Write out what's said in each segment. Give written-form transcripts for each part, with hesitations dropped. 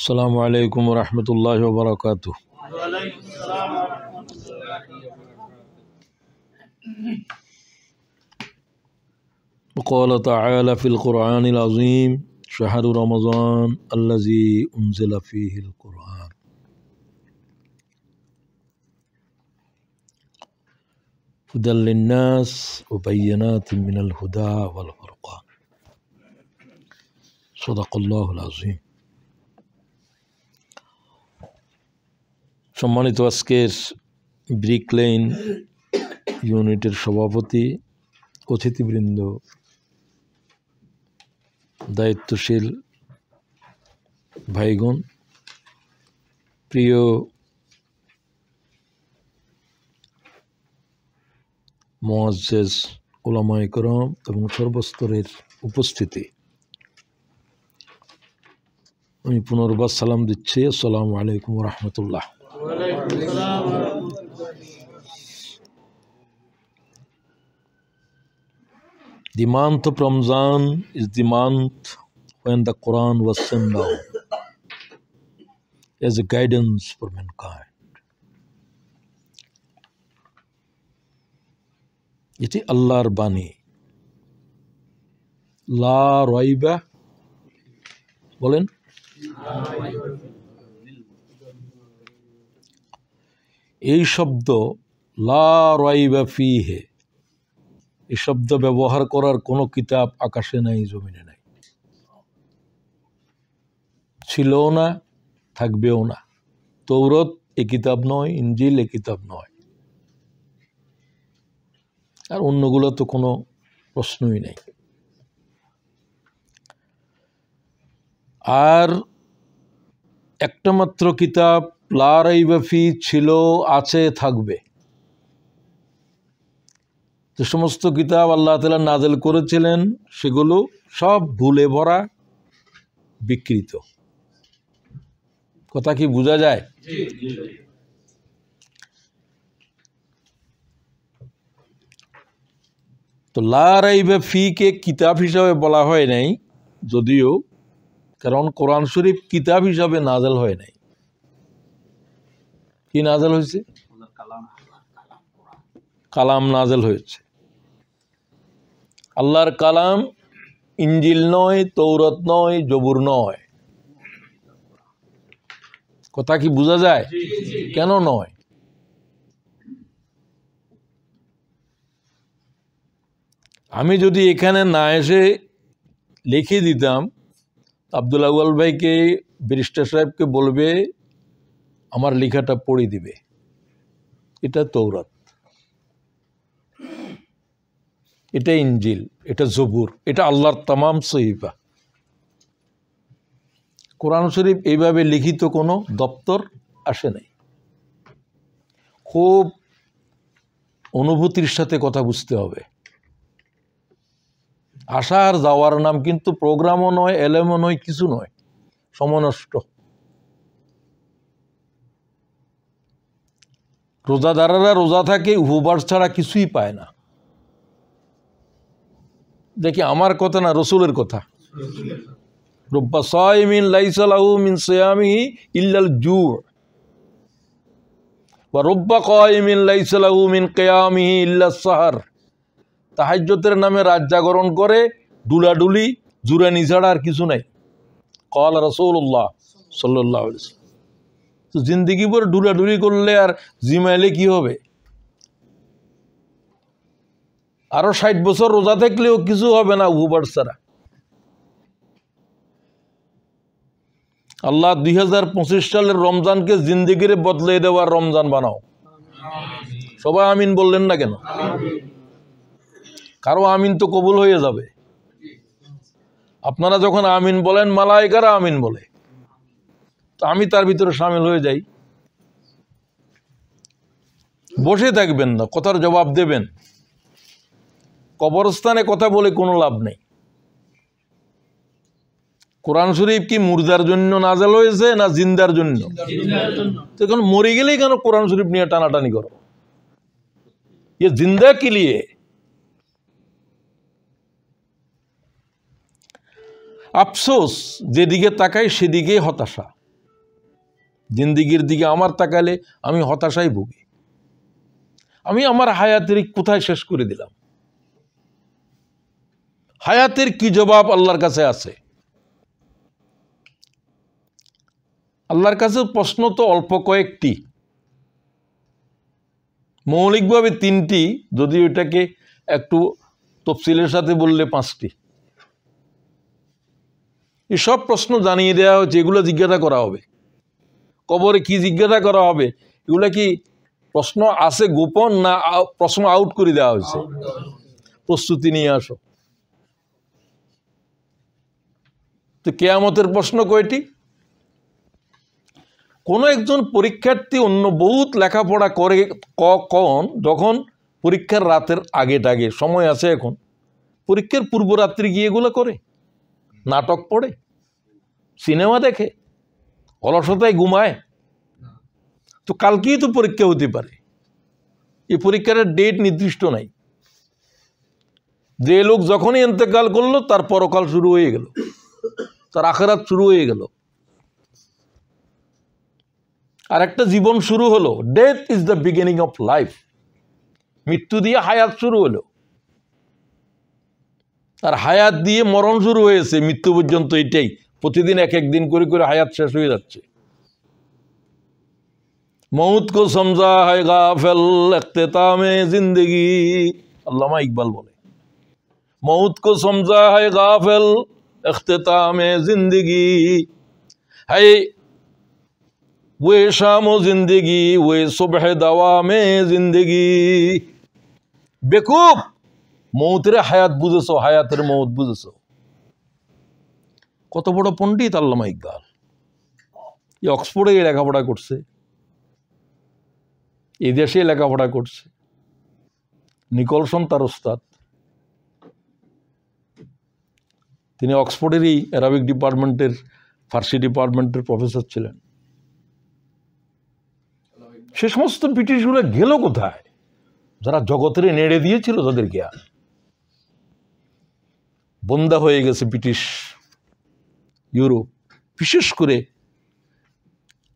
अस्सलामु अलैकुम वरहमतुल्लाहि वबरकातुह। क़ाल तआला फ़िल क़ुरआनिल अज़ीम शहरु रमज़ान अल्लज़ी उन्ज़िला फ़ीहिल क़ुरआन हुदल लिन्नास व बय्यिनातिम मिनल हुदा वल फ़ुरक़ान। सदक़ल्लाहुल अज़ीम। সম্মানিত আজকের ব্রিক লেন ইউনিটের সভাপতি, অতিথিবৃন্দ, দায়িত্বশীল ভাইগণ, প্রিয় মুআজ্জিজ উলামায়ে কেরাম এবং সর্বস্তরের উপস্থিতি, আমি পুনর্বার সালাম দিচ্ছি। আসসালামু আলাইকুম ওয়া রাহমাতুল্লাহ। The month of Ramadan is the month when the Quran was sent down as a guidance for mankind. এটি আল্লাহর বাণী, লা রাইবা, বলেন, এই শব্দ লা রাইবা ফিহে, এই শব্দ ব্যবহার করার কোনো কিতাব আকাশে নাই, জমিনে নাই, ছিলও না, থাকবেও না। তৌরাত এ কিতাব নয়, ইনজিল এ কিতাব নয়, আর অন্যগুলো তো কোনো প্রশ্নই নেই। আর একটা মাত্র কিতাব লা রাইবা ফি ছিল, আছে, থাকবে। যে সমস্ত কিতাব আল্লাহ তাআলা নাযিল করেছিলেন সেগুলো সব ভুলে ভরা, বিকৃত। কথা কি বোঝা যায়? তো লা রাইবা ফি কে কিতাব হিসাবে বলা হয় নাই, যদিও, কারণ কোরআন শরীফ কিতাব হিসাবে নাযিল হয় নাই। কি নাযিল হয়েছে? কালাম নাযিল হয়েছে। আল্লাহর কালাম ইনজিল নয়, তৌরাত নয়, জবুর নয়। কথা কি বোঝা যায়? কেন নয়? আমি যদি এখানে না এসে লিখে দিতাম, আব্দুল আউয়াল ভাইকে, ব্যারিস্টার সাহেবকে বলবে আমার লেখাটা পড়ে দিবে, এটা তৌরাত, এটা ইনজিল, এটা জবুর, এটা আল্লাহর তামাম সহিফা। কোরআন শরীফ এইভাবে লিখিত কোনো দপ্তর আসে নাই। খুব অনুভূতির সাথে কথা বুঝতে হবে। আসা আর যাওয়ার নাম, কিন্তু প্রোগ্রামও নয়, এলেমও নয়, কিছু নয়, সমনষ্ট। রোজাদারেরা রোজা থাকে, উপবাস ছাড়া কিছুই পায় না। দেখি, আমার কথা না, রসুলের কথা। রব্বা সাইমিন লাইসা লাহু মিন সিয়ামিহি ইল্লাল জু' ওয়া রব্বা কাইমিন লাইসা লাহু মিন কিয়ামিহি ইল্লাস সাহর। তাহাজ্জুদের নামে রাত জাগরণ করে, ডুলাডুলি, জুরানি ছাড়া আর কিছু নাই। ক্বাল রাসূলুল্লাহ সাল্লাল্লাহু আলাইহি ওয়াসাল্লাম। তো জিন্দেগি ভর ডুলাডুলি করলে আর জিমাইলে কি হবে? আরো 60 বছর রোজা থাকলেও কিছু হবে না উপবাস ছাড়া। আল্লাহ 2025 সালের রমজানকে জিন্দেগিরে বদলে দেওয়ার রমজান বানাও। সবাই আমিন বললেন না কেন? কারো আমিন তো কবুল হয়ে যাবে। আপনারা যখন আমিন বলেন, মালায়েকারা আমিন বলে, তো আমি তার ভিতরে শামিল হয়ে যাই। বসে থাকবেন না, কথার জবাব দেবেন। কবরস্থানে কথা বলে কোনো লাভ নেই। কোরআন শরীফ কি মুর্দার জন্য নাযিল হয়েছে না জিন্দার জন্য? তো এখন মরে গেলেই কেন কোরআন শরীফ নিয়ে টানাটানি করো? ये जिंदा के लिए। আফসোস, যেদিকে তাকাই সেদিকেই হতাশা। জিন্দিগির দিকে আমার তাকালে আমি হতাশায় ভুগি। আমি আমার হায়াতের কোথায় শেষ করে দিলাম? হায়াতের কি জবাব আল্লাহর কাছে আছে? আল্লাহর কাছে প্রশ্ন তো অল্প কয়েকটি, মৌলিকভাবে 3টি, যদি ওইটাকে একটু তফসিলের সাথে বললে 5টি। এসব প্রশ্ন জানিয়ে দেওয়া হচ্ছে, এগুলো জিজ্ঞাসা করা হবে। কবরে কি জিজ্ঞাসা করা হবে? এগুলো কি প্রশ্ন আছে গোপন, না প্রশ্ন আউট করে দেওয়া হয়েছে? প্রস্তুতি নিয়ে আসো। তো কিয়ামতের প্রশ্ন কয়টি? কোনো একজন পরীক্ষার্থী অন্য বহুত লেখাপড়া করে যখন পরীক্ষার রাতের আগে সময় আছে, এখন পরীক্ষার পূর্বরাত্রি গিয়ে এগুলো করে, নাটক পড়ে, সিনেমা দেখে, অলসতায় ঘুমায়। তো কালকেই তো পরীক্ষা হতে পারে, এই পরীক্ষার ডেট নির্দিষ্ট নাই। যে লোক যখনই ইন্তেকাল করলো তার পরকাল শুরু হয়ে গেল, তার আখিরাত শুরু হয়ে গেল, আর একটা জীবন শুরু হলো। Death is the beginning of life. মৃত্যু দিয়ে হায়াত শুরু হলো, আর হায়াত দিয়ে মরণ শুরু হয়েছে, মৃত্যু পর্যন্ত। এটাই প্রতিদিন এক এক দিন করে করে হায়াত শেষ হয়ে যাচ্ছে। মৌত কো সমঝা হয় গাফেল ইখতিতামে জিন্দেগি, আল্লামা ইকবাল বলে। মৌত কো সমঝা হয় গাফেল ইখতিতামে জিন্দেগি, হায় ওয়ে শামো জিন্দেগি ওয়ে সুবহ দাওয়ামে জিন্দেগি। বেকুব, মৌতের হায়াত বুঝেছো, হায়াতের মৌত বুঝেছো? কত বড় পণ্ডিত আল্লামা ইকবাল! এই অক্সফোর্ডে লেখাপড়া করছে, এই দেশে লেখাপড়া করছে। নিকলসন তার ওস্তাদ। তিনি অক্সফোর্ডেরই অ্যারাবিক ডিপার্টমেন্টের, ফার্সি ডিপার্টমেন্টের প্রফেসর ছিলেন। সে সমস্ত ব্রিটিশগুলো গেল কোথায়, যারা জগতের নেড়ে দিয়েছিল, তাদের জ্ঞান বন্ধা হয়ে গেছে। ব্রিটিশ, ইউরোপ, বিশেষ করে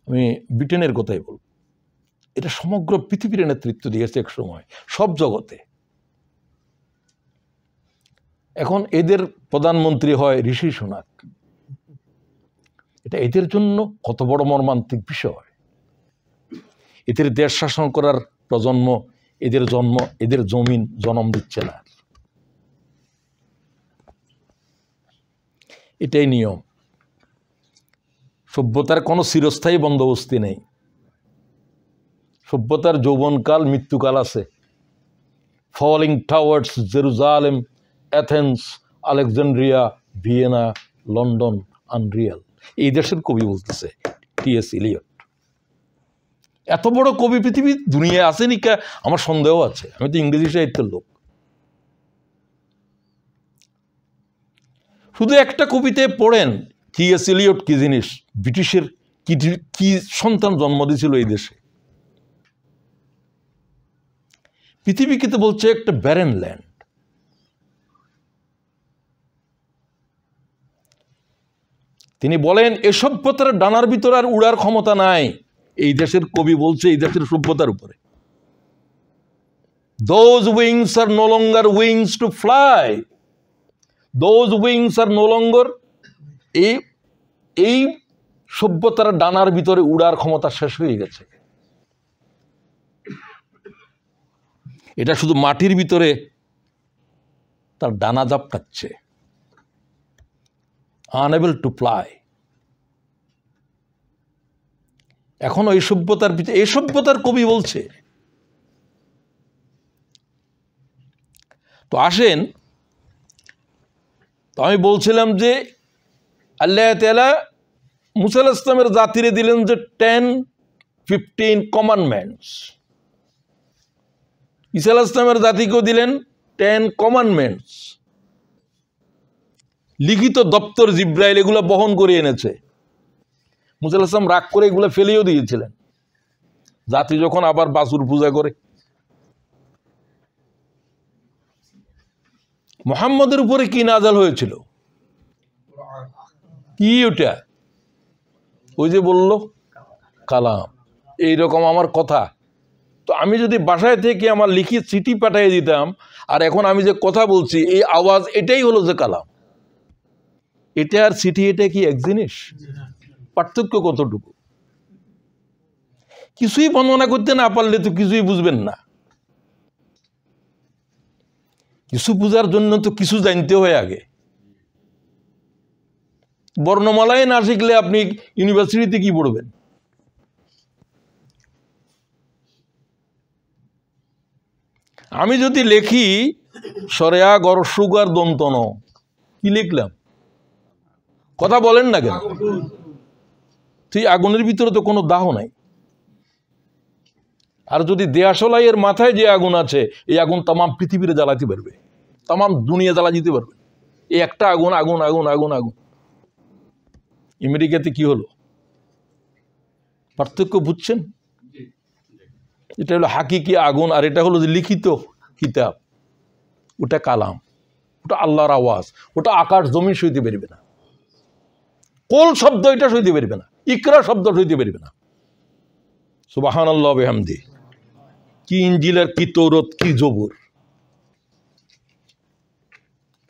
আমি ব্রিটেনের কথাই বলব, এটা সমগ্র পৃথিবীর নেতৃত্ব দিয়েছে এক সময়, সব জগতে। এখন এদের প্রধানমন্ত্রী হয় ঋষি সুনাক। এটা এদের জন্য কত বড় মর্মান্তিক বিষয়। এদের দেশ শাসন করার প্রজন্ম, এদের জমিন জন্ম দিচ্ছে না। এটাই নিয়ম। সভ্যতার কোনো চিরস্থায়ী বন্দোবস্তি নেই। সভ্যতার যৌবনকাল, মৃত্যুকাল আছে। Falling towards Jerusalem, Athens, Alexandria, Vienna, London, unreal. এই দেশের কবি বলতেছে, টি.এস. ইলিয়ট। এত বড় কবি পৃথিবী দুনিয়ায় আসেনি কে? আমার সন্দেহ আছে। আমি তো ইংরেজি সাহিত্যের লোক। শুধু একটা কবিতে পড়েন টি.এস. ইলিয়ট কি জিনিস, ব্রিটিশের কি সন্তান জন্ম দিয়েছিল এই দেশে। পৃথিবীকে তো বলছে একটা ব্যারেন ল্যান্ড। তিনি বলেন এ সভ্যতার ডানার ভিতরে আর উড়ার ক্ষমতা নাই। এই দেশের কবি বলছে এই দেশের সভ্যতার উপরে। Those wings are no longer wings to fly. Those wings are no longer, এই সভ্যতার ডানার ভিতরে উড়ার ক্ষমতা শেষ হয়ে গেছে। এটা শুধু মাটির ভিতরে তার ডানা ঝাপটাচ্ছে, unable to fly। এখন এই সভ্যতার কবি বলছে। তো আসেন, তো আমি বলছিলাম যে আল্লাহ তাআলা মুসা আলাইহিস সালামের জাতিরে দিলেন যে 10-15 কমান্ডমেন্টস। ঈসা আলাইহিস সালামের জাতিকেও দিলেন 10 কমান্ডমেন্টস। লিখিত দপ্তর জিব্রাইল এগুলো বহন করে এনেছে। মুসা আলাইহিস সালাম রাগ করে এগুলো ফেলেও দিয়েছিলেন। জাতি যখন আবার বাছুর পূজা করে। মুহাম্মদের উপরে কি নাযাল হয়েছিল? কি ওটা? ওই যে বলল কালাম। এইরকম আমার কথা। তো আমি যদি বাসায় থেকে আমার লিখিত চিঠি পাঠিয়ে দিতাম, আর এখন আমি যে কথা বলছি এই আওয়াজ, এটাই হলো যে কালাম। এটা আর চিঠি, এটা কি এক জিনিস? পার্থক্য কতটুকু? কিছুই বর্ণনা করতে না পারলে তো কিছুই বুঝবেন না। কিছু বুঝার জন্য তো কিছু জানতে হয় আগে। বর্ণমালায় না শিখলে আপনি ইউনিভার্সিটিতে কি পড়বেন? আমি যদি লেখি সরেয়া গরসুগার দন্তন, কি লিখলাম? কথা বলেন না কেন? তুই আগুনের ভিতরে তো কোনো দাহ নাই। আর যদি দেয়াশলাইয়ের মাথায় যে আগুন আছে, এই আগুন তামাম পৃথিবীরে জ্বালাতে পারবে, তামাম দুনিয়া জ্বালা দিতে পারবে। এই একটা আগুন, আগুন আগুন আগুন আগুন। আমেরিকাতে কি হলো? পার্থক্য বুঝছেন? এটা হলো হাকিকি আগুন, আর এটা হলো যে লিখিত কিতাব। ওটা কালাম, ওটা আল্লাহর আওয়াজ, ওটা আকাশ জমিন সইতে পারবে না। কোল শব্দ এটা সইতে পারবে না, ইকরা শব্দ সইতে পারবে না। সুবহানাল্লাহ ওয়া বিহামদি। কি ইনজিল আর কি তৌরাত, কি জবুর।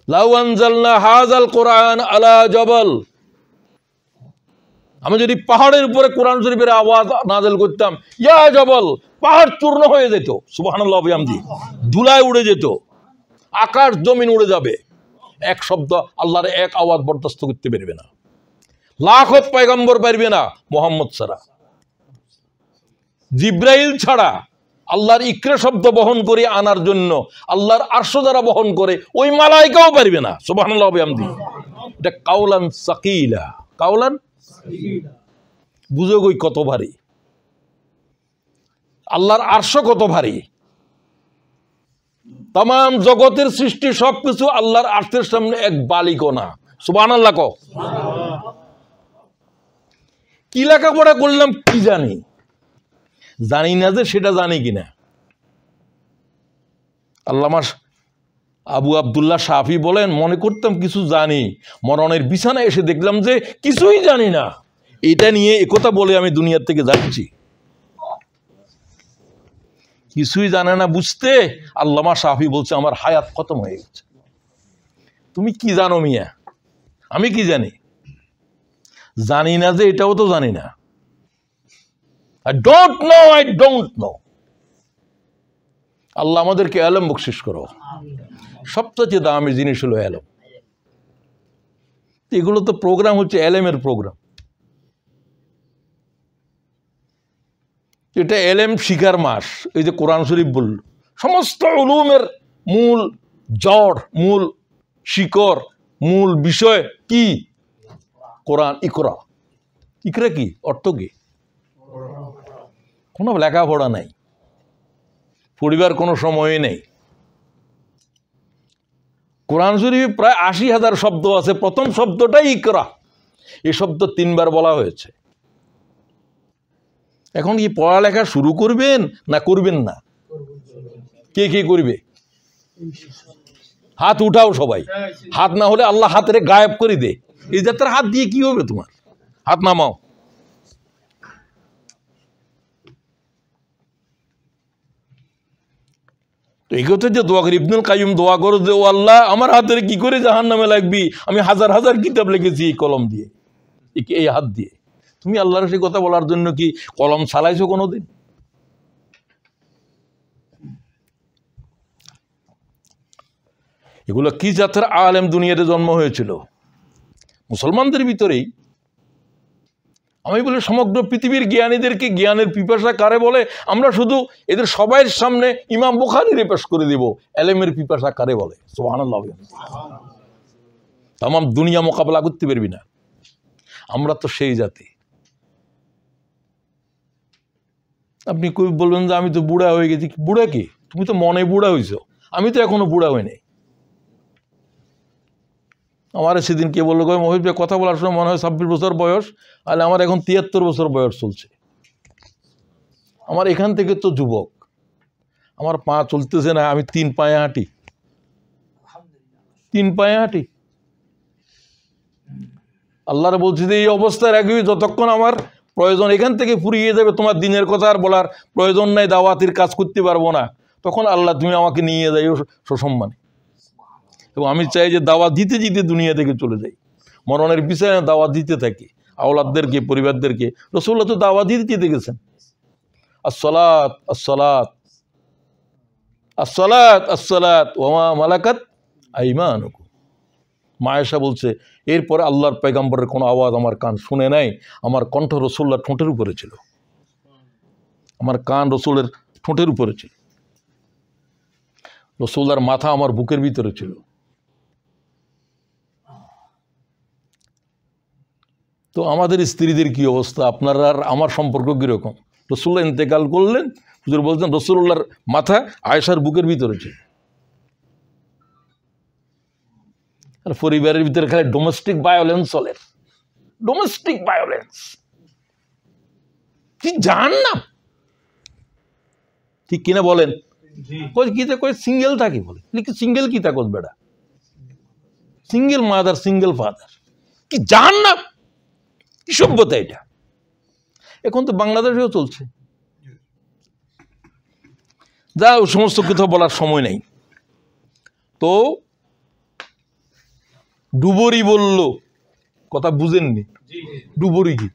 লাউ আনজালনা হাযাল কুরআন আলা জাবাল, আমি যদি পাহাড়ের উপরে কোরআন শরীফের আওয়াজ নাযিল করতাম, ইয়া জাবাল, পাহাড় চূর্ণ হয়ে যেত। সুবহানাল্লাহ ওয়া বিহামদি। ধুলায় উড়ে যেত, আকাশ জমিন উড়ে যাবে। এক শব্দ আল্লাহর এক আওয়াজ বরদাস্ত করতে পারবে না। লাখো পয়গম্বর পারবে না মুহাম্মদ ছাড়া, জিব্রাইল ছাড়া। আল্লাহর ইকরা শব্দ বহন করে আনার জন্য আল্লাহর আরশ যারা বহন করে, ওই মালায়েকাও পারবে না। সুবহানাল্লাহ ওয়া বিহামদি। এটা কাউলান সাকিলা, কাউলান। বুঝো কই কত ভারী? আল্লাহর আরশ কত ভারী? তামাম জগতের সৃষ্টি সবকিছু আল্লাহর আরশের সামনে এক বালিকণা। সুবহানাল্লাহ কও। কি লেখাপড়া করলাম কি জানি, জানি না যে সেটা জানি কিনা। আল্লামা আবু আব্দুল্লাহ শাফি বলেন, মনে করতাম কিছু জানি, মরণের বিছানায় এসে দেখলাম যে কিছুই জানি না। এটা নিয়ে একথা বলে আমি দুনিয়ার থেকে যাচ্ছি। কিছুই জানে না বুঝতে আল্লামা শাফি বলছে আমার হায়াত খতম হয়ে গেছে। তুমি কি জানো মিয়া? আমি কি জানি? জানি না যে এটাও তো জানি না। I don't know, I don't know. আল্লাহ আমাদেরকে ইলম বকশিশ করো। সবচেয়ে দামি জিনিস হলো ইলম। এগুলো তো প্রোগ্রাম হচ্ছে ইলমের প্রোগ্রাম। এটা ইলম শিখার মাস। এই যে কোরআন শরীফ বলল, সমস্ত উলুমের মূল জড়, মূল শিকড়, মূল বিষয় কি? কোরআন। ইকরা, ইকরা কি অর্থ কি? কোনো লেখাপড়া নাই, পড়িবার কোনো সময়ই নেই। কোরআন শরীফে প্রায় ৮০,০০০ শব্দ আছে। প্রথম শব্দটাই ইকরা। এই শব্দ ৩ বার বলা হয়েছে। এখন কি পড়ালেখা শুরু করবেন না করবেন না? কে কে করবে? হাত উঠাও সবাই। হাত না হলে আল্লাহ হাতের গায়েব করে দে। এই যাত্রা হাত দিয়ে কি হবে তোমার? হাত নামাও। তো এই কথা যে দোয়া করি, ইবনুল কাইয়্যিম দোয়া করো যে ও আল্লাহ আমার হাতের কি করে জাহান্নামে লাগবি? আমি হাজার হাজার কিতাব লিখেছি এই কলম দিয়ে, এই হাত দিয়ে। তুমি আল্লাহর সেই কথা বলার জন্য কি কলম চালাইছো কোনোদিন? এগুলো কি জাতের আলেম দুনিয়াতে জন্ম হয়েছিল? মুসলমানদের ভিতরেই। আমি বলি সমগ্র পৃথিবীর জ্ঞানীদেরকে জ্ঞানের পিপাসা কারে বলে? আমরা শুধু এদের সবাইয়ের সামনে ইমাম বুখারীরে পেশ করে দিব, এলেমের পিপাসা কারে বলে? সুবহানাল্লাহ। তামাম দুনিয়া মোকাবেলা করতে পারবি না। আমরা তো সেই জাতি। আপনি কই বলবেন যে আমি তো বুড়া হয়ে গেছি। বুড়া কি? তুমি তো মনে বুড়া হইছো, আমি তো এখনো বুড়া হইনি। আমার সেদিন কে বললো, মহিব কথা বলার সময় মনে হয় ২৬ বছর বয়স, আর আমার এখন ৭৩ বছর বয়স চলছে। আমার এখান থেকে তো যুবক। আমার পা চলতেছে না, আমি ৩ পায়ে হাঁটি, ৩ পায়ে হাঁটি। আল্লাহর বলছি যে এই অবস্থায় রাখবি যতক্ষণ আমার প্রয়োজন এখান থেকে ফুরিয়ে যাবে, তোমার দিনের কথা আর বলার প্রয়োজন নাই, দাওয়াতের কাজ করতে পারবো না, তখন আল্লাহ তুমি আমাকে নিয়ে যাইও সসম্মানে। এবং আমি চাই যে দাওয়াত দিতে দিতে দুনিয়া থেকে চলে যাই, মরণের পিছনে দাওয়াত দিতে থাকি আওলাদদেরকে, পরিবারদেরকে। রাসূলুল্লাহ তো দাওয়াত দিতে গেছেন, আসসালাত আসসালাত আসসালাত আসসালাত ওয়া মা মালাকাত আইমানুকুম। মা আয়েশা বলছে, এরপরে আল্লাহর পয়গম্বরের কোনো আওয়াজ আমার কান শুনে নাই, আমার কণ্ঠ রাসূলুল্লাহর ঠোঁটের উপরে ছিল, আমার কান রাসূলের ঠোঁটের উপরে ছিল, রাসূলুল্লাহর মাথা আমার বুকের ভিতরে ছিল। তো আমাদের স্ত্রীদের কি অবস্থা, আপনার আর আমার সম্পর্ক কীরকম? রাসূলুল্লাহ ইন্তেকাল করলেন, হুজুর বলছেন রাসূলুল্লাহর মাথা আয়েশার বুকের ভিতরে ছিল। আর পরিবারের ভিতরে খালি ডোমেস্টিক ভায়োলেন্স চলে, ডোমেস্টিক ভায়োলেন্স। কি জান না, ঠিক কিনা বলেন? কিতা কয় সিঙ্গেল থাকি, বলে সিঙ্গেল কি থাকত বেড়া, সিঙ্গেল মাদার সিঙ্গেল ফাদার, কি জান না, কি সভ্যতা এটা? এখন তো বাংলাদেশেও চলছে। যা ও সমস্ত কথা বলার সময় নেই। তো ডুবুরি বলল, কথা বুঝেননি? ডুবুরি কি?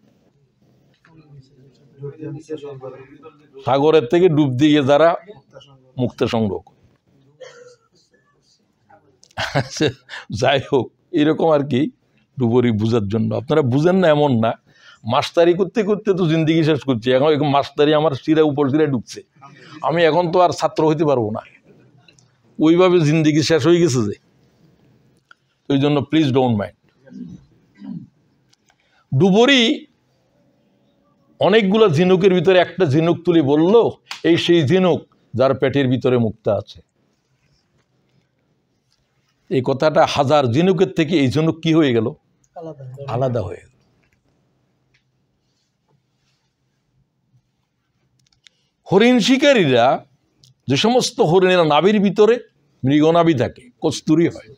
সাগরের থেকে ডুব দিয়ে যারা মুক্তা সংগ্রহ। যাই হোক, এরকম আর কি ডুবুরি বুঝার জন্য। আপনারা বুঝেন না এমন না, মাস্টারি করতে করতে তো জিন্দিগি শেষ করছি, এখন মাস্টারি আমার শিরা উপর শিরায় ঢুকছে, আমি এখন তো আর ছাত্র হইতে পারবো না, ওইভাবে জিন্দিগি শেষ হয়ে গেছে যে। ওই জন্য প্লিজ ডোন্ট মাইন্ড। ডুবুরি অনেকগুলো ঝিনুকের ভিতরে একটা ঝিনুক তুলি বলল, এই সেই ঝিনুক যার পেটের ভিতরে মুক্তা আছে। এই কথাটা হাজার ঝিনুকের থেকে এই ঝিনুক কি হয়ে গেল? আলাদা হয়ে গেল। হরিণ শিকারীরা, যে সমস্ত হরিণের নাভির ভিতরে মৃগনাভি থাকে, কস্তুরি হয়,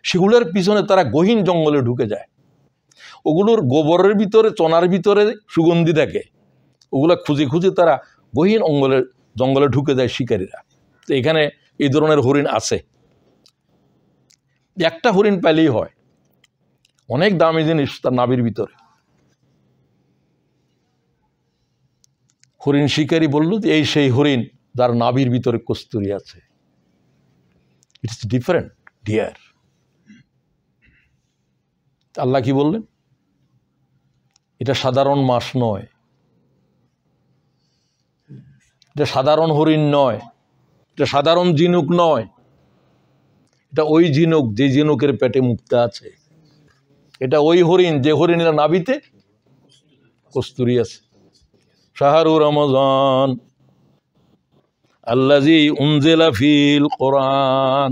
সেগুলোর পিছনে তারা গহীন জঙ্গলে ঢুকে যায়। ওগুলোর গোবরের ভিতরে, চনার ভিতরে সুগন্ধি থাকে, ওগুলা খুঁজে খুঁজে তারা গহীন জঙ্গলে ঢুকে যায় শিকারীরা। তো এখানে এই ধরনের হরিণ আছে। একটা হরিণ পেলেই হয়, অনেক দামি জিনিস তার নাভির ভিতরে। হরিণ শিকারী বলল যে এই সেই হরিণ যার নাভির ভিতরে কস্তুরি আছে। It's different deer. আল্লাহ কি বললেন? এটা সাধারণ মাছ নয়, এটা সাধারণ হরিণ নয়, এটা সাধারণ ঝিনুক নয়, এটা ওই ঝিনুক যে ঝিনুকের পেটে মুক্তা আছে। এটা ওই হরিণ যে হরিণের নাভিতে কস্তুরি আছে। শাহরু রমজান আল্লাযী উনজিলা ফিল কোরআন।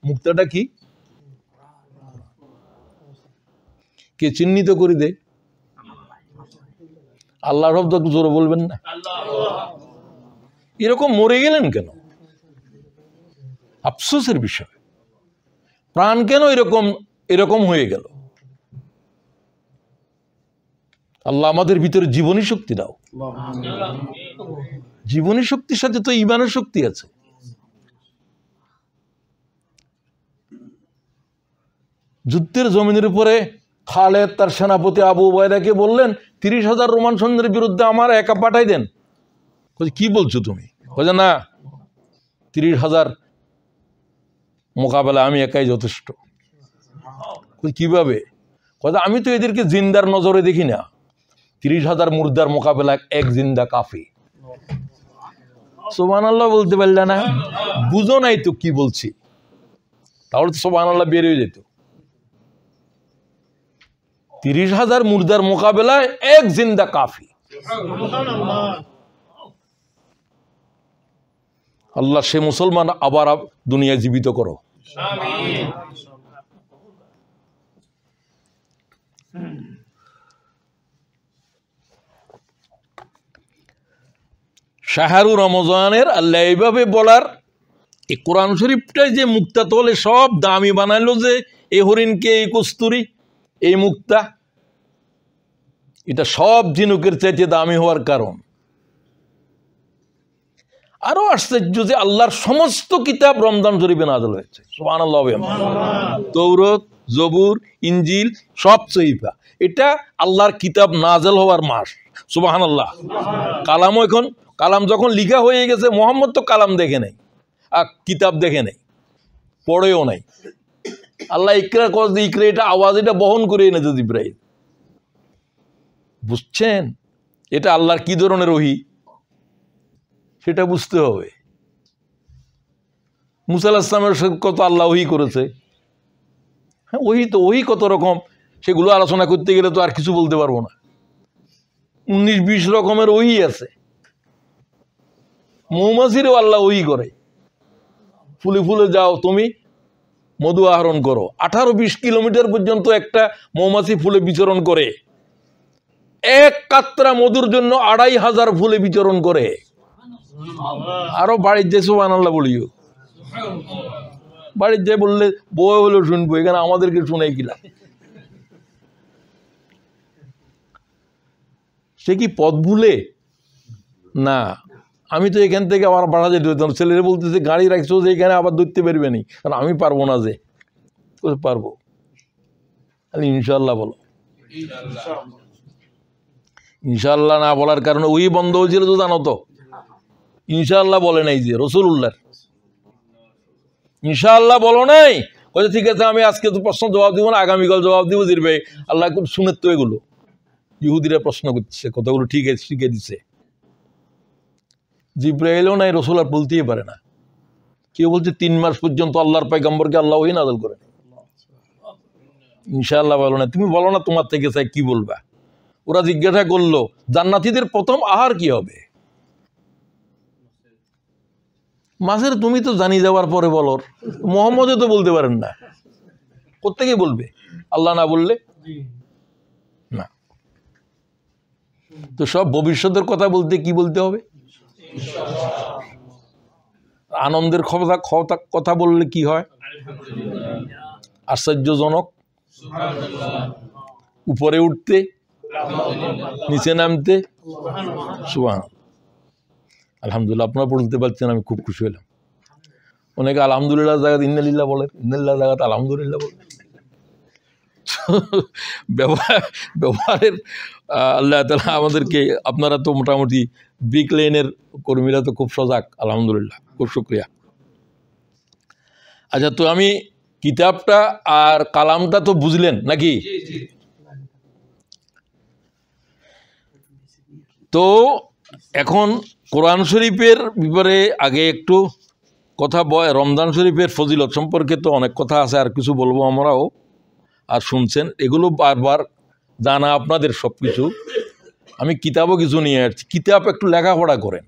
মুক্তাটা কি? কে চিহ্নিত করে দে? আল্লাহ শব্দ জোরে বলবেন না। এরকম মরে গেলেন কেন? আফসোসের বিষয়, প্রাণ কেন এরকম হয়ে গেল? আল্লাহ আমাদের ভিতরে জীবনী শক্তি দাও। জীবনী শক্তির সাথে তো ঈমানের শক্তি আছে। যুদ্ধের জমিনের উপরে খালেদ তার সেনাপতি আবু উবায়দাকে বললেন, 30,000 রোমান সৈন্যের বিরুদ্ধে আমার একা পাঠাই দেন। কি বলছো তুমি? বলছে না, 30,000 মোকাবেলা আমি একাই যথেষ্ট। কিভাবে? আমি তো এদেরকে জিন্দার নজরে দেখি না, 30,000 মুর্দার মোকাবেলা এক জিন্দা কাফি। সুবহানাল্লাহ বলতে পারলে না? বুঝো নাই তো কি বলছি, তাহলে তো সুবহানাল্লাহ বের হয়ে যেত। 30,000 মুর্দার মোকাবেলায় এক জিন্দা কাফি। আল্লাহ সে মুসলমান আবার দুনিয়া জীবিত করো। শাহরু রমজানের আল্লাহ এইভাবে বলার, এই কোরআন শরীফটাই যে মুক্তা তলে সব দামি বানাইলো, যে এই হরিণকে, এই কস্তুরি, এই মুক্তা, এটা সব ঝিনুকের চাইতে দামি হওয়ার কারণ। আরো আশ্চর্য যে আল্লাহর সমস্ত কিতাব রমজান শরীফে নাযিল হয়েছে। সুবহানাল্লাহ। তৌরাত, জবুর, ইনজিল সব সহিফা, এটা আল্লাহর কিতাব নাযিল হওয়ার মাস। সুবহানাল্লাহ। কালামও এখন, কালাম যখন লিখা হয়ে গেছে, মুহাম্মদ তো কালাম দেখে নাই আর কিতাব দেখে নাই, পড়েও নাই। আল্লাহ ইকরা কর, ইকরা এটা আওয়াজ এটা বহন করে এনেছে জিবরাইল। বুঝছেন এটা আল্লাহর কি ধরনের ওহী, সেটা বুঝতে হবে। মুসা আলাইহিস সালামের কত আল্লাহ ওহী করেছে, হ্যাঁ ওহী তো ওহী কত রকম, সেগুলো আলোচনা করতে গেলে তো আর কিছু বলতে পারবো না। 19-20 রকমের ওহী আছে। মৌমাছিরও আল্লাহ ওহী করে, ফুলে ফুলে যাও তুমি মধু আহরণ করো। 18-20 কিলোমিটার পর্যন্ত একটা মৌমাছি ফুলে বিচরণ করে, এক কাতরা মধুর জন্য 2500 ফুলে বিচরণ করে। আরো বাড়ির যে সুবহানাল্লাহ বলিও, বাড়ির যে বললে বউ হলো শুনবো, এখানে আমাদেরকে শুনে গেলাম। সে কি পথ ভুলে না? আমি তো এখান থেকে আমার বাড়া যেতে হতাম, ছেলেরা বলতেছে গাড়ি রাখছো যে এখানে, আবার ধরতে পারবে নি, কারণ আমি পারবো না। যে পারবো ইনশাল্লাহ বলো। ইনশাল্লাহ না বলার কারণে ওই বন্ধ হয়েছিল তো, জানো তো। ইনশাল্লাহ বলে নাই যে রাসূলুল্লাহ, ইনশাল্লাহ বলো নাই। বলছে ঠিক আছে আমি আজকে তো প্রশ্ন জবাব দিব না, আগামীকাল জবাব দিব। দিবে আল্লাহ শুনে তো এগুলো ইহুদিরা প্রশ্ন করছে, কথাগুলো ঠিক আছে শিখে দিচ্ছে। জিবরাইলও নাই, রাসূল আর বলতেই পারে না। কেউ বলছে 3 মাস পর্যন্ত আল্লাহর পয়গম্বরকে আল্লাহ ওহী নাযিল করেন। ইনশাআল্লাহ বলো না, তুমি বলো না তোমার থেকে চাই কি বলবা। ওরা জিজ্ঞাসা করলো জান্নাতীদের প্রথম আহার কি হবে? মাছের, তুমি তো জানি যাওয়ার পরে বলো। মুহাম্মদও তো বলতে পারেন না, কোত্থেকে বলবে আল্লাহ না বললে? না। তো সব ভবিষ্যতের কথা বলতে কি বলতে হবে? আনন্দের কথা বললে কি হয়? আশ্চর্যজনক, উপরে উঠতে নিচে নামতে সুবহানাল্লাহ। আলহামদুলিল্লাহ, আপনারা বলতে পারছেন, আমি খুব খুশি হলাম। অনেকে আলহামদুলিল্লাহ জায়গাতে ইন্নালিল্লাহ বলেন, ইন্নালিল্লাহ জায়গাতে আলহামদুলিল্লাহ বলেন। ব্যবহারের আল্লাহ তাআলা আমাদেরকে, আপনারা তো মোটামুটি ব্রিক লেনের কর্মীরা তো খুব সজাগ, আলহামদুলিল্লাহ, খুব শুকরিয়া। আচ্ছা, তো আমি কিতাবটা আর কালামটা তো বুঝলেন নাকি? তো এখন কোরআন শরীফের ব্যাপারে আগে একটু কথা রমজান শরীফের ফজিলত সম্পর্কে তো অনেক কথা আছে, আর কিছু বলবো আমরাও, আর শুনছেন এগুলো বারবার জানা আপনাদের সব কিছু। আমি কিতাবও কিছু নিয়ে আসছি, কিতাব একটু লেখাপড়া করেন।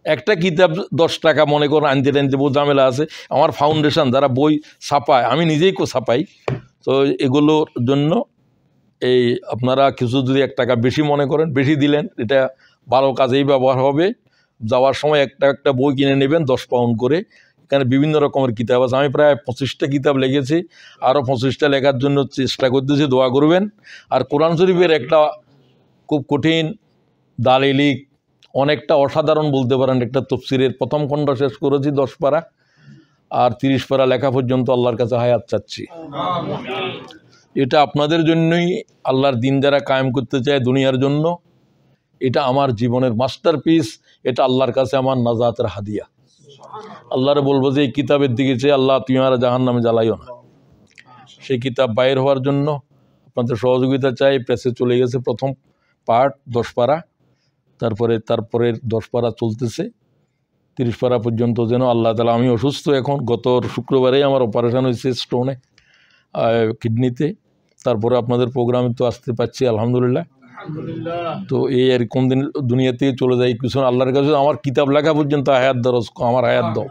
একটা কিতাব 10 টাকা মনে করেন, আনতে টানতে বহু ঝামেলা আছে। আমার ফাউন্ডেশন যারা বই ছাপায়, আমি নিজেই ছাপাই, তো এগুলোর জন্য এই আপনারা কিছু যদি 1 টাকা বেশি মনে করেন, বেশি দিলেন, এটা ভালো কাজেই ব্যবহার হবে। যাওয়ার সময় একটা বই কিনে নেবেন 10 পাউন্ড করে। এখানে বিভিন্ন রকমের কিতাব আছে। আমি প্রায় 25টা কিতাব লিখেছি, আরও 25টা লেখার জন্য চেষ্টা করতেছি, দোয়া করবেন। আর কোরআন শরীফের একটা খুব কঠিন দালিলিক, অনেকটা অসাধারণ বলতে পারেন, একটা তফসিরের প্রথম খণ্ড শেষ করেছি 10 পারা, আর 30 পারা লেখা পর্যন্ত আল্লাহর কাছে হায়াত চাচ্ছি। এটা আপনাদের জন্যই, আল্লাহর দিন যারা কায়েম করতে চায় দুনিয়ার জন্য, এটা আমার জীবনের মাস্টারপিস। এটা আল্লাহর কাছে আমার নাজাতের হাদিয়া। আল্লাহরে বলবো যে এই কিতাবের দিকে চেয়ে আল্লাহ তুমি আর জাহান্নামে জ্বালাইও না। সেই কিতাব বাইর হওয়ার জন্য আপনাদের সহযোগিতা চাই। প্রেসে চলে গেছে প্রথম পার্ট 10 পারা, তারপরে 10 পারা চলতেছে 30 পারা পর্যন্ত। যেন আল্লাহ তাআলা, আমি অসুস্থ এখন, গত শুক্রবারেই আমার অপারেশন হয়েছে স্টোনে, কিডনিতে। তারপরে আপনাদের প্রোগ্রামে তো আসতে পারছি আলহামদুলিল্লাহ। তো এই আর কোন দিন দুনিয়া থেকে চলে যাই কিছু, আল্লাহর কাছে আমার কিতাব লেখা পর্যন্ত হায়াত দরজ, আমার হায়াত দাও।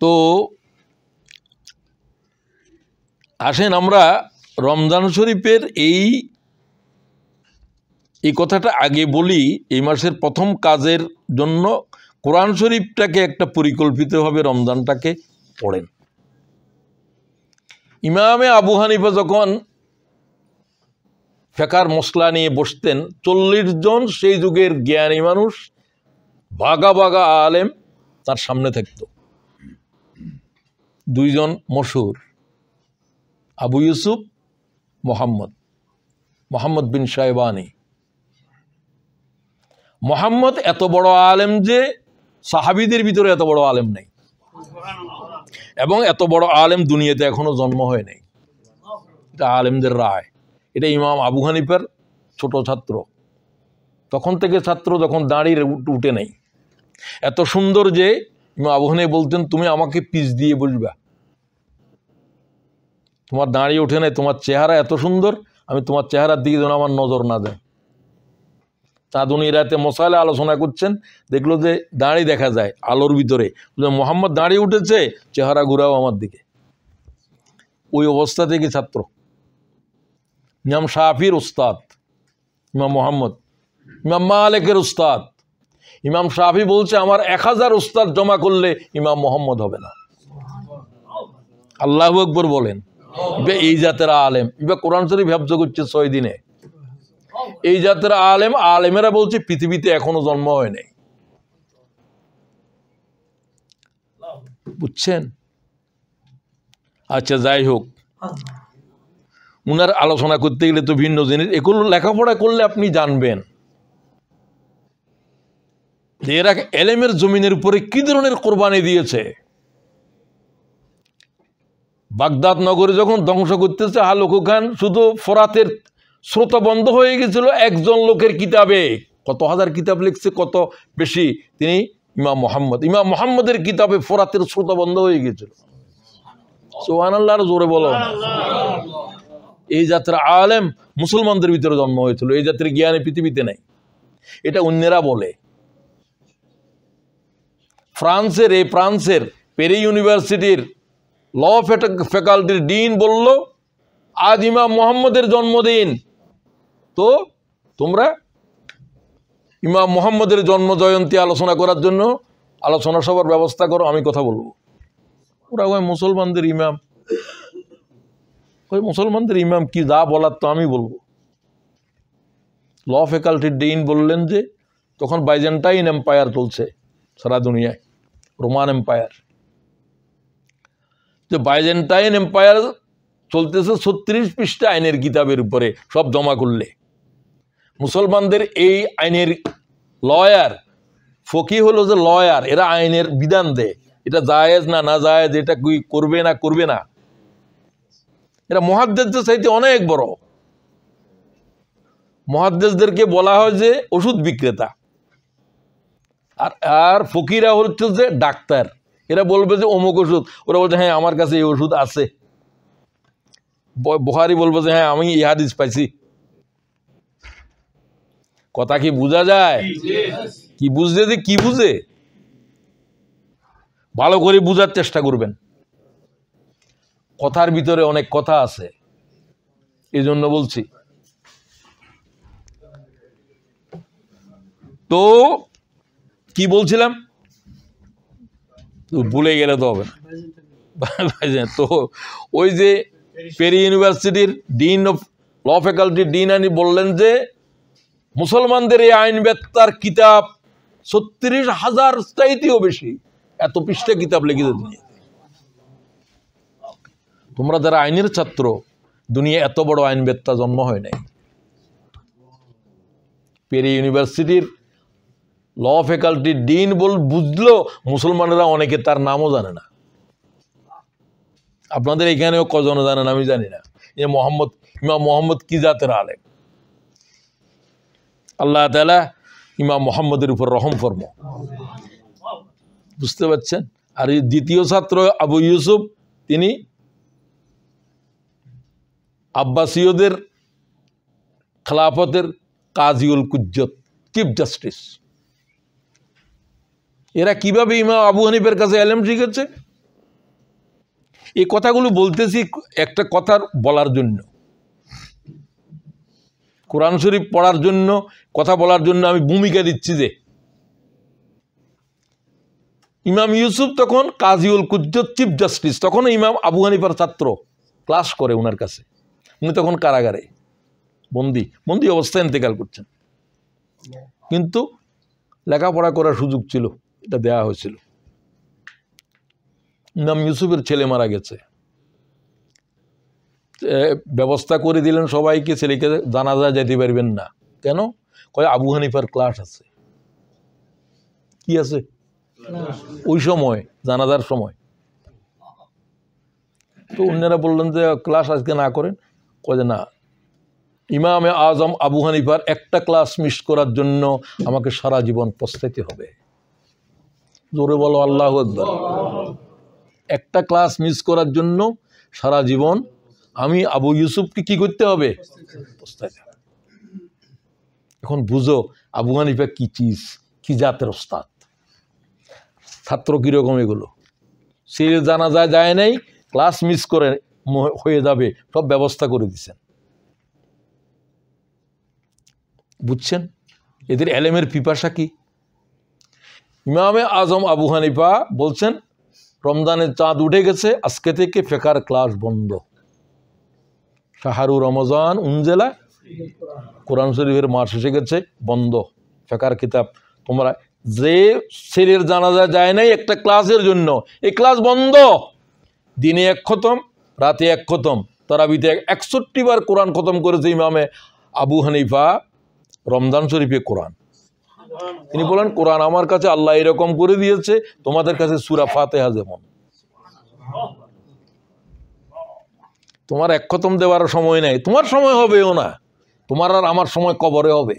তো আসেন আমরা রমজান শরীফের এই কথাটা আগে বলি। এই মাসের প্রথম কাজের জন্য কোরআন শরীফটাকে একটা পরিকল্পিতভাবে রমজানটাকে পড়েন। ইমামে আবু হানিফা যখন ফেকার মশলা নিয়ে বসতেন 40 জন সেই যুগের জ্ঞানী মানুষ, বাগা বাগা আলেম তার সামনে থাকত। 2 জন মশহুর, আবু ইউসুফ, মোহাম্মদ বিন শায়বানি। মোহাম্মদ এত বড় আলেম যে সাহাবীদের ভিতরে এত বড় আলেম নেই, এবং এত বড় আলেম দুনিয়াতে এখনো জন্ম হয় নাই। এটা আলেমদের রায়। এটা ইমাম আবু হানিফার ছোট ছাত্র, তখন থেকে ছাত্র, যখন দাঁড়িয়ে উঠে নাই। এত সুন্দর যে ইমাম আবু হানিফা বলতেন, তুমি আমাকে পিছ দিয়ে বসবা, তোমার দাঁড়িয়ে ওঠে নাই, তোমার চেহারা এত সুন্দর, আমি তোমার চেহারার দিকে যেন আমার নজর না যায়। চাঁদনি রাতে মশালে আলোচনা করছেন, দেখলো যে দাঁড়িয়ে দেখা যায় আলোর ভিতরে, মোহাম্মদ দাঁড়িয়ে উঠেছে, চেহারা ঘুরাও আমার দিকে। ওই অবস্থা থেকে ছাত্র। ইমাম শাফির উস্তাদ ইমাম মোহাম্মদ, ইমাম মালিকের উস্তাদ। ইমাম শাফি বলছে, আমার 1000 উস্তাদ জমা করলে ইমাম মোহাম্মদ হবে না। আল্লাহু আকবার বলেন। এই জাতের আলেম, এবার কোরআন শরীফ হিফজ করছে 6 দিনে। এই জাতের আলেমেরা বলছে পৃথিবীতে এখনো জন্ম হয় নাই। বুঝছেন? আচ্ছা, যাই হোক, উনার আলোচনা করতে গেলে তো ভিন্ন জিনিস। এগুলো লেখাপড়া করলে আপনি জানবেন যে এরা এলেমের জমিনের উপরে কি ধরনের কোরবানি দিয়েছে। বাগদাদ নগরে যখন ধ্বংস করতেছে হালুকু খান, শুধু ফোরাতের স্রোত বন্ধ হয়ে গেছিল একজন লোকের কিতাবে। কত হাজার কিতাব লিখছে, কত বেশি, তিনি ইমাম মোহাম্মদের কিতাবে ফোরাতের স্রোত বন্ধ হয়ে গেছিল। সুবহানাল্লাহ, জোরে বলো। এই জাতের আলেম মুসলমানদের ভিতরে জন্ম হয়েছিল, এই জাতের জ্ঞানী পৃথিবীতে নাই। এটা অন্যেরা বলে। ফ্রান্সের পেরি ইউনিভার্সিটির ল ফ্যাকাল্টির ডিন বলল, আজ ইমাম মোহাম্মদের জন্মদিন, তো তোমরা ইমাম মোহাম্মদের জন্ম জয়ন্তী আলোচনা করার জন্য আলোচনা সভার ব্যবস্থা করো, আমি কথা বলবো। ওরা ওই মুসলমানদের ইমাম কি যা বলার তো আমি বলবো। ল ফ্যাকাল্টির ডিন বললেন যে তখন বাইজেন্টাইন এম্পায়ার চলছে সারা দুনিয়ায়, রোমান এম্পায়ার। যে বাইজেন্টাইন এম্পায়ার চলতেছে 36 পৃষ্ঠা আইনের কিতাবের উপরে, সব জমা করলে মুসলমানদের এই আইনের লয়ার, ফকি হলো যে লয়ার, এরা আইনের বিধান দেয়, এটা জায়েজ না জায়েজ, এটা কি করবে না। এরা মুহাদ্দিসদের চাইতে অনেক বড়। মুহাদ্দিসদেরকে বলা হয় যে ওষুধ বিক্রেতা, আর ফকিরা হচ্ছে যে ডাক্তার। এরা বলবে যে অমুক ওষুধ, ওরা বলছে হ্যাঁ আমার কাছে এই ওষুধ আছে। বুখারী বলবে যে হ্যাঁ আমি এই হাদিস পাইছি। কথা কি বোঝা যায়? কি বুঝতে যে কি বুঝে, ভালো করে বুঝার চেষ্টা করবেন। কথার ভিতরে অনেক কথা আছে, এই জন্য বলছি। তো কি বলছিলাম, ভুলে গেলে তো হবে না। তো ওই যে পেরি ইউনিভার্সিটির ডিন অফ ল ফ্যাকাল্টির ডিন আনি বললেন যে মুসলমানদের এই আইন বেত্তার কিতাব 36,000 চাইতেও বেশি, এত পৃষ্ঠা কিতাব লিখে দুনিয়া। তোমরা যারা আইনের ছাত্র, দুনিয়া এত বড় আইন বেত্তা জন্ম হয় নাই। পেরি ইউনিভার্সিটির ল ফ্যাকাল্টির ডিন বুঝলো, মুসলমানেরা অনেকে তার নামও জানে না। আপনাদের এখানেও কজন জানেন আমি জানি না। ইমাম মোহাম্মদ কি জাতের আলেম। আল্লাহ তাআলা ইমাম মোহাম্মদের উপর রহম ফরম। বুঝতে পারছেন? আর এই দ্বিতীয় ছাত্র আবু ইউসুফ, তিনি আব্বাসীয়দের খেলাফতের কাজীউল কুজ্জত, চিফ জাস্টিস। এরা কিভাবে ইমাম আবু হানিফার কাছে ইলম শিখেছে, এই কথাগুলো বলতেছি একটা কথার বলার জন্য, কোরআন শরীফ পড়ার জন্য, কথা বলার জন্য আমি ভূমিকা দিচ্ছি। যে ইমাম ইউসুফ তখন কাজীউল কুজ্জত, চিফ জাস্টিস, তখন ইমাম আবু হানিফার ছাত্র, ক্লাস করে ওনার কাছে। উনি তখন কারাগারে। বন্দি অবস্থায় ইন্তেকাল করছেন, কিন্তু লেখাপড়া করার সুযোগ ছিল, এটা দেয়া হয়েছিল। ইমাম ইউসুফের ছেলে মারা গেছে, ব্যবস্থা করে দিলেন সবাইকে, ছেলেকে জানাজা যেতে পারবেন না। কেন? কয় আবু হানিফার ক্লাস আছে। কি আছে? ওই সময় জানাজার সময়। তো অন্যরা বললেন যে ক্লাস আজকে না করেন। কয় যে না, ইমামে আজম আবু হানিফার একটা ক্লাস মিস করার জন্য আমাকে সারা জীবন পস্তাইতে হবে। জোরে বলো আল্লাহু আকবার। একটা ক্লাস মিস করার জন্য সারা জীবন আমি আবু ইউসুফকে কি করতে হবে? পস্তাইতে হবে। এখন বুঝো আবু হানিফা কি চিজ, কি জাতের ওস্তাদ। ছাত্র কিরকম এগুলো, সে জানাজা যায় নাই, ক্লাস মিস করে হয়ে যাবে, সব ব্যবস্থা করে দিচ্ছেন। বুঝছেন এদের এলেমের পিপাসা কি? ইমামে আজম আবু হানিফা বলছেন রমজানের চাঁদ উঠে গেছে, আজকে থেকে ফিকহের ক্লাস বন্ধ। শাহরু রমজান উনজেলা, কোরআন শরীফের মাস এসে গেছে, বন্ধ ফিকহের কিতাব। তোমরা যে ছেলের জানাজা যায় নাই একটা ক্লাসের জন্য, এই ক্লাস বন্ধ। দিনে এক খতম, রাতে এক খতম, তারাবিতে 61 বার কোরআন খতম করেছে ইমামে আবু হানিফা রমজান শরীফে কোরআন। তিনি বলেন কোরআন আমার কাছে আল্লাহ এরকম করে দিয়েছে, তোমাদের কাছে সূরা ফাতিহা যেমন। তোমার এক খতম দেওয়ার সময় নাই, তোমার সময় হবেও না, তোমার আর আমার সময় কবরে হবে।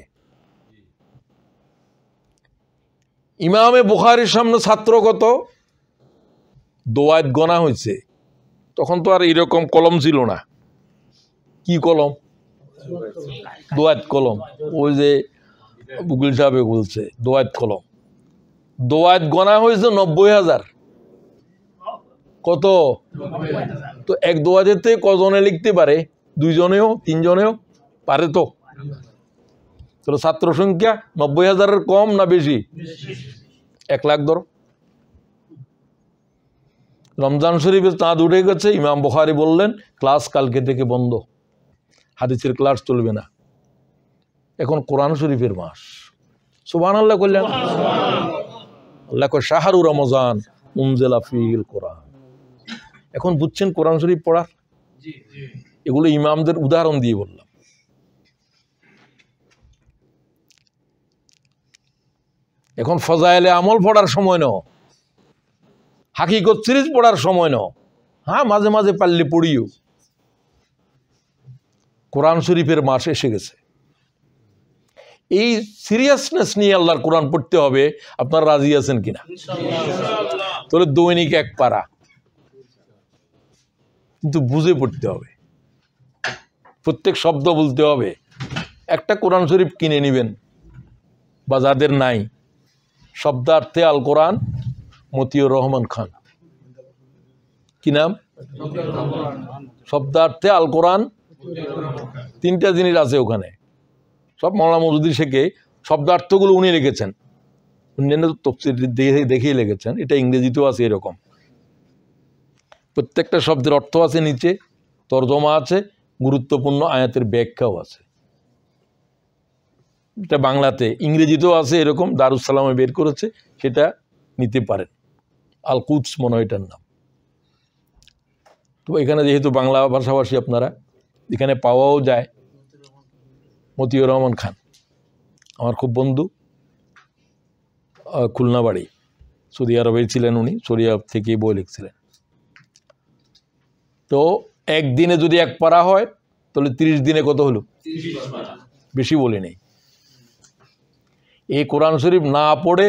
ইমামে বুখারীর সামনে ছাত্র কত? দোয়াত গোনা হয়েছে। তখন তো আর এরকম কলম ছিল না। কি কলম? দোয়াত কলম। ওই যে বুকুল সাহেব বলছে দোয়াত কলম। দোয়াত গোনা হয়েছে 90,000। কত? তো এক দোয়াতেতে কজনে লিখতে পারে? 2 জনেও 3 জনেও পারে তো? তাহলে ছাত্র সংখ্যা 90,000-এর কম না বেশি? 1 লাখ ধরো। রমজান শরীফের চাঁদ উঠে গেছে, ইমাম বুখারী বললেন ক্লাস কালকে থেকে বন্ধ, হাদিসের ক্লাস চলবে না। এখন কোরআন শরীফের মাস, সুবহানাল্লাহ কইলেন। আল্লাহ কয় শাহরু রমজান উনজিলা ফীহিল কোরআন। এখন বুঝছেন কোরআন শরীফ পড়ার? এগুলো ইমামদের উদাহরণ দিয়ে বললাম। এখন ফজাইলে আমল পড়ার সময় নাও, হাকিকত সিরিজ পড়ার সময় নাও। হ্যাঁ, মাঝে মাঝে পারলে পড়িও। কোরআন শরীফের মাস এসে গেছে, এই সিরিয়াসনেস নিয়ে আল্লাহর কোরআন পড়তে হবে। আপনারা রাজি আছেন কিনা? তাহলে দৈনিক 1 পারা, কিন্তু বুঝে পড়তে হবে, প্রত্যেক শব্দ বলতে হবে। একটা কোরআন শরীফ কিনে নেবেন, বা যাদের নাই, শব্দার্থে আল কোরআন, মতিউর রহমান খান। কি নাম? শব্দার্থে আল কোরআন। 3টা জিনিস আছে ওখানে, সব মাওলানা মওদুদী শেখে। শব্দার্থগুলো উনি লিখেছেন, অন্যান্য তফসির দেখেই লিখেছেন। এটা ইংরেজিতেও আছে এরকম, প্রত্যেকটা শব্দের অর্থ আছে, নিচে তর্জমা আছে, গুরুত্বপূর্ণ আয়াতের ব্যাখ্যাও আছে। এটা বাংলাতে, ইংরেজিতেও আছে এরকম, দারুস সালামে বের করেছে, সেটা নিতে পারেন। আল কুদস মনে হয় এটার নাম। তো এখানে যেহেতু বাংলা ভাষাভাষী আপনারা, এখানে পাওয়াও যায়। মতিউর রহমান খান আমার খুব বন্ধু, খুলনা বাড়ি, সৌদি আরবে ছিলেন উনি, সৌদি আরব থেকেই বই লিখছিলেন। তো একদিনে যদি 1 পারা হয় তাহলে 30 দিনে কত হলো? 30 পারা। বেশি বলি নেই। এই কোরআন শরীফ না পড়ে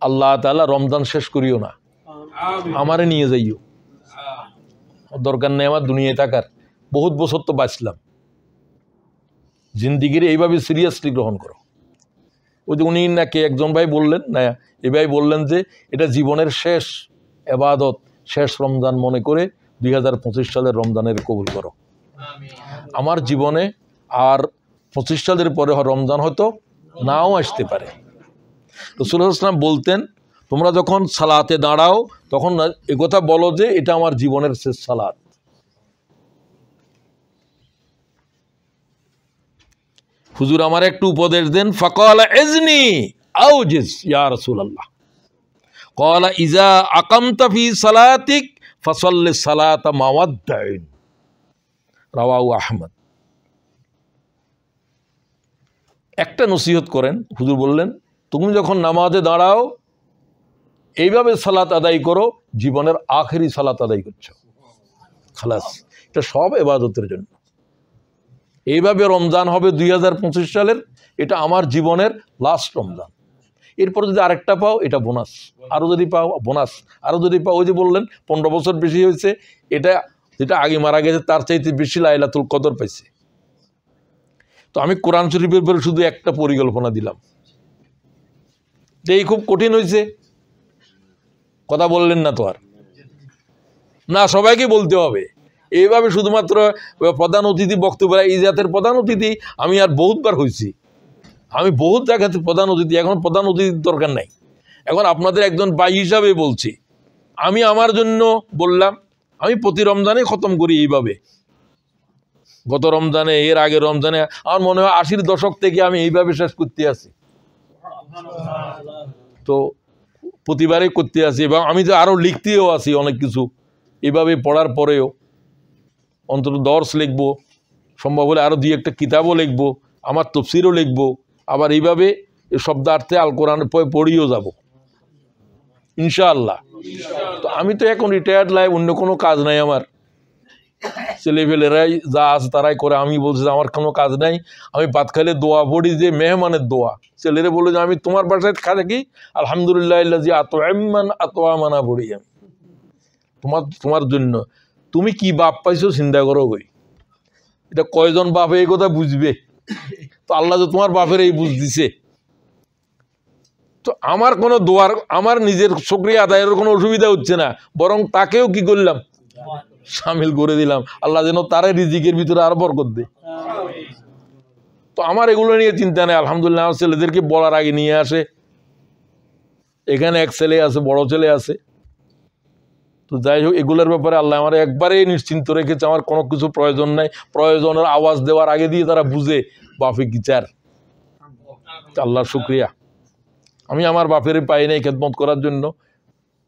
আল্লাহ তাআলা রমজান শেষ করিও না, আমারে নিয়ে যাইও। দরকার নেই আমার দুনিয়ায় থাকার, বহুত বছর তো বাঁচলাম। জিন্দিগির এইভাবে সিরিয়াসলি গ্রহণ করো। ওই যে উনি নাকি একজন ভাই বললেন না, এই ভাই বললেন যে এটা জীবনের শেষ ইবাদত, শেষ রমজান মনে করে 2025 সালের রমজানের কবুল করো। আমার জীবনে আর 25 সালের পরে রমজান হয়তো নাও আসতে পারে। রাসূলুল্লাহ সাল্লাল্লাহু আলাইহি ওয়াসাল্লাম বলতেন, তোমরা যখন সালাতে দাঁড়াও তখন একথা বলো যে এটা আমার জীবনের শেষ সালাত। হুজুর আমার একটু উপদেশ দেন। ফাকালা ইজনি আউজিজ ইয়া রাসূলুল্লাহ। ক্বালা ইজা আকামতা ফি সালাতিক ফাসাল্লি সালাতা মাওয়াদ্দাইন, রাওয়াহু আহমদ। একটা নসিহত করেন। হুজুর বললেন, তুমি যখন নামাজে দাঁড়াও এইভাবে সালাত আদায় করো, জীবনের আখেরি সালাত আদায় করছো, খালাস। এটা সব ইবাদতের জন্য। এইভাবে রমজান হবে 2025 সালের, এটা আমার জীবনের লাস্ট রমজান। এরপর যদি আরেকটা পাও এটা বোনাস, আরও যদি পাও বোনাস, আরও যদি পাও, ওই যে বললেন 15 বছর বেশি হয়েছে, এটা যেটা আগে মারা গেছে তার চাইতে বেশি লাইলাতুল কদর পাইছে। তো আমি কোরআন শরীফের উপরে শুধু একটা পরিকল্পনা দিলাম, এই খুব কঠিন হয়েছে। কথা বললেন না তো আর না, সবাইকে বলতে হবে এইভাবে। শুধুমাত্র প্রধান অতিথি বক্তব্য, এই জাতের প্রধান অতিথি আমি আর বহুতবার হয়েছি, আমি বহুত জায়গাতে প্রধান অতিথি। এখন প্রধান অতিথির দরকার নাই, এখন আপনাদের একজন ভাই হিসাবে বলছি। আমি আমার জন্য বললাম, আমি প্রতি রমজানে খতম করি এইভাবে। গত রমজানে, এর আগের রমজানে, আমার মনে হয় 80-র দশক থেকে আমি এইভাবে শেষ করতে আছি। তো প্রতিবারই করতে আছি, এবং আমি তো আরও লিখতেও আছি অনেক কিছু। এইভাবে পড়ার পরেও অন্তত দর্স লিখবো, সম্ভব হলে আরও 2-1টা কিতাবও লিখবো, আমার তফসিরও লিখবো। আবার এইভাবে শব্দার্থে আল কোরআন পড়িও যাব ইনশাআল্লাহ। তো আমি তো এখন রিটায়ার্ড লাইফ, অন্য কোনো কাজ নাই আমার। ছেলেপেলেরাই যা আছে তারাই করে, আমি বলছি আমার কোনো কাজ নাই। আমি ভাত খাইলে দোয়া পড়ি, যে মেহমানের দোয়া। ছেলেরা বলে যে আমি তোমার বাসায় খাই কি আলহামদুলিল্লাহ যে আতোয়ামানা পড়ি আমি তোমার জন্য। তুমি কি বাপ পাইছো চিন্তা করো গই, এটা কয়জন বাপে এই কথা বুঝবে? তো আল্লাহ যে তোমার বাপের এই বুঝ দিছে। তো আমার কোনো দোয়ার, আমার নিজের শুকরিয়া আদায়ের কোনো অসুবিধা হচ্ছে না, বরং তাকেও কি করলাম, শামিল করে দিলাম। আল্লাহ যেন তারে রিজিকের ভিতরে আরো বরকত দেয়। তো আমার এগুলো নিয়ে চিন্তা নেই, আলহামদুলিল্লাহ। আমার ছেলেদেরকে বলার আগে নিয়ে আসে। এখানে এক ছেলে আছে, বড় ছেলে আছে। তো যাই হোক, এগুলোর ব্যাপারে আল্লাহ আমার একবারেই নিশ্চিন্ত রেখেছে। আমার কোনো কিছু প্রয়োজন নাই। প্রয়োজনের আওয়াজ দেওয়ার আগে দিয়ে তারা বুঝে বাপে কি চার। আল্লাহর শুকরিয়া, আমি আমার বাপেরে পাই নাই খেদমত করার জন্য,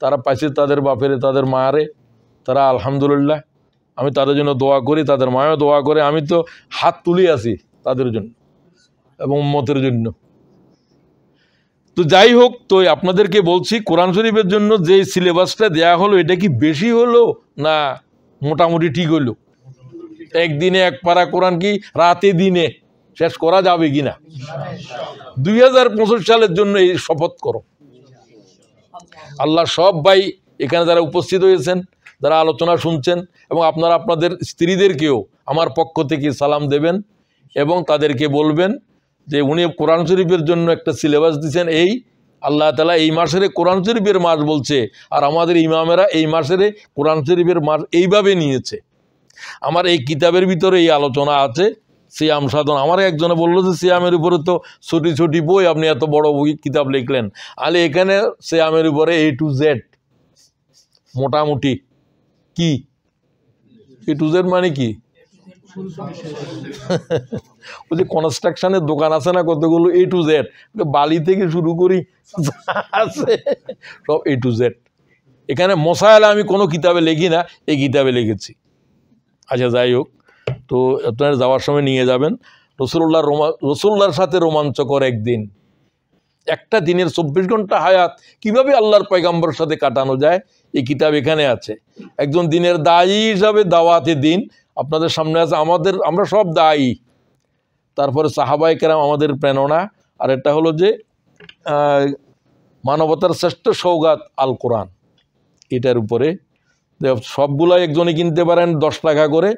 তারা পাইছে তাদের বাপেরে, তাদের মায়ারে। তারা আলহামদুলিল্লাহ, আমি তাদের জন্য দোয়া করি, তাদের মায়ও দোয়া করে। আমি তো হাত তুলে আছি তাদের জন্য এবং উম্মতের জন্য। তো যাই হোক, তো আপনাদেরকে বলছি, কোরআন শরীফের জন্য যে সিলেবাসটা দেয়া হলো, এটা কি বেশি হলো না মোটামুটি ঠিক হলো? একদিনে এক পারা কোরআন কি রাতে দিনে শেষ করা যাবে কিনা? 2025 সালের জন্য এই শপথ করো। আল্লাহ সব ভাই এখানে যারা উপস্থিত হয়েছেন, যারা আলোচনা শুনছেন, এবং আপনারা আপনাদের স্ত্রীদেরকেও আমার পক্ষ থেকে সালাম দেবেন, এবং তাদেরকে বলবেন যে উনি কোরআন শরীফের জন্য একটা সিলেবাস দিচ্ছেন। এই আল্লাহ তাআলা এই মাসের কোরআন শরীফের মাস বলছে, আর আমাদের ইমামেরা এই মাসের কোরআন শরীফের মাস এইভাবে নিয়েছে। আমার এই কিতাবের ভিতরে এই আলোচনা আছে, সিয়াম সাধন। আমার একজনে বললো যে সিয়ামের উপরে তো ছোটি ছোটি বই, আপনি এত বড় বই কিতাব লিখলেন। আলে এখানে সিয়ামের উপরে A to Z মোটামুটি। কি A to Z মানে কি? ওই যে কনস্ট্রাকশনের দোকান আছে না কতগুলো, A to Z, বালি থেকে শুরু করি আছে সব A to Z। এখানে মশায়ালা আমি কোনো কিতাবে লিখি না, এই কিতাবে লিখেছি। আচ্ছা যাই হোক, তো আপনারা যাওয়ার সময় নিয়ে যাবেন। রসুল্লাহর সাথে রোমাঞ্চকর একদিন, একটা দিনের 24 ঘন্টা হায়াত কিভাবে আল্লাহর পয়গম্বরের সাথে কাটানো যায়, এই কিতাব এখানে আছে। একজন দিনের দায়ী হিসাবে দাওয়াতে দিন আপনাদের সামনে আছে। আমরা সব দায়ী। তারপরে সাহাবায়ে কেরাম আমাদের প্রেরণা। আর এটা হলো যে মানবতার শ্রেষ্ঠ সৌগাত আল কোরআন, এটার উপরে সবগুলাই একজনে কিনতে পারেন 10 টাকা করে,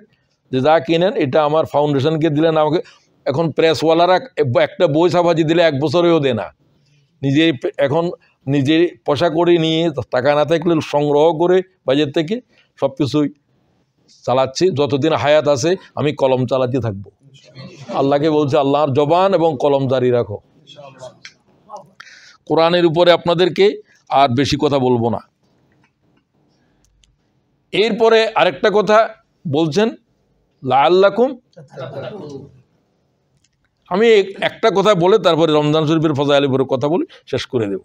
যে যা কিনেন এটা আমার ফাউন্ডেশনকে দিলেন। আমাকে এখন প্রেসওয়ালারা একটা বই ছাপাজি দিলে 1 বছরেও দেয় না। নিজেই এখন নিজে পয়সা করে নিয়ে, টাকা না থাকলে সংগ্রহ করে বাজার থেকে সব কিছুই চালাচ্ছি। যতদিন হায়াত আছে আমি কলম চালাতে থাকবো। আল্লাহকে বলছে, আল্লাহর জবান এবং কলম জারি রাখো। কোরআনের উপরে আপনাদেরকে আর বেশি কথা বলবো না। এরপরে আরেকটা কথা বলছেন, লাআল্লাকুম, আমি একটা কথা বলে তারপরে রমজান শরীফের ফজাইলের উপরে কথা বলে শেষ করে দেব।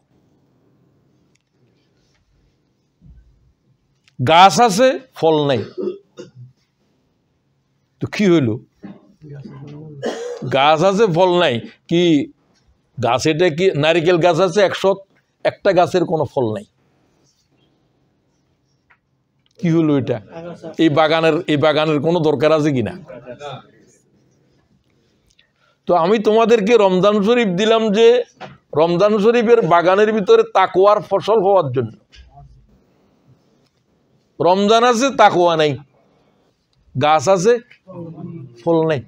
গাছ আছে, ফল নাই, তো কি হইল? গাছ আছে, ফল নাই, কি গাছ? এটা কি নারিকেল গাছ আছে 100, একটা গাছের কোনো ফল নাই, কি হলো এটা? এই বাগানের কোনো দরকার আছে কিনা? তো আমি তোমাদেরকে রমজান শরীফ দিলাম যে রমজান শরীফের বাগানের ভিতরে তাকওয়ার ফসল হওয়ার জন্য। রমজান আছে, তাকওয়া নাই, গাছ আছে, ফল নাই।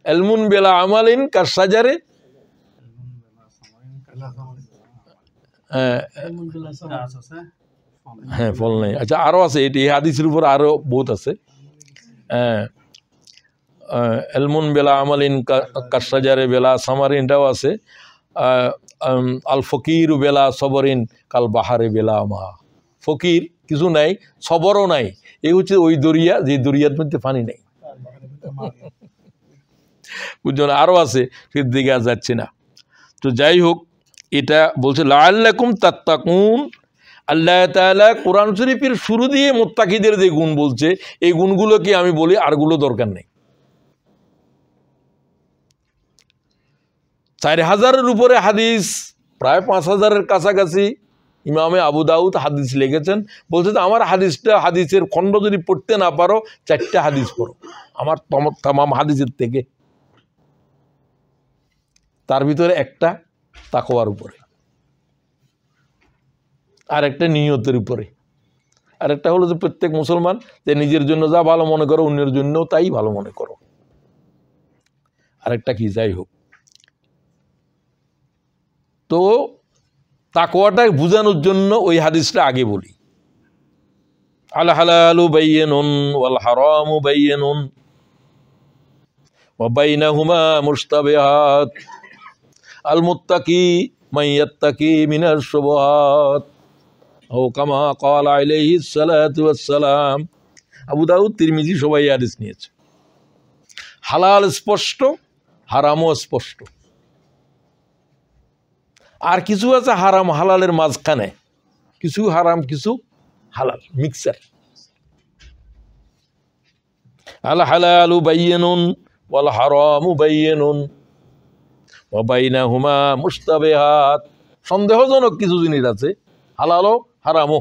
এলমুন বেলা আমালিন কাসাজারে, হ্যাঁ ফল নাই। আচ্ছা, আরো আছে, এটি হাদিসের উপর আরো বহুত আছে। এলমুন বেলা আমালিন কাসাজারে বেলা সামারিন, এটাও আছে। আল ফকির বেলা সবরিন কাল বাহারে বেলা মা। ফকির কিছু নাই, সবরও নাই, এই হচ্ছে ওই দরিয়া যে দরিয়ার মধ্যে পানি নেই। বুঝছেন? আরো আছে, সেদিকে আর যাচ্ছে না। তো যাই হোক, এটা বলছে লাআল্লাকুম তাত্তাকুন। আল্লাহ তাআলা কোরআন শরীফের শুরু দিয়ে মুত্তাকিদের যে গুণ বলছে, এই গুণগুলোকে আমি বলি, আরগুলো দরকার নেই। 4000-এর উপরে হাদিস, প্রায় 5000-এর কাছাকাছি ইমামে আবু দাউদ হাদিস লিখেছেন। বলছে যে আমার হাদিসের খণ্ড যদি পড়তে না পারো, 4টা হাদিস পড়ো আমার তামাম হাদিসের থেকে। তার ভিতরে একটা তাকওয়ার উপরে, আর একটা নিয়তের উপরে, আর একটা হলো যে প্রত্যেক মুসলমান যে নিজের জন্য যা ভালো মনে করো, অন্যের জন্যও তাই ভালো মনে করো। আরেকটা কি, যাই হোক, তো তাকওয়াটা বোঝানোর জন্য ওই হাদিসটা আগে বলি। আল হালালু বাইয়িনুন ওয়াল হারামু বাইয়িনুন ওয়া বাইনাহুমা মুশতাবিহাত আল মুত্তাকি মান ইয়াত্তাকি মিনাশ শুবহাত ও কামা ক্বালা আলাইহিস সালাতু ওয়াস সালাম। আবু দাউদ, তিরমিজি সবাই হাদিস নিয়েছে। হালাল স্পষ্ট, হারামও স্পষ্ট। আর কিছু আছে হারাম হালালের মাঝখানে, কিছু হারাম কিছু হালাল, মিক্সার। আল হালালু বাইয়িনুন ওয়াল হারামু বাইয়িনুন ওয়া বাইনাহুমা মুশতাবিহাত। সন্দেহজনক কিছু জিনিস আছে, হালালও হারামও।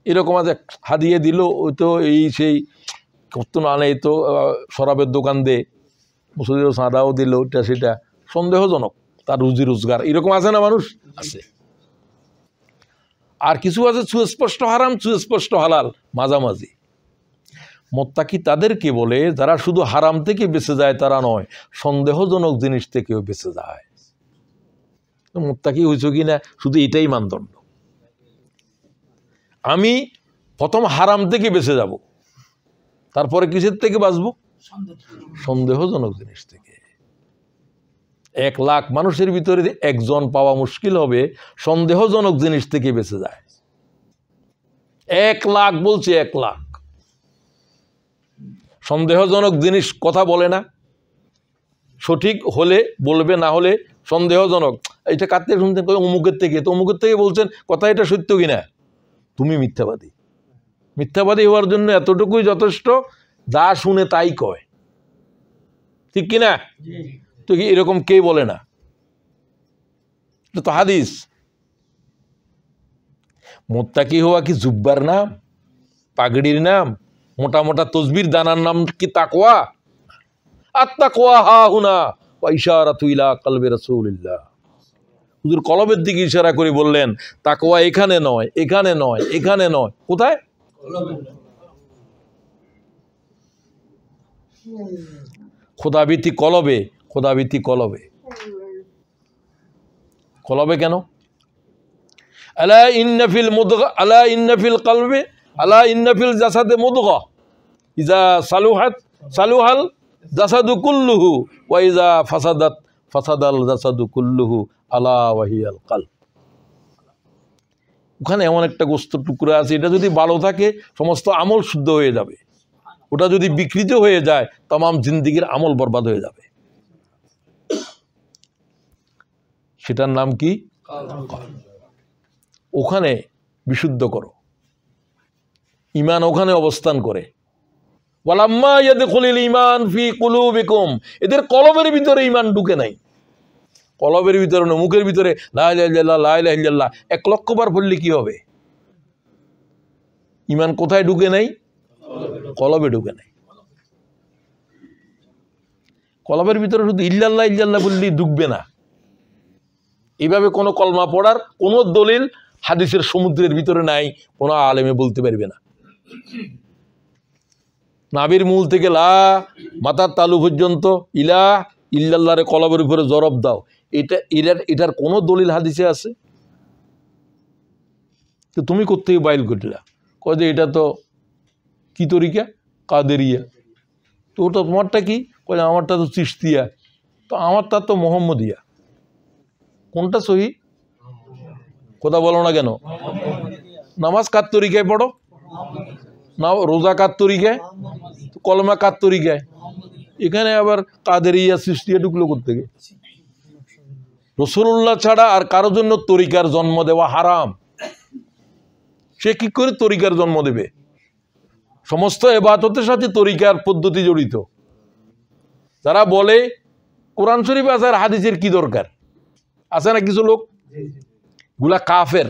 এরকম আছে, হাদিয়ে দিল, ওই তো এই সেই কত না নেই, তো শরাবের দোকান দে, মুসুদিও সাদাও দিল, এটা সেটা সন্দেহজনক, তার রুজি রোজগার, এরকম আছে না? মানুষ আছে। আর কিছু আছে সুস্পষ্ট হারাম, সুস্পষ্ট হালাল, মাঝামাঝি। মুত্তাকি তাদেরকে বলে যারা শুধু হারাম থেকে বেঁচে যায়, তারা নয়, সন্দেহজনক জিনিস থেকেও বেঁচে যায়। মুত্তাকি হয়েছে কি না, শুধু এটাই মানদণ্ড। আমি প্রথম হারাম থেকে বেঁচে যাব, তারপরে কিসের থেকে বাঁচবো? সন্দেহজনক জিনিস থেকে। 1 লাখ মানুষের ভিতরে একজন পাওয়া মুশকিল হবে সন্দেহজনক জিনিস থেকে বেঁচে যায়। 1 লাখ বলছি, 1 লাখ। সন্দেহজনক জিনিস কথা বলে না, সঠিক হলে বলবে, না হলে সন্দেহজনক। এটা কার থেকে শুনতেন? অমুকের থেকে। তো অমুকের থেকে বলছেন, কথা এটা সত্য কিনা? তুমি মিথ্যাবাদী। মিথ্যাবাদী হওয়ার জন্য এতটুকুই যথেষ্ট, যা শুনে তাই কয়, ঠিক কিনা? তো কি এরকম কে বলে না? তো হাদিস। মুত্তাকি হওয়া কি জুব্বার নাম, পাগড়ির নাম, মোটা মোটা তসবির দানার নাম কি তাকওয়া? আত-তাকওয়া হা হুনা ওয়া ইশারাতু ইলা কলবি রাসূলিল্লাহ। হুজুর কলবের দিকে ইশারা করে বললেন, তাকওয়া এখানে নয়, এখানে নয়, এখানে নয়, কোথায়? খোদাভীতি কলবে, খোদাভীতি কলবে। কলবে কেন? আলা ইন্না ফিল মুদগা, আলা ইন্না ফিল কলবে, আলা ইন্না ফিল জাসাদে মুদগা ইজা সালুহাত সালুহাল জাসাদু কুল্লুহু ওয়া ইজা ফাসাদাত ফাসাদাল জাসাদু কুল্লুহু আলা ওয়া হিয়াল কলব। ওখানে এমন একটা গোস্ত টুকরা আছে, এটা যদি ভালো থাকে সমস্ত আমল শুদ্ধ হয়ে যাবে, ওটা যদি বিকৃত হয়ে যায় তামাম জিন্দিগির আমল বরবাদ হয়ে যাবে। সেটার নাম কি? ওখানে বিশুদ্ধ করো, ইমান ওখানে অবস্থান করে। ওয়ালাম্মা ইয়াদখুলুল ঈমান ফি কুলুবিকুম, এদের কলবের ভিতরে ঈমান ঢুকে নাই। কলবের ভিতরে না, মুখের ভিতরে লা ইলাহা ইল্লাল্লাহ লা ইলাহা ইল্লাল্লাহ 1 লক্ষ বার পড়লে কি হবে? ঈমান কোথায় ঢুকে নাই? কলবে ঢুকে নাই। কলবের ভিতরে শুধু ইল্লাল্লাহ ইল্লাল্লাহ বললেই ঢুকবে না। এইভাবে কোনো কলমা পড়ার কোনো দলিল হাদিসের সমুদ্রের ভিতরে নাই, কোনো আলেমে বলতে পারবে না। নাবির মূল থেকে লা মাথার তালু পর্যন্ত ইলা ইল্লাল্লাহরে কলবের উপরে জরব দাও, এটার কোনো দলিল হাদিসে আছে? তো তুমি কোত্থেকে বাইল করলা? কয় যে এটা তো কি তরিকা, কাদেরিয়া। তো ওটা তোমারটা কি? কয় আমারটা তো চিশতিয়া। তো আমারটা তো মোহাম্মদিয়া। কোনটা সহি? কথা বলো না কেন? নামাজ কার তরিকায় পড়ো না? রোজা কার তরিকায়? কলমা কার তরিকায়? এখানে আবার কাদেরিয়া চিশতিয়া ঢুকলো কোত্থেকে? রাসূলুল্লাহ ছাড়া আর কারোর জন্য তরিকার জন্ম দেওয়া হারাম। সে কি করে তরিকার জন্ম দেবে? সমস্ত ইবাদতের সাথে তরিকার পদ্ধতি জড়িত। যারা বলে কোরআন শরীফ আছে আর হাদিসের কি দরকার, আছে না কিছু লোক, গুলা কাফের।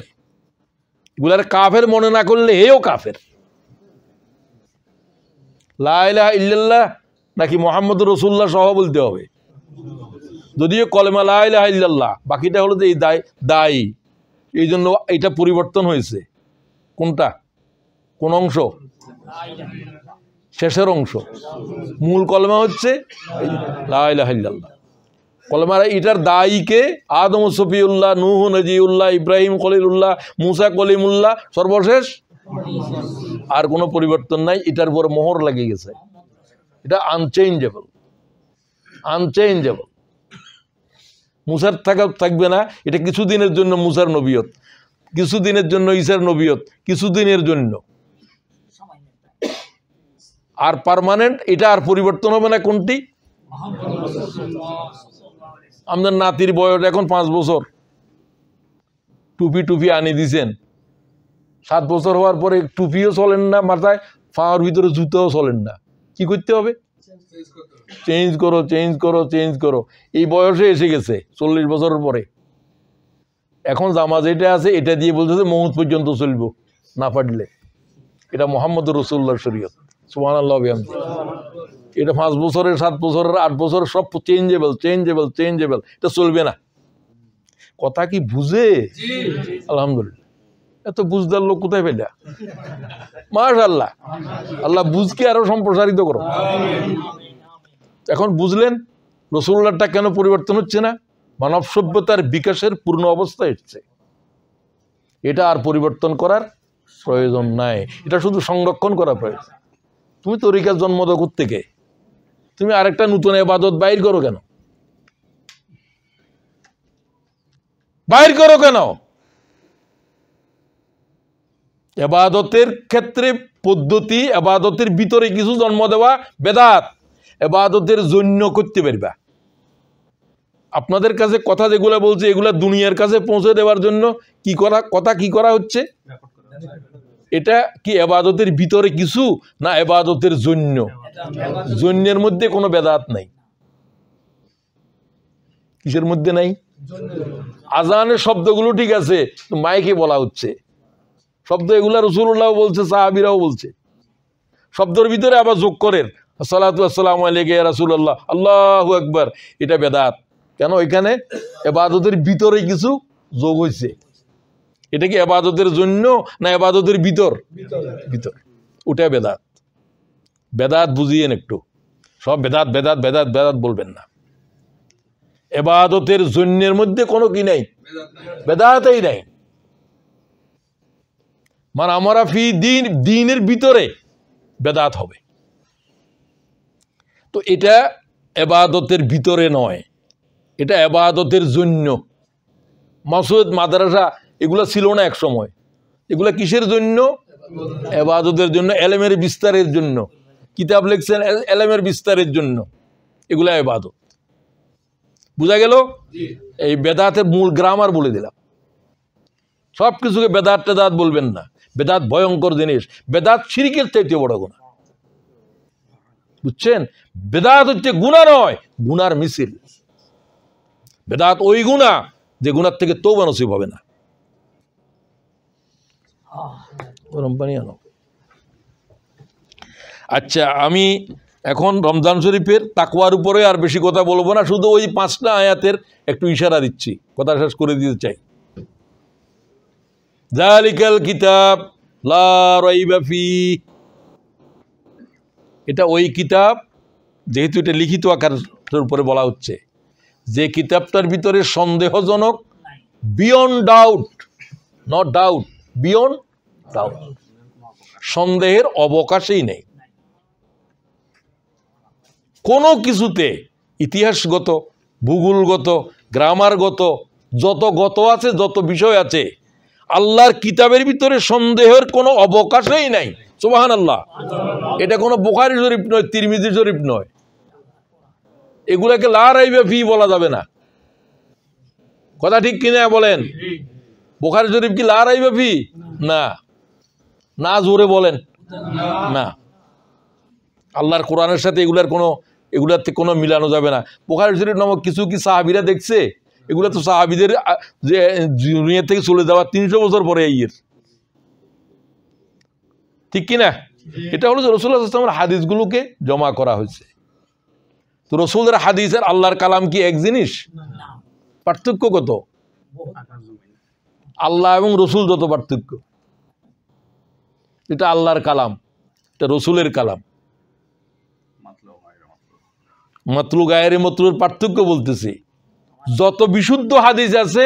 গুলার কাফের মনে না করলে হেও কাফের। লা ইলাহা ইল্লাল্লাহ নাকি মুহাম্মদুর রাসূলুল্লাহ সহ বলতে হবে। যদিও কলেমা লা ইলাহা ইল্লাল্লাহ, বাকিটা হলো যে এই দায়ী, এই জন্য এটা পরিবর্তন হয়েছে। কোনটা? কোন অংশ? শেষের অংশ। মূল কলেমা হচ্ছে লা ইলাহা ইল্লাল্লাহ। কলেমার এটার দায়ীকে আদম সফিউল্লাহ, নূহ নজিউল্লাহ, ইব্রাহিম খলিলুল্লাহ, মুসা কলিমুল্লাহ, সর্বশেষ আর কোনো পরিবর্তন নাই। এটার পরে মোহর লেগে গেছে। এটা আনচেঞ্জেবল, আনচেঞ্জেবল। মুসার থাকবে না। এটা কিছুদিনের জন্য মুসার নবিয়ত, কিছুদিনের জন্য ঈসার নবিয়ত, কিছুদিনের জন্য, আর পার্মানেন্ট এটা আর পরিবর্তন হবে না। কোনটি? আমাদের নাতির বয়স এখন 5 বছর, টুপি আনি দিছেন। 7 বছর হওয়ার পরে টুপিও চলেন না মাথায়, পাওয়ার ভিতরে জুতোও চলেন না। কি করতে হবে? চেঞ্জ করো, চেঞ্জ করো, চেঞ্জ করো। এই বয়সে এসে গেছে 40 বছরের পরে। এখন জামা যেটা আছে এটা দিয়ে বলতেছে মউত পর্যন্ত চলবো না পারলে। এটা মুহাম্মদুর রাসূলুল্লাহর শরীয়ত। সুবহানাল্লাহ বিহামদি। এটা 5 বছরের, 7 বছরের, 8 বছরের সব চেঞ্জেবল, চেঞ্জেবল, চেঞ্জেবল। এটা চলবে না। কথা কি বুঝে? আলহামদুলিল্লাহ। এত বুঝদার লোক কোথায় পেলা? মাশাআল্লাহ। আল্লাহ বুঝকে আরো সম্প্রসারিত করো। এখন বুঝলেন রাসূলুল্লাহটা কেন পরিবর্তন হচ্ছে না? মানব সভ্যতার বিকাশের পূর্ণ অবস্থায় এসেছে। এটা আর পরিবর্তন করার প্রয়োজন নাই, এটা শুধু সংরক্ষণ করা প্রয়োজন। তুমি তরিকার জন্ম দাও থেকে, তুমি আরেকটা নতুন ইবাদত বাইর করো কেন? বাইর করো কেন? ইবাদতের ক্ষেত্রে পদ্ধতি, ইবাদতের ভিতরে কিছু জন্ম দেওয়া বেদাত। ইবাদতের জন্য করতে পারবা। আপনাদের কাছে কথা যেগুলো বলছে এগুলা দুনিয়ার কাছে পৌঁছে দেওয়ার জন্য কি করা হচ্ছে? এটা কি ইবাদতের ভিতরে কিছু না ইবাদতের জন্য? জন্যের মধ্যে কোনো বেদাত নাই। কিসের মধ্যে নাই? আজানের শব্দগুলো ঠিক আছে, মাইকে বলা হচ্ছে শব্দ, এগুলা রাসূলুল্লাহ বলছে, সাহাবীরাও বলছে। শব্দের ভিতরে আবার যোগ করেন আসসালাতু ওয়াসসালামু আলাইকা ইয়া রাসূলুল্লাহ, আল্লাহু আকবার। এটা বেদাত। কেন? এখানে ইবাদতের ভিতরে কিছু যোগ হয়েছে। এটা কি ইবাদতের জন্য না ইবাদতের ভিতর? ওটা বেদাত। বেদাত বুঝিয়েন একটু। সব বেদাত বেদাত বেদাত বেদাত বলবেন না। ইবাদতের জন্যের মধ্যে কোনো কি নাই, বেদাতই নাই। মানে আমরা ফি দিনের ভিতরে বেদাত হবে। তো এটা ইবাদতের ভিতরে নয়, এটা ইবাদতের জন্য। মসজিদ মাদ্রাসা এগুলো ছিল না এক সময়। এগুলা কিসের জন্য? ইবাদতের জন্য, এলেমের বিস্তারের জন্য। কিতাব লিখছেন এলেমের বিস্তারের জন্য, এগুলা ইবাদত। বুঝা গেল? এই বেদাতের মূল গ্রামার বলে দিলাম। সব কিছুকে বেদাত টেদাত বলবেন না। বেদাত ভয়ঙ্কর জিনিস। বেদাত শিরকের চাইতে বড় গুনাহ। বুঝছেন? বেদাত হচ্ছে গুনাহ নয়, গুনার মিছিল। বেদাত ওই গুনাহ যে গুনার থেকে তওবা নসিব হবে না। গরম পানি আনো। আচ্ছা, আমি এখন রমজান শরীফের তাকওয়ার উপরে আর বেশি কথা বলবো না, শুধু ওই 5টা আয়াতের একটু ইশারা দিচ্ছি, কথা শেষ করে দিতে চাই। যালিকাল কিতাব লা রাইবা ফিহি, এটা ওই কিতাব, যেহেতু এটা লিখিত আকারের উপরে বলা হচ্ছে, যে কিতাবটার ভিতরে সন্দেহজনক, beyond doubt, not doubt, beyond doubt, সন্দেহের অবকাশই নেই কোনো কিছুতে। ইতিহাসগত, ভূগোলগত, গ্রামারগত, যত গত আছে, যত বিষয় আছে, আল্লাহর কিতাবের ভিতরে সন্দেহের কোনো অবকাশই নাই। সুবহানাল্লাহ। এটা কোনো বুখারী শরীফ নয়, তিরমিজি শরীফ নয়, এগুলাকে লা রাইবা ফি বলা যাবে না। কথা ঠিক কিনা বলেন? বুখারী শরীফ কি লা রাইবা ফি? না, না, জোরে বলেন না। আল্লাহর কোরআনের সাথে এগুলাতে কোনো মিলানো যাবে না। বুখারী শরীফ নামক কিছু কি সাহাবীরা দেখছে? এগুলো তো সাহাবীদের যে দুনিয়া থেকে চলে যাওয়া 300 বছর পরে ইয়ের, ঠিক কিনা? এটা হলো যে রাসূলুল্লাহ সাল্লাল্লাহু আলাইহি ওয়াসাল্লামের হাদিসগুলোকে জমা করা হয়েছে। তো রাসূলের হাদিস আর আল্লাহর কালাম কি এক জিনিস? পার্থক্য কত? আল্লাহ এবং রসুল যত পার্থক্য। এটা আল্লাহর কালাম, এটা রসুলের কালাম। মাতলু গায়েরে মাতলুর পার্থক্য বলতেছি। যত বিশুদ্ধ হাদিস আছে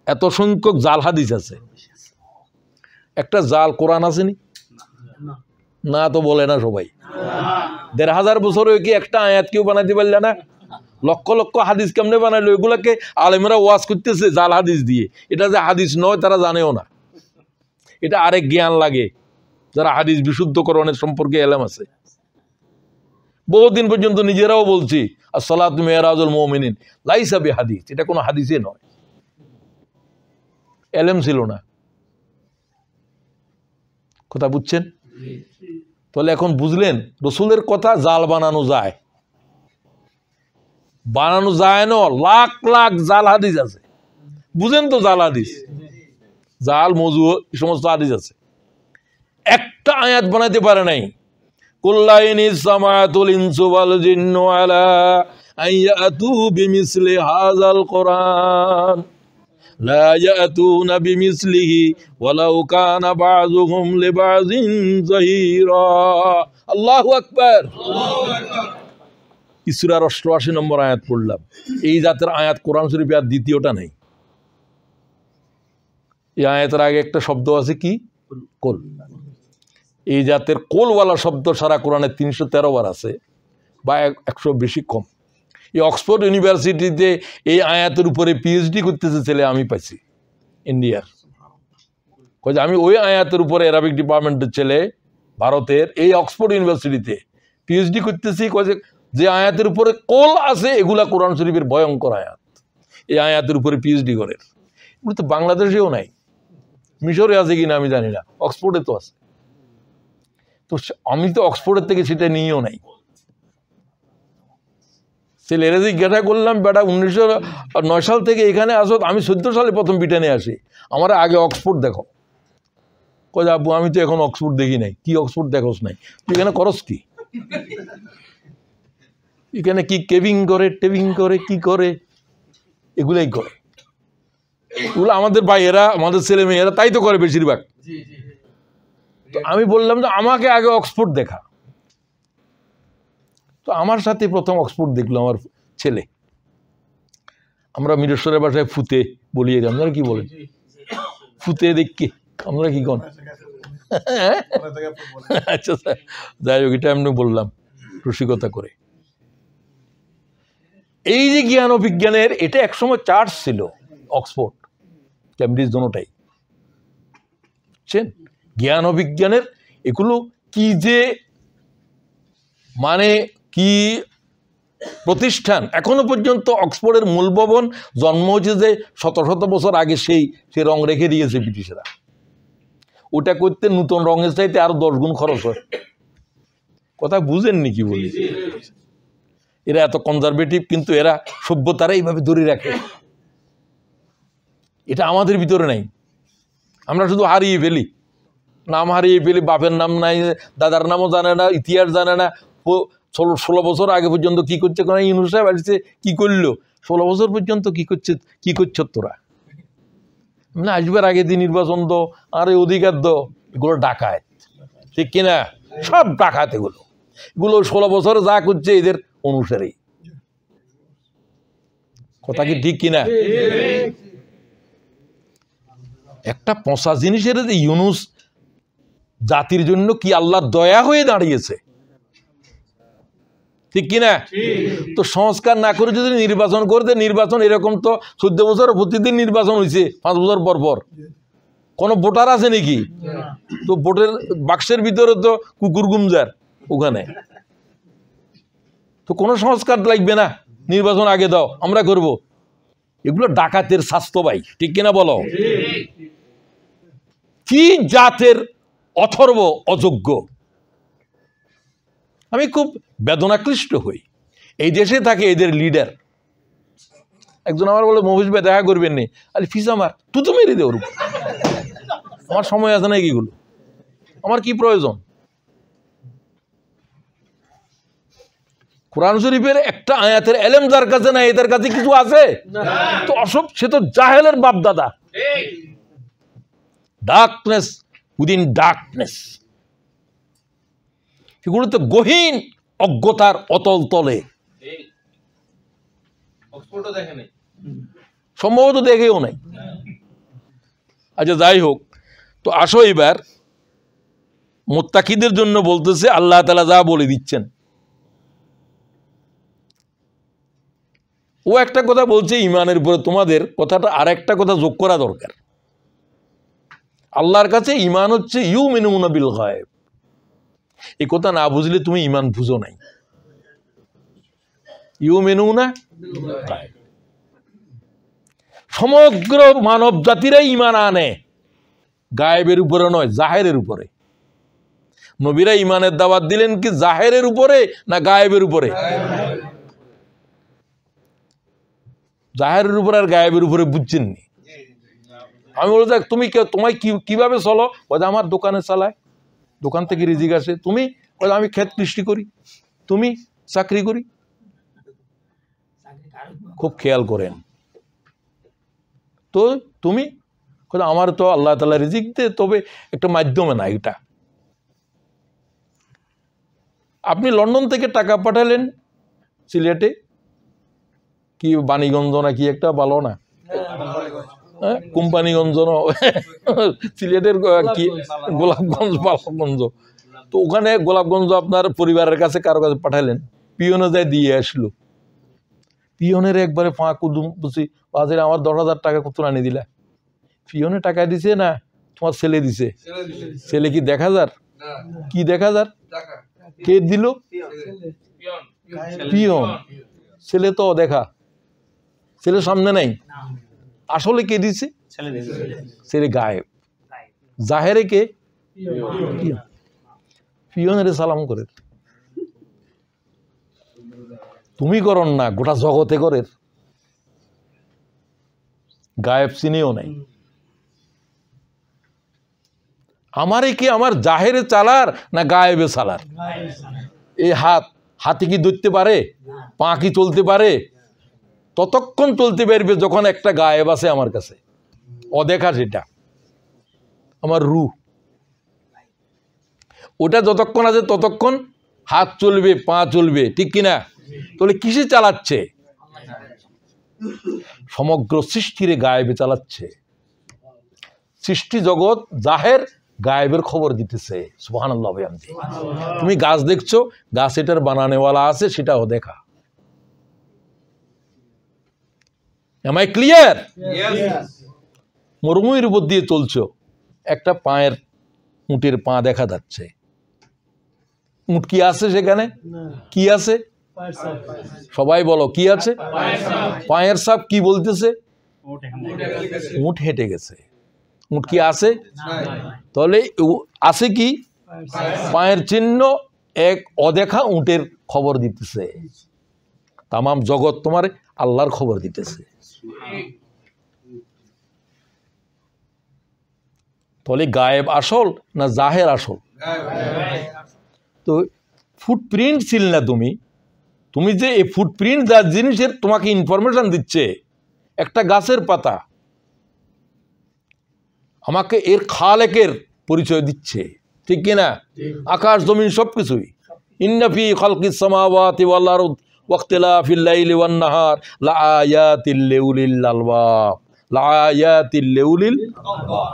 এত সংখ্যক জাল হাদিস আছে। একটা জাল কোরআন আসেনি? না তো বলে না সবাই। 1500 বছরে কি একটা আয়াত কেউ বানাইতে পারল না? লক্ষ লক্ষ হাদিস কেমনে বানাইলো? এগুলাকে আলেমরা ওয়াজ করতেছে জাল হাদিস দিয়ে। এটা যে হাদিস নয় তারা জানেও না। এটা আরেক জ্ঞান লাগে যারা হাদিস বিশুদ্ধকরণের সম্পর্কে এলেম আছে। বহুদিন পর্যন্ত নিজেরাও বলছি আসসালাতু মিরাজুল মুমিনিন লাইসা বিহাদিস, এটা কোনো হাদিসে নয়, এলেম ছিল না। কথা বুঝছেন? তাহলে এখন বুঝলেন রসুলের কথা জাল বানানো যায়, বানানো যায় না। লাখ লাখ জাল হাদিস আছে, বুঝেন তো? জাল হাদিস, জাল মজু এই সমস্ত হাদিস আছে। একটা আয়াত বানাইতে পারে নাই। কুল্লাইনি সামাতুল ইনসু ওয়াল জিন্নু আলা আইয়াতু বিমিসলি হাযাল কুরআন লা ইয়াতুনা বিমিসলিহি ওয়ালাউ কানা বাযুহুম লিবাযিন যাহিরা। আল্লাহু আকবার, আল্লাহু আকবার। সূরা 88 নম্বর আয়াত পড়লাম। এই জাতের আয়াত কোরআন শরীফে আর দ্বিতীয়টা নাই। এই আয়াতের আগে একটা শব্দ আছে কি? কুল। এই জাতের কোলওয়ালা শব্দ সারা কোরআনে 313 বার আছে, বা 100 বেশি কম। এই অক্সফোর্ড ইউনিভার্সিটিতে এই আয়াতের উপরে পিএইচডি করতেছে ছেলে আমি পাইছি, ইন্ডিয়ার। আমি ওই আয়াতের উপরে অ্যারাবিক ডিপার্টমেন্টের ছেলে ভারতের এই অক্সফোর্ড ইউনিভার্সিটিতে পিএইচডি করতেছি। যে আয়াতের উপরে কোল আছে এগুলা কোরআন শরীফের ভয়ঙ্কর আয়াত, এই আয়াতের উপরে পিএইচডি করে। এগুলো তো বাংলাদেশেও নাই, মিশরে আছে কিনা আমি জানি না, অক্সফোর্ডে তো আছে। তো আমি তো অক্সফোর্ডের থেকে সেটা নিয়েও নাই। ছেলেরা জিজ্ঞাসা করলাম, বেটা 1909 সাল থেকে এখানে আসো, আমি 14 সালে প্রথম ব্রিটেনে আসি, আমার আগে অক্সফোর্ড দেখো। কই আব্বু আমি তো এখন অক্সফোর্ড দেখি নাই। কি অক্সফোর্ড দেখোস নাই? তুই এখানে করস কি? এখানে কি কেভিং করে, টেভিং করে, কি করে? এগুলাই করে। এগুলো আমাদের ভাইয়েরা, আমাদের ছেলে মেয়েরা তাই তো করে বেশিরভাগ। তো আমি বললাম যে আমাকে আগে অক্সফোর্ড দেখা। তো আমার সাথে প্রথম অক্সফোর্ড দেখলো আমার ছেলে। আমরা মিরেশ্বরের ভাষায় ফুতে বলি, আপনারা কি বলেন? ফুতে দেখি আমরা কি কন? আচ্ছা স্যার, যাই হোক, এটা এমনি বললাম রসিকতা করে। এই যে জ্ঞান ও বিজ্ঞানের, এটা একসময় চার্চ ছিল, অক্সফোর্ড, ক্যামব্রিজ, দোনোটাই। বুঝছেন? জ্ঞান ও বিজ্ঞানের এগুলো কি যে মানে কি প্রতিষ্ঠান! এখনো পর্যন্ত অক্সফোর্ডের মূল ভবন জন্ম হয়েছে যে শত শত বছর আগে সেই রং রেখে দিয়েছে ব্রিটিশরা। ওটা করতে নতুন রঙের চাইতে আরো 10 গুণ খরচ হয়। কথা বুঝেননি কি বলি? এরা এত কনজারভেটিভ, কিন্তু এরা সভ্যতারা এইভাবে ধরে রাখে। এটা আমাদের ভিতরে নাই, আমরা শুধু হারিয়ে ফেলি, নাম হারিয়ে ফেলি, বাপের নাম নাই, দাদার নামও জানে না, ইতিহাস জানে না। 16 বছর আগে পর্যন্ত কি করছে কোন ইউনুস সাহেব আসছে, কি করলো 16 বছর পর্যন্ত কি করছ তোরা? মানে আসবার আগে দিয়ে নির্বাচন দো, আর অধিকার দো, এগুলো ডাকায়, ঠিক কিনা? সব ডাকাত এগুলো। 16 বছরে যা করছে এদের অনুসারে। কথা কি ঠিক কিনা? একটা পচা জিনিসের যে ইউনুস জাতির জন্য কি আল্লাহর দয়া হয়ে দাঁড়িয়েছে, ঠিক কিনা? তো সংস্কার না করে যদি নির্বাচন করতে, নির্বাচন এরকম তো 14 বছর প্রতিদিন নির্বাচন হয়েছে, 5 বছর পর পর। কোন ভোটার আছে নাকি? তো ভোটের বাক্সের ভিতরে তো কুকুর গুমজার ওখানে। তো কোনো সংস্কার লাগবে না, নির্বাচন আগে দাও, আমরা করব। এগুলো ডাকাতের স্বাস্থ্য ভাই, ঠিক কিনা বলো? কি জাতের অথর্ব অযোগ্য! আমি খুব বেদনাক্লিষ্ট হই। এই দেশে থাকে এদের লিডার। একজন আমার বলে, মফিজ ভাই দেখা করবেন নি? আরে ফিস আমার তুই তো মেরে দে ওর উপর, আমার সময় আছে না এগুলো, আমার কি প্রয়োজন? কোরআন শরীফের একটা আয়াতের এলেম যার কাছে নাই, এদের কাছে কিছু আছে? তো অসব, সে তো জাহেলের বাপ দাদা। ডার্কনেস উইদিন ডার্কনেস, এগুলো তো গহীন অজ্ঞতার অতল তলে। সম্ভবত দেখেও নাই। আচ্ছা, যাই হোক, তো আসো এবার মুত্তাকিদের জন্য বলতেছে আল্লাহ তাআলা যা বলে দিচ্ছেন। ও একটা কথা বলছে ইমানের উপরে, তোমাদের কথাটা আর একটা কথা যোগ করা দরকার। আল্লাহর কাছে ইমান হচ্ছে ইউমিনুনা বিল গায়ব। এই কথা না বুঝলে তুমি ইমান বুঝো নাই। ইউমিনুনা বিল গায়ব, সমগ্র মানব জাতিরাই ইমান আনে, গায়েবের উপরে নয়, জাহেরের উপরে। নবীরা ইমানের দাওয়াত দিলেন কি জাহেরের উপরে না গায়েবের উপরে? জাহেরের উপরে আর গায়েবের উপরে বুঝছেন নি। আমি বলতে তুমি তোমায় কিভাবে চলো? আমার দোকানে চালায়, দোকান থেকে রিজিক আসে। তুমি আমি ক্ষেত কৃষি করি, তুমি চাকরি করি। খুব খেয়াল করেন তো। তুমি আমার তো আল্লাহ তাআলা রিজিক দে, তবে একটা মাধ্যমে না এটা। আপনি লন্ডন থেকে টাকা পাঠালেন সিলেটে, কি বাণীগঞ্জ না কি একটা ভালো না, কোম্পানিগঞ্জ না, সিলেটের কি গোলাপগঞ্জ, বালাগঞ্জ। তো ওখানে গোলাপগঞ্জ আপনার পরিবারের কাছে কারো কাছে পাঠালেন, পিয়নে যায় দিয়ে আসলো। পিয়নের একবারে ফাঁক উদুম বুঝি, বাজারে আমার 10,000 টাকা কত আনি দিলা? পিয়নে টাকা দিছে না তোমার ছেলে দিছে? ছেলে কি দেখা যার? কি দেখা যার? কে দিল? পিয়ন। ছেলে তো দেখা, ছেলে সামনে নাই। আসলে কে দিছে? ছেলে গায়েব। জাহেরে কে? পিয়নের সালাম করে। তুমি করন না, গোটা জগতে করে। গায়েব চিনিও নাই। আমারে কি আমার জাহেরে চালার না গায়েবে চালার? এই হাতি কি ধরতে পারে? পা কি চলতে পারে? ততক্ষণ চলতে পারবে যখন একটা গায়েব আছে আমার কাছে, অদেখা, সেটা আমার রূহ। ওটা যতক্ষণ আছে ততক্ষণ হাত চলবে, পা চলবে, ঠিক কিনা? তাহলে কিসে চালাচ্ছে? সমগ্র সৃষ্টিরে গায়েবে চালাচ্ছে। সৃষ্টি জগৎ জাহের, গায়েবের খবর দিতেছে। সুবহানাল্লাহ। তুমি গাছ দেখছো, গাছ এটার বানানেওয়ালা আছে, সেটাও দেখা। Am I clear? মরুভূমির উপর দিয়ে চলছো, একটা পায়ের উটের পা দেখা যাচ্ছে, উট কি আছে সেখানে? কি আছে? সবাই বলো কি আছে? পায়ের ছাপ। কি বলতেছে? উট হেঁটে গেছে। উট কি আছে? তাহলে আছে কি? পায়ের চিহ্ন। এক অদেখা উটের খবর দিতেছে। তামাম জগৎ তোমার আল্লাহর খবর দিতেছে। তাহলে গায়েব আসল না জাহের আসল? তো ফুটপ্রিন্ট ছিল না তুমি, তুমি যে এই ফুটপ্রিন্ট যা জিনিসের তোমাকে ইনফরমেশন দিচ্ছে, একটা গাছের পাতা আমাকে এর খালেকের পরিচয় দিচ্ছে, ঠিক কিনা? আকাশ জমিন সবকিছুই। ইন্না ফি খালকিস সামাওয়াতি ওয়াল আরদ ওয়াখতিলাফিল লাইলি ওয়ান নাহার লাআয়াতিল লিউলিল আলবাব। লাআয়াতিল লিউলিল আলবাব,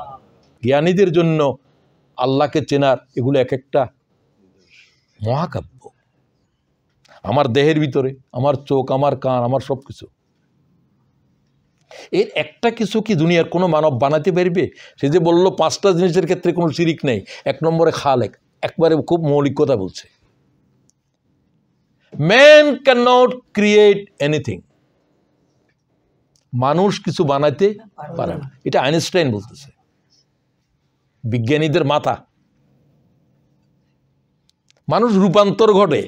জ্ঞানীদের জন্য আল্লাহকে চেনার এগুলো এক একটা মহাকাব্য। আমার দেহের ভিতরে আমার চোখ, আমার কান, আমার সব কিছু। এর একটা কিছু কি দুনিয়ার কোনো মানব বানাতে পারবে? সে যে বললো 5টা জিনিসের ক্ষেত্রে কোনো শিরিক নেই, 1 নম্বরে খালেক, একবারে খুব মৌলিক কথা বলছে। Man can not create anything, মানুষ কিছু বানাইতে পারে না। এটা আইনস্টাইন বলতেছে, বিজ্ঞানীদের মাথা। মানুষ রূপান্তর ঘটে,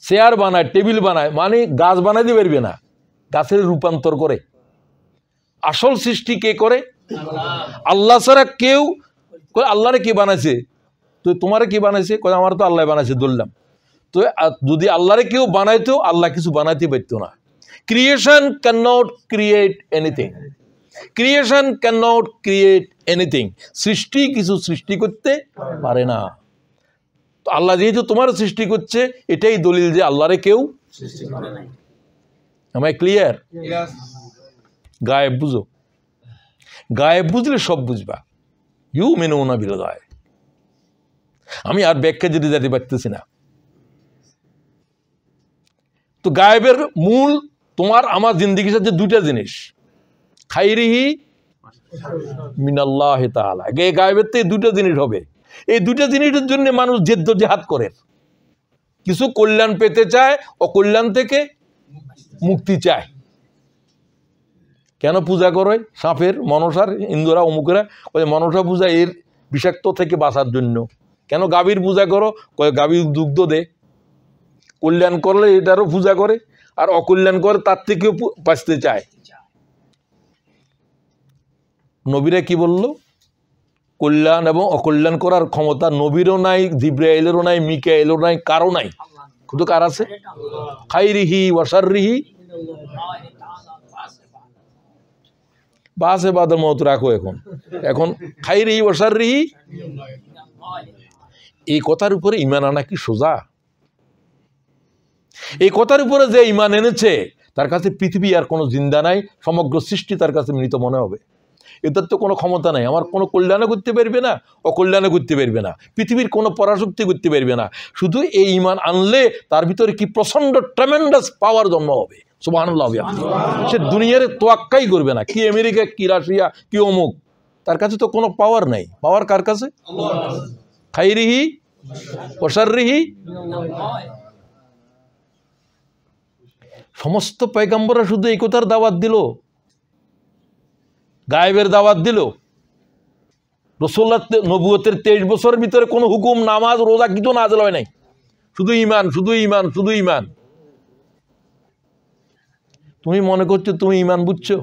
চেয়ার বানায়, টেবিল বানায়, মানে গাছ বানাইতে পারবে না, গাছের রূপান্তর করে। আসল সৃষ্টি কে করে? আল্লাহ ছাড়া কেউ। আল্লাহরে কে বানাইছে? তো তোমারে কি বানাইছে? আমার তো আল্লাহ বানাইছে ধরলাম। তো যদি আল্লাহরে কেউ বানাইতো, আল্লাহ কিছু বানাইতে পারতো না। Creation can not create anything, creation can not create anything. সৃষ্টি কিছু সৃষ্টি করতে পারে না। তো আল্লাহ যেহেতু তোমার সৃষ্টি করছে, এটাই দলিল যে আল্লাহরে কেউ সৃষ্টি করে নাই। আমায় ক্লিয়ার? গায়েব বুঝো, গায়েব বুঝলে সব বুঝবা। ইউমিনুনা বিল গায়েব। আমি আর ব্যাখ্যা যদি যেতে পারতেছি না। তো গায়েবের মূল তোমার আমার জিন্দেগির সাথে 2টা জিনিস, খাইরিহি মিনাল্লাহি তাআলা। এই গায়েবের থেকে 2টা জিনিস হবে। এই 2টা জিনিসের জন্য মানুষ জেহাদ করে। কিছু কল্যাণ পেতে চায়, অকল্যাণ থেকে মুক্তি চায়। কেন পূজা করে? সাপের, মনসার, ইন্দুরা, অমুকেরা মনসা পূজা এর বিষাক্ত থেকে বাঁচার জন্য। কেন গাভীর পূজা করো? গাভীর দুগ্ধ দে। কল্যাণ করলে এটারও পূজা করে, আর অকল্যাণ করে তার থেকেও বাঁচতে চায়। নবীরা কি বলল? কল্যাণ এবং অকল্যাণ করার ক্ষমতা নবীরও নাই, জিব্রাইলেরও নাই, মিকাইলেরও নাই, কারো নাই। শুধু কার আছে? খাইরিহি ওয়া শাররিহি। বাসে বাদল মত রাখো এখন। এখন খাইরিহি ওয়া শাররিহি, এই কথার উপরে ঈমান আনা কি সোজা? এই কথার উপরে যে ঈমান এনেছে, তার কাছে পৃথিবী আর কোনো জিন্দা নাই, সমগ্র সৃষ্টি তার কাছে মৃত মনে হবে। এটার তো কোনো ক্ষমতা নাই। আমার কোনো কল্যাণও করতে পারবে না, অকল্যাণও করতে পারবে না, পৃথিবীর কোনো পরাশক্তি করতে পারবে না। শুধু এই ঈমান আনলে তার ভিতরে কি প্রচন্ড ট্রেমেন্ডাস পাওয়ার জন্ম হবে। সুবহানাল্লাহ। সে দুনিয়ার তোয়াক্কাই করবে না। কি আমেরিকা, কি রাশিয়া, কি অমুক, তার কাছে তো কোনো পাওয়ার নাই। পাওয়ার কার কাছে? খাইরিহি ওয়া শাররিহি। সমস্ত পয়গম্বররা শুধু এই কথার দাওয়াত দিল, গায়েবের দাওয়াত দিল। রাসূলুল্লাহ নবুয়তের 23 বছরের ভিতরে কোনো হুকুম, নামাজ, রোজা কিছু নাযিল হয় নাই। শুধু ঈমান, শুধু ঈমান, শুধু ঈমান। তুমি মনে করছো তুমি ঈমান বুঝছো?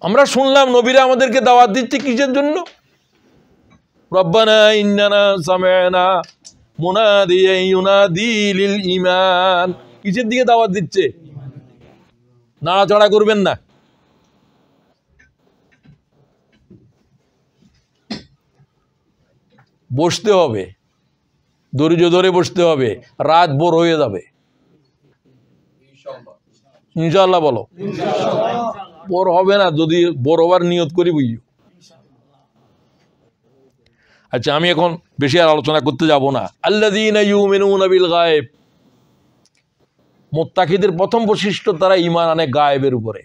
আমরা শুনলাম নবীরা আমাদেরকে দাওয়াত দিচ্ছে কিসের জন্য? রব্বানা ইন্নানা সামি'না মুনাদিয়ান ইউনাদি লিল ঈমান। কিসের দিকে দাওয়াত দিচ্ছে? নাড়াচাড়া করবেন না। বসতে হবে, ধৈর্য ধরে বসতে হবে, রাত ভোর হয়ে যাবে। ইনশাআল্লাহ বলো। ভোর হবে না যদি ভোর হবার নিয়ত করি বুঝিও। আচ্ছা, আমি এখন বেশি আর আলোচনা করতে যাব না। আল্লাযীনা ইউমিনুনা বিল গায়েব। মুত্তাকিদের প্রথম বৈশিষ্ট্য, তারা ঈমান আনে গায়েবের উপরে।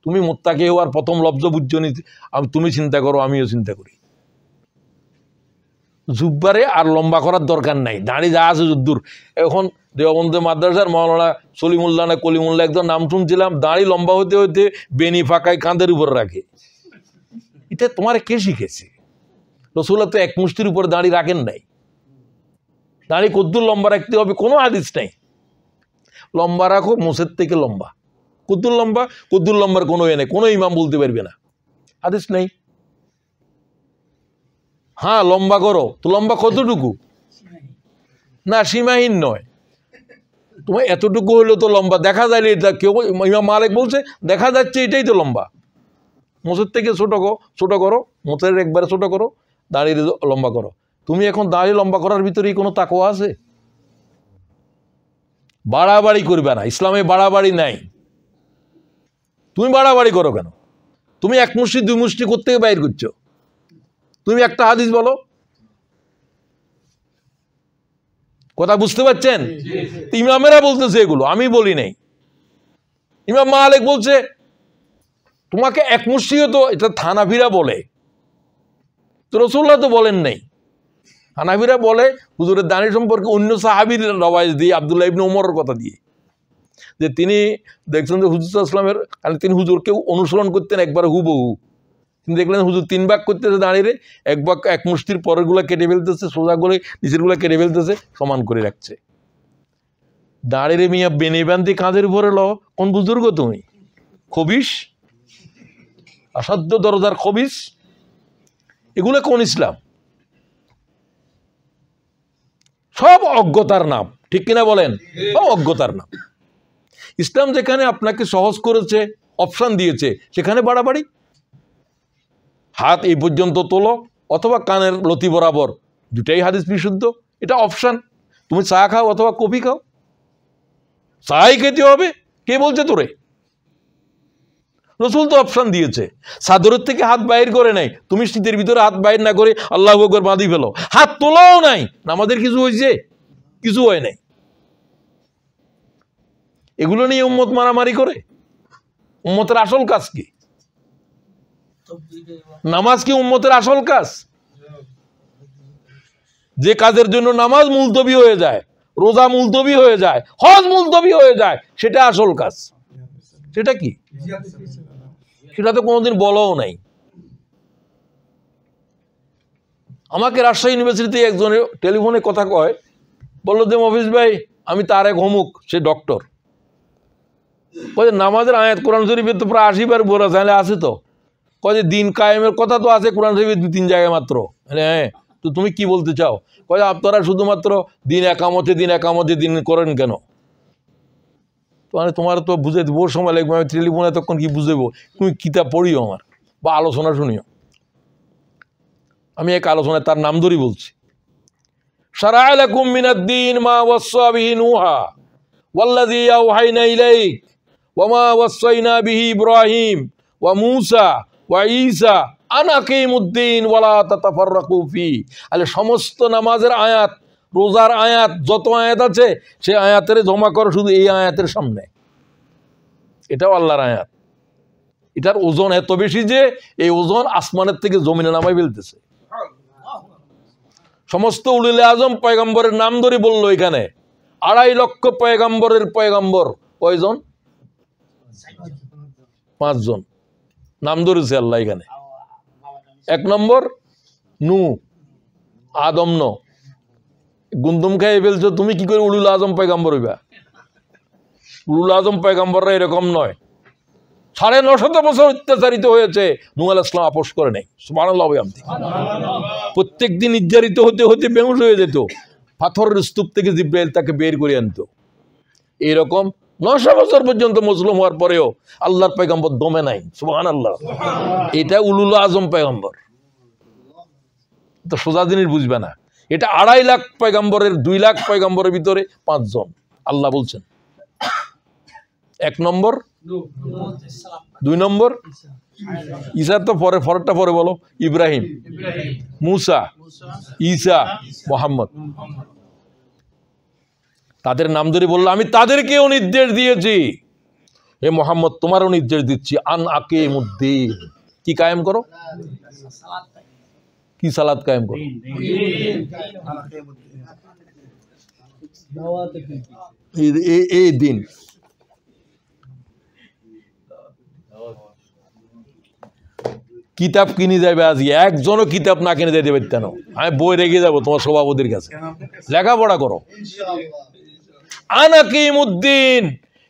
তুমি মুত্তাকি হওয়ার প্রথম লব্জ বুঝছো নি, তুমি চিন্তা করো, আমিও চিন্তা করি। জুব্বারে আর লম্বা করার দরকার নাই, দাঁড়ি যা আছে যুদ্ধুর। এখন দেওবন্দ মাদ্রাসার মৌলানা সলিমুল্লাহ না কলিমুল্লাহ একদম নাম শুনছিলাম, দাঁড়ি লম্বা হতে হতে বেনি ফাঁকায় কাঁধের উপর রাখে। এটা তোমার কে শিখেছে? রসুল্লাহ তো এক মুষ্টির উপর দাঁড়ি রাখেন নাই। দাঁড়ি কদ্দুর লম্বা রাখতে হবে কোনো হাদিস নাই। লম্বা রাখো মোষের থেকে লম্বা, কদ্দুর লম্বার কোনো এ নেই, কোনো ইমাম বলতে পারবে না, হাদিস নেই। হ্যাঁ লম্বা করো, তো লম্বা কতটুকু? না সীমাহীন নয়, তোমার এতটুকু হলো তো লম্বা, দেখা যায় এটা। কেউ ইমাম মালিক বলছে দেখা যাচ্ছে এটাই তো লম্বা। মোষের থেকে ছোট করো, মোষের একবারে ছোট করো, দাঁড়িয়ে লম্বা করো। তুমি এখন দাঁড়িয়ে লম্বা করার ভিতরেই কোনো তাকওয়া আছে? বাড়াবাড়ি করবে না, ইসলামে বাড়াবাড়ি নাই। তুমি বাড়াবাড়ি করো কেন? তুমি এক মুষ্টি দুই মুষ্টি করতে বাইর করছো। তুমি একটা হাদিস বলো, কথা বুঝতে পারছেন? ইমামেরা বলতেছে এগুলো, আমি বলি নাই। ইমাম মালিক বলছে তোমাকে এক মুষ্টিও তো, এটা হানাফিরা বলে, তো রাসূলুল্লাহ তো বলেন নাই। হানাফিরা বলে হুজুরের দাঁড়ি সম্পর্কে অন্য সাহাবীর রওয়ায়েত দিয়ে, আব্দুল্লাহ ইবনে ওমরের কথা দিয়ে, যে তিনি দেখছেন যে হুজুর সাল্লাল্লাহু আলাইহি ওয়াসাল্লামের, কারণ তিনি হুজুরকে অনুসরণ করতেন একবার হুবহু। তিনি দেখলেন হুজুর 3 ভাগ করতেছে দাঁড়িয়ে, এক ভাগ এক মুষ্টির পরের গুলা কেটে ফেলতেছে, সোজা করে নিচের গুলা কেটে ফেলতেছে, সমান করে রাখছে। দাঁড়িয়ে মিয়া বেনে বান্তি কাঁধের উপরে ল, কোন বুজুর্গ তুমি? খবিস, অসাধ্য দরজার খবিস, এগুলো কোন ইসলাম? সব অজ্ঞতার নাম, ঠিক কিনা বলেন? সব অজ্ঞতার নাম। ইসলাম যেখানে আপনাকে সহজ করেছে, অপশন দিয়েছে, সেখানে বাড়াবাড়ি। হাত এই পর্যন্ত তোলো অথবা কানের লতি বরাবর, দুটাই হাদিস বিশুদ্ধ, এটা অপশন। তুমি চা খাও অথবা কফি খাও, চাই খেতে হবে, কে বলছে তোরে? রসুল তো অপশন দিয়েছে। চাদরের থেকে হাত বাইর করে নাই, তুমি শীতের ভিতরে হাত বাইর না করে আল্লাহু আকবার বাঁধি ফেলো, হাত তোলাও নাই, আমাদের কিছু হয়েছে? কিছু হয় নাই। এগুলো নিয়ে উম্মত মারামারি করে। উম্মতের আসল কাজ কি? নামাজ কি উম্মতের আসল কাজ? যে কাজের জন্য নামাজ মুলতবি হয়ে যায়, রোজা মুলতবি হয়ে যায়, হজ মুলতবি হয়ে যায়, সেটা আসল কাজ। সেটা কি? সেটা তো কোনোদিন বলাও নাই। আমাকে রাজশাহী ইউনিভার্সিটিতে একজনের টেলিফোনে কথা কয়, বললো যে মফিজ ভাই আমি তার এক অমুক, সে ডক্টর, নামাজের আয়াত কোরআন শরীফে তো প্রায় 80 বার বলা চাইলে আছে তো, কয় যে দিন কায়েমের কথা তো আছে কোরআন শরীফে 2-3 জায়গায় মাত্র। হ্যাঁ, তো তুমি কি বলতে চাও? কয় আপনারা শুধুমাত্র দিন একামতে দিন করেন কেন? তো মানে তোমার তো বুঝে বহু সময় লাগবে, আমি টেলিফোনে তখন কি বুঝেবো? তুমি কিতাব পড়িও আমার, বা আলোচনা শুনিও। আমি এক আলোচনায় তার নাম ধরেই বলছি। শারা'a লাকুম মিনাদ-দীন মা ওয়াসসা বিহি নূহা ওয়াল্লাযী আওহাইনা ইলাইক ওয়া মা ওয়াসসাইনা বিহি ইব্রাহিম ওয়া মূসা ওয়া ঈসা আন আকিমুদ-দীন ওয়া লা তাতাফাররাকু ফি। আলে সমস্ত নামাজের আয়াত, রোজার আয়াত, যত আয়াত আছে সে আয়াতের জমা করো শুধু এই আয়াতের সামনে। এটাও আল্লাহর আয়াত। এটার ওজন এত বেশি যে এই ওজন আসমানের থেকে জমিনে নামাই ফেলতেছে। সমস্ত উলিয়ে আজম পয়গম্বরের নাম ধরে বললো এখানে 2.5 লক্ষ পয়গম্বরের পয়গম্বর কয়জন? 5 জন নাম ধরেছে আল্লাহ এখানে। 1 নম্বর নূহ, আদম ন, গুন্দুম খাইয়ে ফেলছো, তুমি কি করে উলুল আজম পয়গম্বর হইবা? উলুল আজম পয়গম্বররা এরকম নয়। 950 বছর অত্যাচারিত হয়েছে, নূহ আলাইহিস সালাম আপোষ করে নাই। সুবহানাল্লাহ। প্রত্যেক দিন নির্যাতিত হতে হতে বেহুশ হয়ে যেত, পাথরের স্তূপ থেকে জিব্রাইল তাকে বের করে আনতো। এরকম 900 বছর পর্যন্ত মুসলিম হওয়ার পরেও আল্লাহর পয়গম্বর দমে নাই। সুবহানাল্লাহ। এটা উলুল আজম পয়গম্বর, তো সোজা জিনিস বুঝবে না। এটা 2.5 লাখ পয়গম্বরের 2 লাখ পয়গম্বরের ভিতরে 5 জন আল্লাহ বলছেন। 1 নম্বর, 2 নম্বর ঈসা, তো পরেরটা পরে বলো, ইব্রাহিম, মূসা, ঈসা, মুহাম্মদ। তাদের নাম ধরে বললো আমি তাদেরকেও নির্দেশ দিয়েছি হে মোহাম্মদ তোমারও নির্দেশ দিচ্ছি আন আকিমুদ্দিন, কি কায়েম করো, কি সালাত কায়েম করো। এই দিন কিতাব কিনে যাবে আজকে, একজনও কিতাব না কিনে যেতে পারতেন, আমি বই রেখে যাবো তোমার সভাপতির কাছে, লেখাপড়া করো। আনাকিমুদ্দিন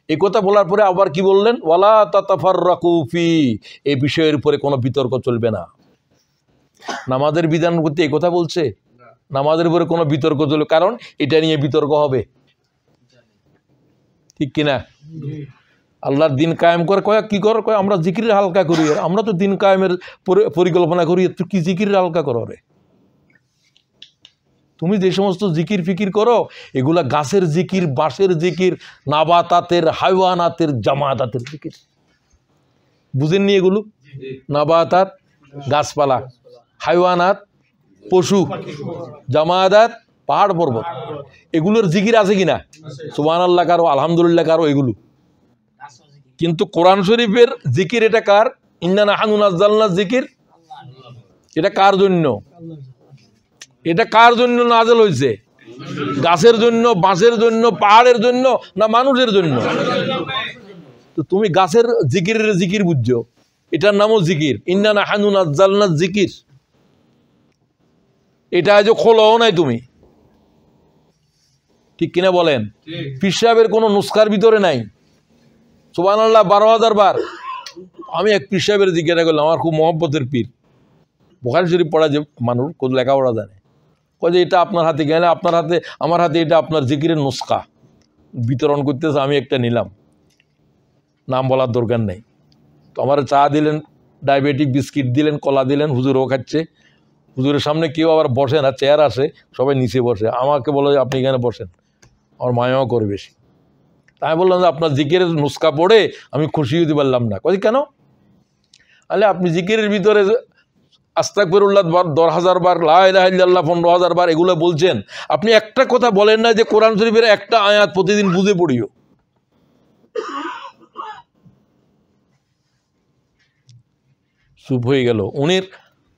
এই কথা বলার পরে আবার কি বললেন, ওয়ালা তাতাফাররাকু ফি, এই বিষয়ের উপরে কোনো বিতর্ক চলবে না। নামাজের বিধান করতে এই কথা বলছে, নামাজের উপরে কোনো বিতর্ক চলবে, কারণ এটা নিয়ে বিতর্ক হবে, ঠিক কিনা? আল্লাহর দিন কায়েম করে কয় কি কর, কয় আমরা জিকির হালকা করি, আমরা তো দিন কায়েমের পরিকল্পনা করি, তুই কি জিকির হালকা করো রে? তুমি যে সমস্ত জিকির ফিকির করো এগুলা গাছের জিকির, বাঁশের জিকির, নাবাতাতের, হাইওয়ানাতের, জামাতাতের জিকির, বুঝেননি এগুলো? নাবাতাত গাছপালা, হাইওয়ানাত পশু, জামায়াত পাহাড় পর্বত, এগুলোর জিকির আছে কিনা? সুবহানাল্লাহ কারো, আলহামদুলিল্লাহ কারো, এগুলো। কিন্তু কোরআন শরীফের জিকির এটা কার? ইন্না নাহনু নাযালনা জিকির, এটা কার জন্য? এটা কার জন্য নাযিল হয়েছে? গাছের জন্য, বাঁশের জন্য, পাহাড়ের জন্য, না মানুষের জন্য? তো তুমি গাছের জিকিরের জিকির বুঝছো, এটার নামও জিকির, ইন্না নাহনু নাযালনা জিকির, এটা আজ খোলাও নাই তুমি, ঠিক কিনা বলেন? পীর সাহেবের কোনো নুসখার ভিতরে নাই। সুবহানাল্লাহ 12,000 বার। আমি এক পীর সাহেবের জিজ্ঞাসা করলাম, আমার খুব মহব্বতের পীর, বুখারী শরীফ পড়া যে মানুষ, কোন লেখাপড়া জানে, কয় যে এটা আপনার হাতে গেলে, আপনার হাতে আমার হাতে এটা আপনার জিকিরের নুসখা বিতরণ করতেছে, আমি একটা নিলাম, নাম বলার দরকার নেই। তো আমার চা দিলেন, ডায়াবেটিক বিস্কিট দিলেন, কলা দিলেন, হুজুরও খাচ্ছে। হুজুরের সামনে কেউ আবার বসে না, চেয়ার আসে, সবাই নিচে বসে, আমাকে বলে যে আপনি এখানে বসেন, আমার মায়াও করে বেশি। তাই বললাম যে আপনার জিকিরের নুসখা পড়ে আমি খুশি হতে পারলাম না। কই কেন? আলে আপনি জিকিরের ভিতরে আস্তাগফিরুল্লাহ 10,000 বার, লা ইলাহা ইল্লাল্লাহ 15,000 বার এগুলো বলছেন, আপনি একটা কথা বলেন না যে কোরআন শরীফের একটা আয়াত প্রতিদিন বুঝে পড়িও। চুপ হয়ে গেল, উনির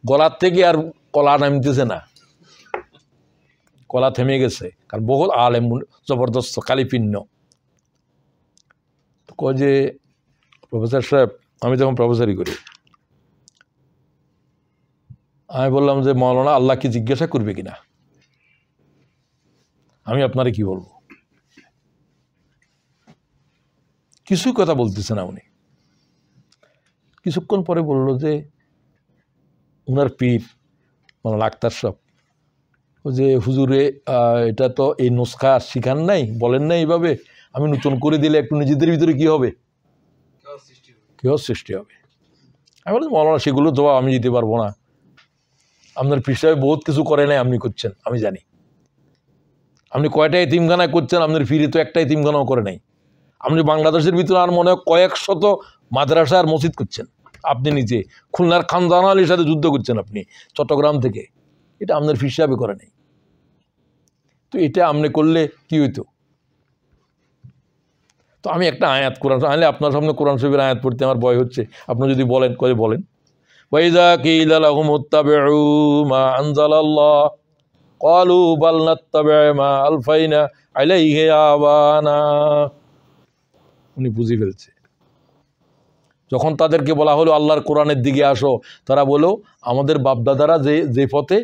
গলার থেকে আর কলা নামতেছে না, কলা থেমে গেছে, কারণ বহুত আলেম জবরদস্ত কালিপিন্ন। কয় যে প্রফেসর সাহেব, আমি তখন প্রফেসরই করি, আমি বললাম যে মৌলানা আল্লাহকে জিজ্ঞাসা করবে কিনা, আমি আপনারে কি বলবো? কিছুই কথা বলতেছে না উনি। কিছুক্ষণ পরে বলল যে উনার পীর মৌলানা আক্তার সাহেব, যে হুজুরে এটা তো এই নুসখা শিখান নাই, বলেন নাই এইভাবে, আমি নতুন করে দিলে একটু নিজেদের ভিতরে কি হবে, কেউ সৃষ্টি হবে। আমি বললাম মৌলানা সেগুলো জবাব আমি দিতে পারবো না, আপনার পীর সাহেব বহুত কিছু করে নাই, আপনি করছেন আমি জানি। আপনি কয়টা এতিমখানায় করছেন, আপনার পীরে তো একটা এতিমখানাও করে নাই। আপনি বাংলাদেশের ভিতরে আর মনে হয় কয়েক শত মাদ্রাসা আর মসজিদ করছেন, আপনি নিজে খুলনার খানজানা আলীর সাথে যুদ্ধ করছেন আপনি চট্টগ্রাম থেকে, এটা আপনার পীর সাহেবে করে নাই। তো এটা আপনি করলে কি হইতো? তো আমি একটা আয়াত কোরআন আনলে আপনার সামনে কোরআন শরীফের আয়াত পড়তে আমার ভয় হচ্ছে, আপনি যদি বলেন কয়ে বলেন। ওয়াইযা কিলা লাহুম ইত্তাবিউ মা আনজালাল্লাহ ক্বালু বাল নাত্তাবিউ মা আলফাইনা আলাইহি আবানা। উনি বুঝে ফেলছে। যখন তাদেরকে বলা হলো আল্লাহর কোরআনের দিকে আসো, তারা বলো আমাদের বাপদাদারা যে পথে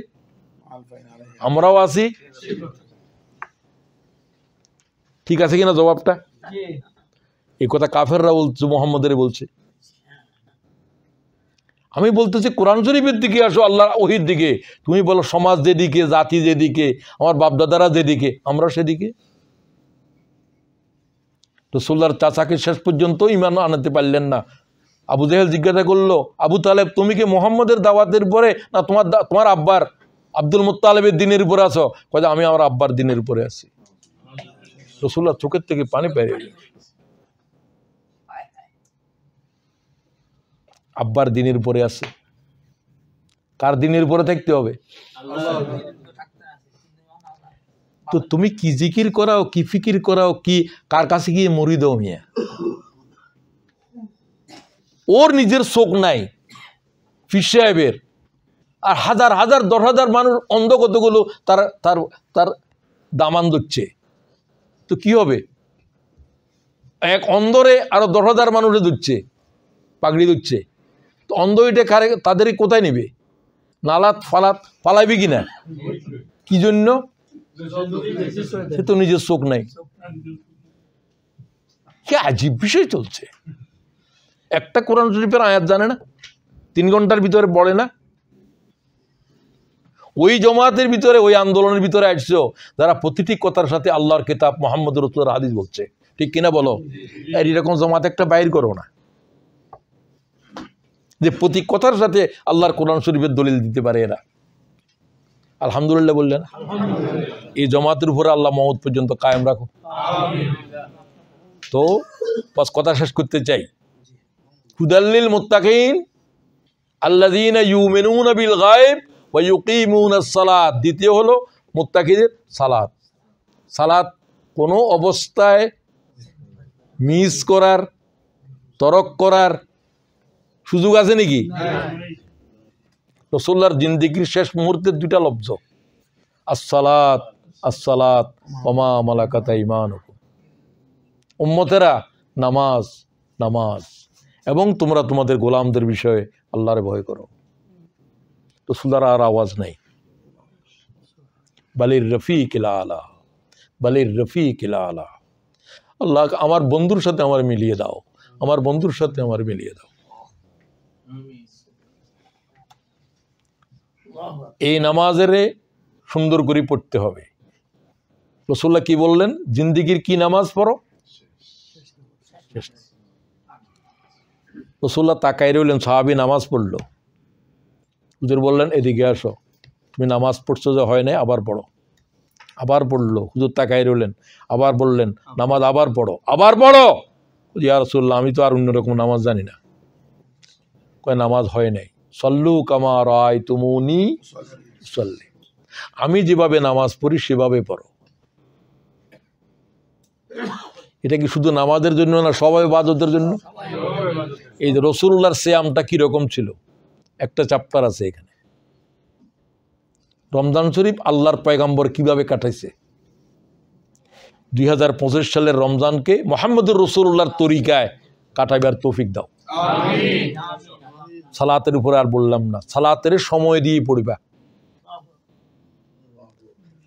আমরাও আছি। ঠিক আছে কিনা জবাবটা? এই কথা কাফেররা বলছে, মুহাম্মদের বলছে। আমি বলতেছি কোরআন শরীফের দিকে আসো, আল্লাহর ওহির দিকে। তুমি বলো সমাজ যেদিকে, জাতি যেদিকে, আমার বাপদাদারা যেদিকে, আমরা সেদিকে। রাসূলুল্লাহর চাচাকে শেষ পর্যন্ত ঈমান আনাতে পারলেন না। আবু জেহেল জিজ্ঞাসা করলো, আবু তালেব তুমি কি মুহাম্মদের দাওয়াতের উপরে না তোমার আব্বার আব্দুল মুত্তালিবের দিনের উপরে আছো? কয় আমি আমার আব্বার দিনের উপরে আছি। রাসূলুল্লাহ চোখের থেকে পানি বেরিয়ে গেল। আব্বার দিনের উপরে আছে। কার দিনের উপরে থাকতে হবে? তো তুমি কি জিকির করাও, কি ফিকির করাও, কি কার কাছে গিয়ে মুড়ি দাও মিয়া? ওর নিজের চোখ নাই পীর সাহেবের, আর হাজার হাজার 10,000 মানুষ অন্ধ কতগুলো তার তার তার দামান দিচ্ছে, তো কি হবে? এক অন্ধরে আরো 10,000 মানুষে দিচ্ছে, পাগড়ি দিচ্ছে, তো অন্ধ এটা কারে, তাদেরই কোথায় নেবে? নালাত ফালাত পালাইবে কিনা? কি জন্য? সে তো নিজের চোখ নাই। কি আজীব বিষয় চলছে। একটা কোরআন শরীফের আয়াত জানে না, 3 ঘন্টার ভিতরে পড়ে না। ওই জমাতের ভিতরে, ওই আন্দোলনের ভিতরে আসছো যারা প্রতিটি কথার সাথে আল্লাহর কিতাব মুহাম্মদ রাসূলুল্লাহর হাদিস বলছে, ঠিক কিনা বলো? আর এরকম জমাত একটা বাইর করো না যে প্রতি কথার সাথে আল্লাহর কোরআন শরীফের দলিল দিতে পারে এরা। আলহামদুলিল্লাহ বললেন। এই জমাতের উপরে আল্লাহ মওত পর্যন্ত কায়েম রাখো। তো বাস কথা শেষ করতে চাই, হুদাল্লিল মুত্তাকিন আল্লাযীনা ইউমিনুনা বিল গায়ব ওয়া ইউকিমুনাস সালাত। দ্বিতীয় হলো মুত্তাকিদের সালাত। সালাত কোনো অবস্থায় মিস করার, তরক করার সুযোগ আছে নাকি? রাসূলুল্লাহর জিন্দেগির শেষ মুহূর্তের 2টা লফজ, আসসালাত আসসালাত ওয়া মা মালাকাত আইমানুকুম। উম্মতেরা নামাজ নামাজ, এবং তোমরা তোমাদের গোলামদের বিষয়ে আল্লাহরে ভয় করো। রাসূলুল্লাহর আর আওয়াজ নাই। বালির রফিকিল আলা, বালির রফিকিল আলা। আল্লাহ আমার বন্ধুর সাথে আমার মিলিয়ে দাও, আমার বন্ধুর সাথে আমার মিলিয়ে দাও। এই নামাজের সুন্দর করে পড়তে হবে। রাসূলুল্লাহ কি বললেন? জিন্দেগির কি নামাজ পড়ো? রাসূলুল্লাহ তাকায় রইলেন, সাহাবী নামাজ পড়লো। হুজুর বললেন এদিকে আসো, তুমি নামাজ পড়ছো যে হয় নাই, আবার পড়ো। আবার পড়লো, হুজুর তাকায় রইলেন, আবার বললেন নামাজ আবার পড়ো, আবার পড়ো। ইয়া রাসূলুল্লাহ আমি তো আর অন্যরকম নামাজ জানি না। কয় নামাজ হয় নাই। সল্লু কামা রাআইতুমুনি উসাল্লি, আমি যেভাবে নামাজ পড়ি সেভাবে পড়ো। এটা কি শুধু নামাজের জন্য না, সবাই ইবাদতের জন্য? এই যে রাসূলুল্লাহর সিয়ামটা কিরকম ছিল, একটা চ্যাপ্টার আছে এখানে। রমজান শরীফ আল্লাহর পয়গম্বর কিভাবে কাটাইছে, 2025 সালের রমজানকে মুহাম্মদুর রাসূলুল্লাহর তরিকায় কাটাইবার তৌফিক দাও। আমিন। সালাতের উপরে আর বললাম না, সালাতের সময় দিয়ে পড়বা।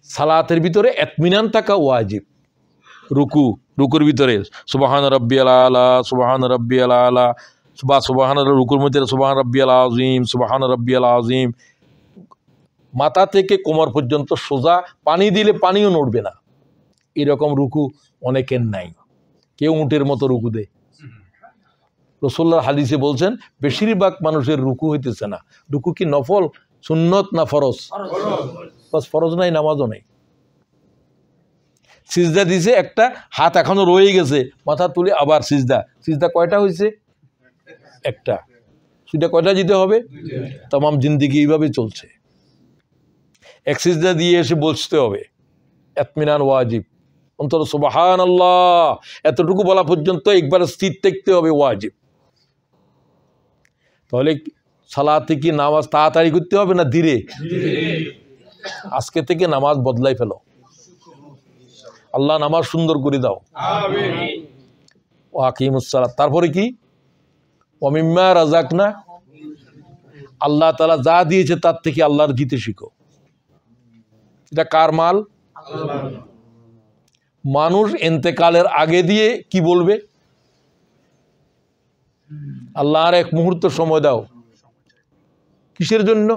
সালাতের ভিতরে ইতমিনান থাকা ওয়াজিব। রুকুর ভিতরে সুবহান রাব্বিয়াল আলা, সুবহান রাব্বিয়াল আলা, সুবহান, রুকুর মধ্যে সুবহান রাব্বিয়াল আযীম, সুবহান রাব্বিয়াল আযীম। মাথা থেকে কোমর পর্যন্ত সোজা, পানি দিলে পানিও নড়বে না, এরকম রুকু অনেকের নাই। কেউ উটের মতো রুকু দেয়। রাসূলুল্লাহর হাদিসে বলছেন বেশিরভাগ মানুষের রুকু হইতেছে না। রুকু কি নফল, সুন্নত না ফরজ? বাস ফরজ নাই, নামাজও নাই। সিজদা দিছে একটা, হাত এখনো রয়ে গেছে, মাথা তুলে আবার সিজদা। সিজদা কয়টা হয়েছে? একটা। সেটা কয়টা দিতে হবে? তামাম জিন্দেগি এইভাবে চলছে। এক সিজদা দিয়ে এসে বসতে হবে, ইতমিনান ওয়াজিব। অন্তত সুবহানাল্লাহ এতটুকু বলা পর্যন্ত একবার স্থির থাকতে হবে, ওয়াজিব। তাহলে সালাতে কি নামাজ তাড়াতাড়ি করতে হবে না ধীরে? আজকে থেকে নামাজ বদলাই ফেলো। আল্লাহ নামাজ সুন্দর করে দাও। আমিন। ওয়া আকিমুস সালাত। তারপরে কি? ওয়া মিম্মা রাযাকনা, আল্লাহ তাআলা যা দিয়েছে তার থেকে আল্লাহর দিতে শিখো। এটা কার মাল? আল্লাহর। মানুষ ইন্তেকালের আগে দিয়ে কি বলবে? আল্লাহ আর এক মুহূর্ত সময় দাও। কিসের জন্য?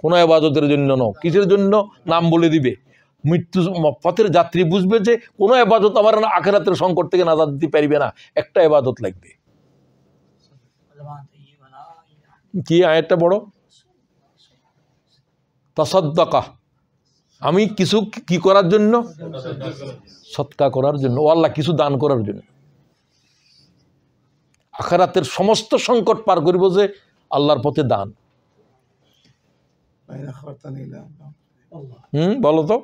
কোন ইবাদতের জন্য নয়। কিসের জন্য? নাম বলে দিবে। মৃত্যু পথের যাত্রী বুঝবে যে কোনো ইবাদত আমার আখিরাতের সংকট থেকে নাজাত দিতে পারবে না, একটা ইবাদত লাগবে। কি আয়াতটা বড়? তাসাদ্দাকা, আমি কিছু কি করার জন্য? সদকা করার জন্য। ও আল্লাহ কিছু দান করার জন্য। আখিরাতের সমস্ত সংকট পার করিব যে আল্লাহর পথে দান। বলো তো,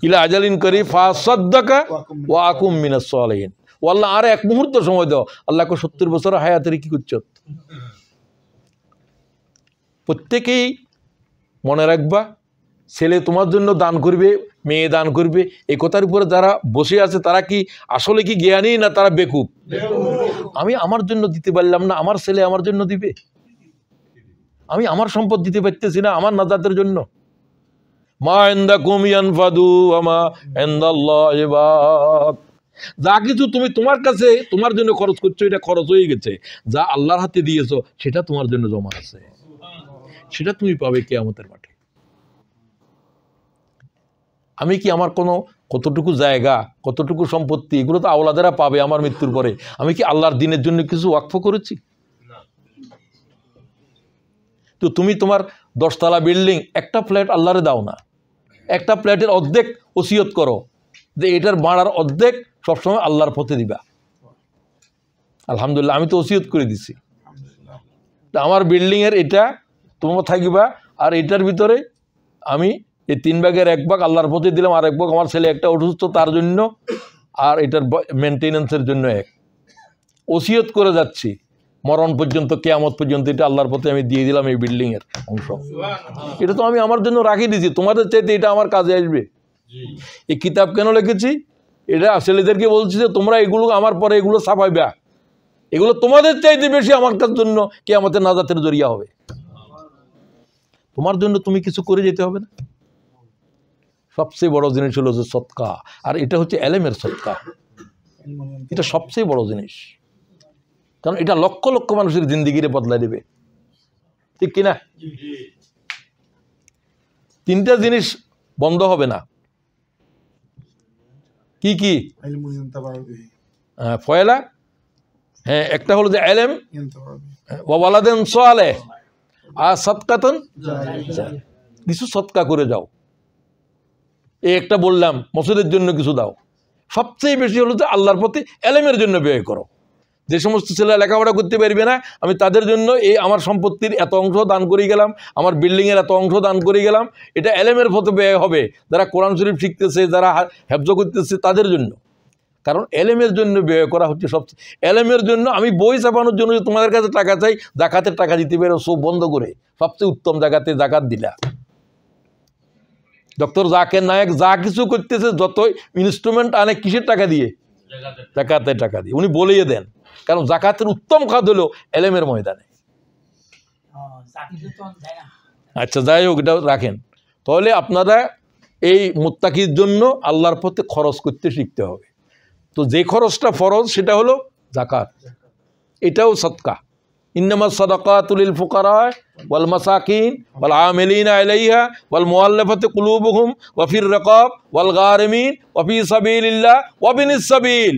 ইলা আজালিন করিব ফাসাদ্দাকা ওয়া আকুম মিনাস সালিহিন ও আল্লাহ আর এক মুহূর্ত সময় দাও। আল্লাহকে 70 বছর হায়াতের কি করছ? প্রত্যেকেই মনে রাখবা, ছেলে তোমার জন্য দান করবে, মেয়ে দান করবে, এই কথার উপরে যারা বসে আছে তারা কি আসলে কি জ্ঞানী না তারা বেকুব? আমি আমার জন্য দিতে পারলাম না, আমার ছেলে আমার জন্য দিবে? আমি আমার সম্পদ দিতে পারতেছি না আমার নাজাতের জন্য? মা ইনদাকুম ইয়ানফাদু ওয়া মা ইনদাল্লাহি বাক। যা কিছু তুমি তোমার কাছে তোমার জন্য খরচ করছো এটা খরচ হয়ে গেছে, যা আল্লাহর হাতে দিয়েছো সেটা তোমার জন্য জমা আছে, সেটা তুমি পাবে কিয়ামতের মাঠে। আমি কি আমার কোনো কতটুকু জায়গা কতটুকু সম্পত্তি এগুলো তো আওলাদেরা পাবে আমার মৃত্যুর পরে, আমি কি আল্লাহর দিনের জন্য কিছু ওয়াকফ করেছি? তো তুমি তোমার 10 তলা বিল্ডিং একটা ফ্ল্যাট আল্লাহরে দাও না, একটা ফ্ল্যাটের অর্ধেক ওসিয়ত করো যে এটার ভাড়ার অর্ধেক সবসময় আল্লাহর পথে দিবা। আলহামদুলিল্লাহ আমি তো ওসিয়ত করে দিছি, আমার বিল্ডিংয়ের এটা তোমার থাকিবা, আর এটার ভিতরে আমি এই 3 ভাগের 1 ভাগ আল্লাহর পথে দিলাম, আর 1 ভাগ আমার ছেলে একটা অসুস্থ তার জন্য, আর এটার মেনটেনেন্সের জন্য ওসিয়ত করে যাচ্ছি মরণ পর্যন্ত, কিয়ামত পর্যন্ত এটা আল্লাহর পথে আমি দিয়ে দিলাম এই বিল্ডিংয়ের অংশ। এটা তো আমি আমার জন্য রাখি দিয়েছি, তোমাদের চাইতে এটা আমার কাজে আসবে। এই কিতাব কেন লিখেছি? এটা ছেলেদেরকে বলছি যে তোমরা এগুলো আমার পরে এগুলো ছাপাইবা, এগুলো তোমাদের চাইতে বেশি আমার কাছে জন্য কিয়ামতের নাজাতের জরিয়া হবে। তোমার জন্য তুমি কিছু করে যেতে হবে না। সবচেয়ে বড় জিনিস হলো যে সদকা, আর এটা হচ্ছে এলেমের সদকা, এটা সবচেয়ে বড় জিনিস, কারণ এটা লক্ষ লক্ষ মানুষের জিন্দিগিরে বদলাই দেবে, ঠিক কিনা? 3টা জিনিস বন্ধ হবে না। কি কি? ফয়লা, হ্যাঁ, একটা হলো যে এলেম, ওয়ালাদেন সালেহ, আর সদকাতন, কিছু সদকা করে যাও। এই একটা বললাম, মসজিদের জন্য কিছু দাও। সবচেয়ে বেশি হলো যে আল্লাহর প্রতি এলেমের জন্য ব্যয় করো। যে সমস্ত ছেলে লেখাপড়া করতে পারবে না, আমি তাদের জন্য এই আমার সম্পত্তির এত অংশ দান করে গেলাম, আমার বিল্ডিংয়ের এত অংশ দান করে গেলাম, এটা এলেমের পথে ব্যয় হবে। যারা কোরআন শরীফ শিখতেছে, যারা হেফজ করতেছে তাদের জন্য, কারণ এলেমের জন্য ব্যয় করা হচ্ছে সবচেয়ে। এলেমের জন্য আমি বই ছাপানোর জন্য তোমাদের কাছে টাকা চাই, জাকাতের টাকা দিতে পারো সব বন্ধ করে, সবচেয়ে উত্তম জায়গাতে জাকাত দিলা। ডক্টর জাকির নায়েক যা কিছু করতেছে, যত ইনস্ট্রুমেন্ট আনে কিসের টাকা দিয়ে? জাকাতের টাকা দিয়ে। উনি বলেই দেন, কারণ জাকাতের উত্তম খাত হলো এলেমের ময়দানে। আচ্ছা, যাই হোক, এটা রাখেন। তাহলে আপনারা এই মুত্তাকির জন্য আল্লাহর পথে খরচ করতে শিখতে হবে। তো যে খরচটা ফরজ সেটা হলো জাকাত, এটাও সদকা। ইন্নামাস সাদাকাতুল লিল ফুকারা ওয়াল মাসাকিন ওয়াল আমিলিনা আলাইহা ওয়াল মুআল্লাফাতি কুলুবুহুম ওয়া ফির রিকাব ওয়াল গারিমিন ওয়া ফি সাবিলিল্লাহ ওয়া বিনিস সাবিল।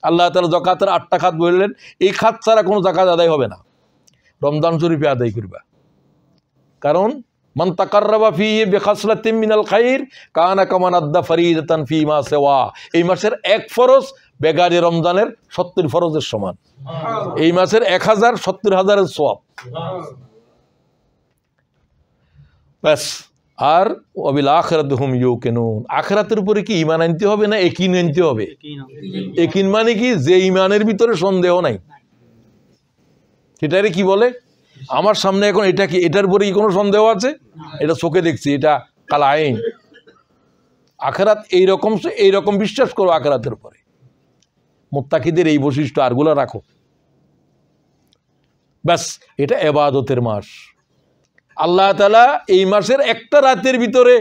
আল্লাহ তাআলা যাকাতের 8টা খাত বললেন, এই খাত ছাড়া কোনো যাকাত আদায় হবে না। রমজান শরীফে আদায় করবা, কারণ মান তাকাররাবা ফিহি বিখাসলাতিন মিনাল খাইর কানা কামান আদ্দা ফরিদাতান ফিমা সিওয়া। এই মাসের 1 ফরজ বেগারি রমজানের 70 ফরজের সমান। এই মাসের 1000 70,000-এর সওয়াব। ব্যাস। আর ওয়াবিল আখিরাতি হুম ইউকিনুন, আখিরাতের উপরে কি ঈমান আনতে হবে না ইয়াকিন আনতে হবে? ইয়াকিন মানে কি? যে ঈমানের ভিতরে সন্দেহ নাই। সেটারে কি বলে? আমার সামনে এখন এটা কি, এটার উপরে কি কোনো সন্দেহ আছে? এটা চোখে দেখছি, এটা কাল আইন। আখিরাত এইরকম বিশ্বাস করো আখিরাতের উপরে। মুত্তাকিদের এই বৈশিষ্ট্য, আরগুলো রাখো। ব্যাস, এটা ইবাদতের মাস। আল্লাহ তাআলা এই মাসের একটা রাতের ভিতরে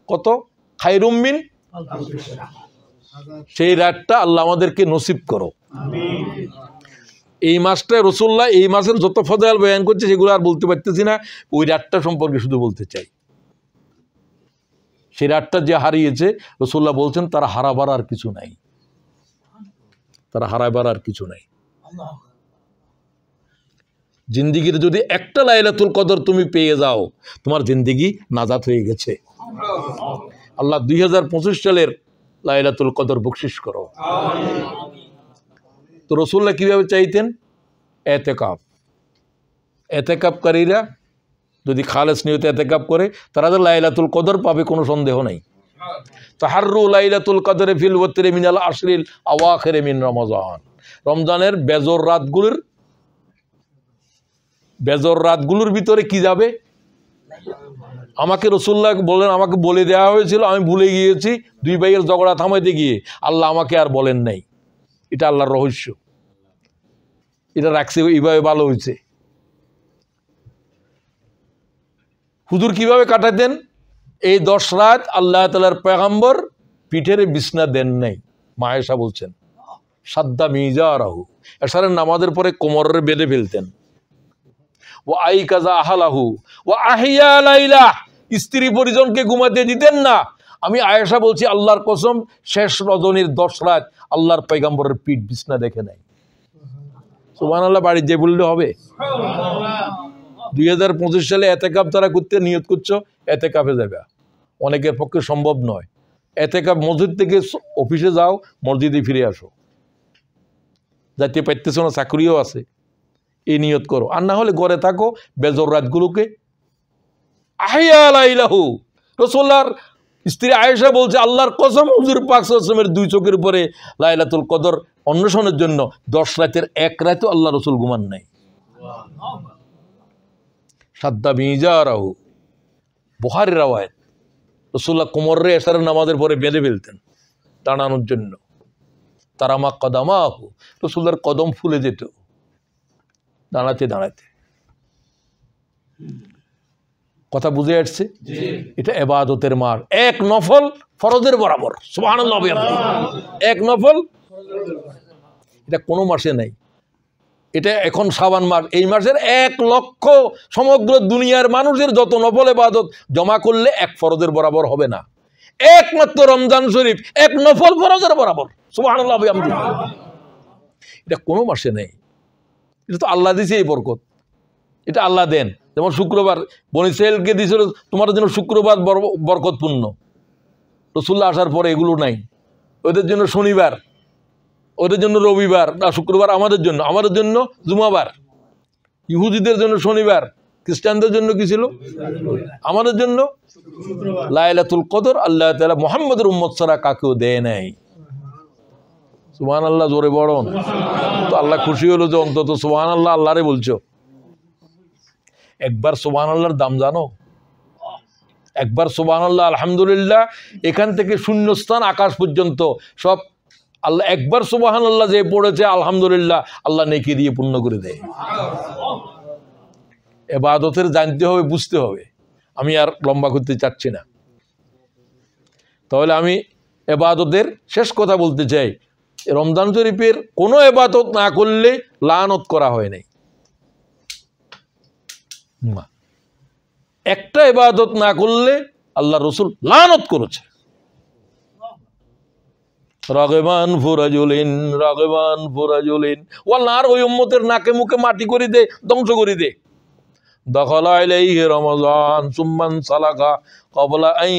কত খায়রুম মিন, সেই রাতটা আল্লাহ আমাদেরকে নসিব করো। এই মাসটা রাসূলুল্লাহ এই মাসের যত ফজাইল বয়ান করছে সেগুলো আর বলতে পারতেছি না, ওই রাতটা সম্পর্কে শুধু বলতে চাই। সেই রাতটা যে হারিয়েছে, রাসূলুল্লাহ বলছেন তারা হারাবার আর কিছু নাই, তারা হারাবার আর কিছু নাই। জিন্দিগির যদি একটা লাইলাতুল কদর তুমি পেয়ে যাও, তোমার জিন্দিগি নাজাত হয়ে গেছে। আল্লাহ 2025 সালের লাইলাতুল কদর বকশিশ করো। তো রাসূলুল্লাহ কিভাবে চাইতেন? এতেকাফ। এতেকাফকারীরা যদি খালেস নিয়তে এতেকাফ করে, তারা যে লাইলাতুল কদর পাবে কোনো সন্দেহ নাই। তাহাররু লাইলাতুল কদরে ফিল ওয়াতরি মিনাল আশরিল আওয়াখির মিন রমজান। রমজানের বেজর রাতগুলোর ভিতরে কি যাবে? আমাকে রাসূলুল্লাহ বলেন, আমাকে বলে দেওয়া হয়েছিল, আমি ভুলে গিয়েছি। দুই ভাইয়ের ঝগড়া থামাইতে গিয়ে আল্লাহ আমাকে আর বলেন নাই। এটা আল্লাহর রহস্য, এটা রাখছে এইভাবে ভালো হয়েছে। হুজুর কিভাবে কাটাতেন এই 10 রাত? আল্লাহ তাআলার পয়গম্বর পিঠের বিছনা দেন নাই। মা আয়েশা বলছেন সাদ্দা মিজারাহু, এশারের নামাজের পরে কোমরে বেঁধে ফেলতেন। ওয়া আইকাযা আহলাহু ওয়া আহিয়া লাইলা, স্ত্রী পরিজনকে ঘুমাতে দিতেন না। আমি আয়েশা বলছি আল্লাহর কসম, শেষ রজনীর 10 রাত আল্লাহর পয়গম্বরের পিঠ বিছনা দেখে নাই। সুবহানাল্লাহ। বাড়ি যে বললে হবে। 2025 সালে এতেকাব তারা করতে নিয়ত করছো, এতেকাবে যাবে। অনেকের পক্ষে সম্ভব নয়। এতেকাব মসজিদ থেকে অফিসে যাও, মসজিদে ফিরে আসো। যাতে পাইতেছ না, চাকরিও আছে, এই নিয়ত করো। আর না হলে ঘরে থাকো, বেজর রাতগুলোকে আহিয়া লাইলাহু। রাসূলুল্লাহর স্ত্রী আয়েশা বলছে আল্লাহর কসম, হুজুর পাক সাল্লাল্লাহু আলাইহি ওয়াসাল্লামের 2 চোখের উপরে লাইলাতুল কদর অন্বেষণের জন্য 10 রাতের এক রাতও আল্লাহ রাসূল ঘুমান নাই। সাদ্দা মিজারাহু, বুখারীর রাওয়ায়াত। রাসূলুল্লাহ কোমরে এশারের নামাজের পরে বেঁধে ফেলতেন দাঁড়ানোর জন্য। তারামা কদামাহু, রাসূলুল্লাহর কদম ফুলে যেত দাঁড়াতে দাঁড়াতে। কথা বুঝে আসছে? এটা ইবাদতের মার, এক নফল ফরজের বরাবর। সুবহানাল্লাহ। এক নফল, এটা কোনো মাসে নাই। এটা এখন শাবান মাস, এই মাসের 1 লক্ষ সমগ্র দুনিয়ার মানুষের যত নফল ইবাদত জমা করলে এক ফরজের বরাবর হবে না। একমাত্র রমজান শরীফ এক নফল ফরজের বরাবর। সুবহানাল্লাহ। এটা কোনো মাসে নেই। এটা তো আল্লাহ দিছে এই বরকত, এটা আল্লাহ দেন। যেমন শুক্রবার বনী ইসরাঈলকে দিয়েছিল তোমার জন্য শুক্রবার বরকতপূর্ণ। রাসূলুল্লাহ আসার পরে এগুলো নাই। ওদের জন্য শনিবার, ওদের জন্য রবিবার না শুক্রবার, আমাদের জন্য জুমাবার। ইহুদিদের জন্য শনিবার, খ্রিস্টানদের জন্য কি ছিল? আমাদের জন্য লাইলাতুল কদর আল্লাহ তাআলা মুহাম্মদের উম্মত ছাড়া কাকেও দেয় নাই। সুবহানাল্লাহ। জোরে বলুন তো। আল্লাহ খুশি হলো যে অন্তত সুবহানাল্লাহ আল্লাহরে বলছো। একবার সুবহানাল্লাহর দাম জানো? একবার সুবহানাল্লাহ আলহামদুলিল্লাহ, এখান থেকে শূন্যস্থান আকাশ পর্যন্ত সব আল্লাহ একবার সুবহানাল্লাহ যে পড়েছে আলহামদুলিল্লাহ, আল্লাহ নেকি দিয়ে পূর্ণ করে দেয়। ইবাদতের জানতে হবে, বুঝতে হবে। আমি আর লম্বা করতে চাচ্ছি না। তাহলে আমি ইবাদতের শেষ কথা বলতে চাই, রমজান শরীফের কোনো ইবাদত না করলে লানত করা হয় নাই। একটা ইবাদত না করলে আল্লাহ রাসূল লানত করেছে। রাগবান ফুরাজুলিন, রাগবান ফুরাজুলিন, ওয়াল্লাহর ওই উম্মতের নাকে মুখে মাটি করে দে, ধ্বংস করে দে। দখলা আলাইহি রমজান সুম্মান সালাকা ক্বাবলা আই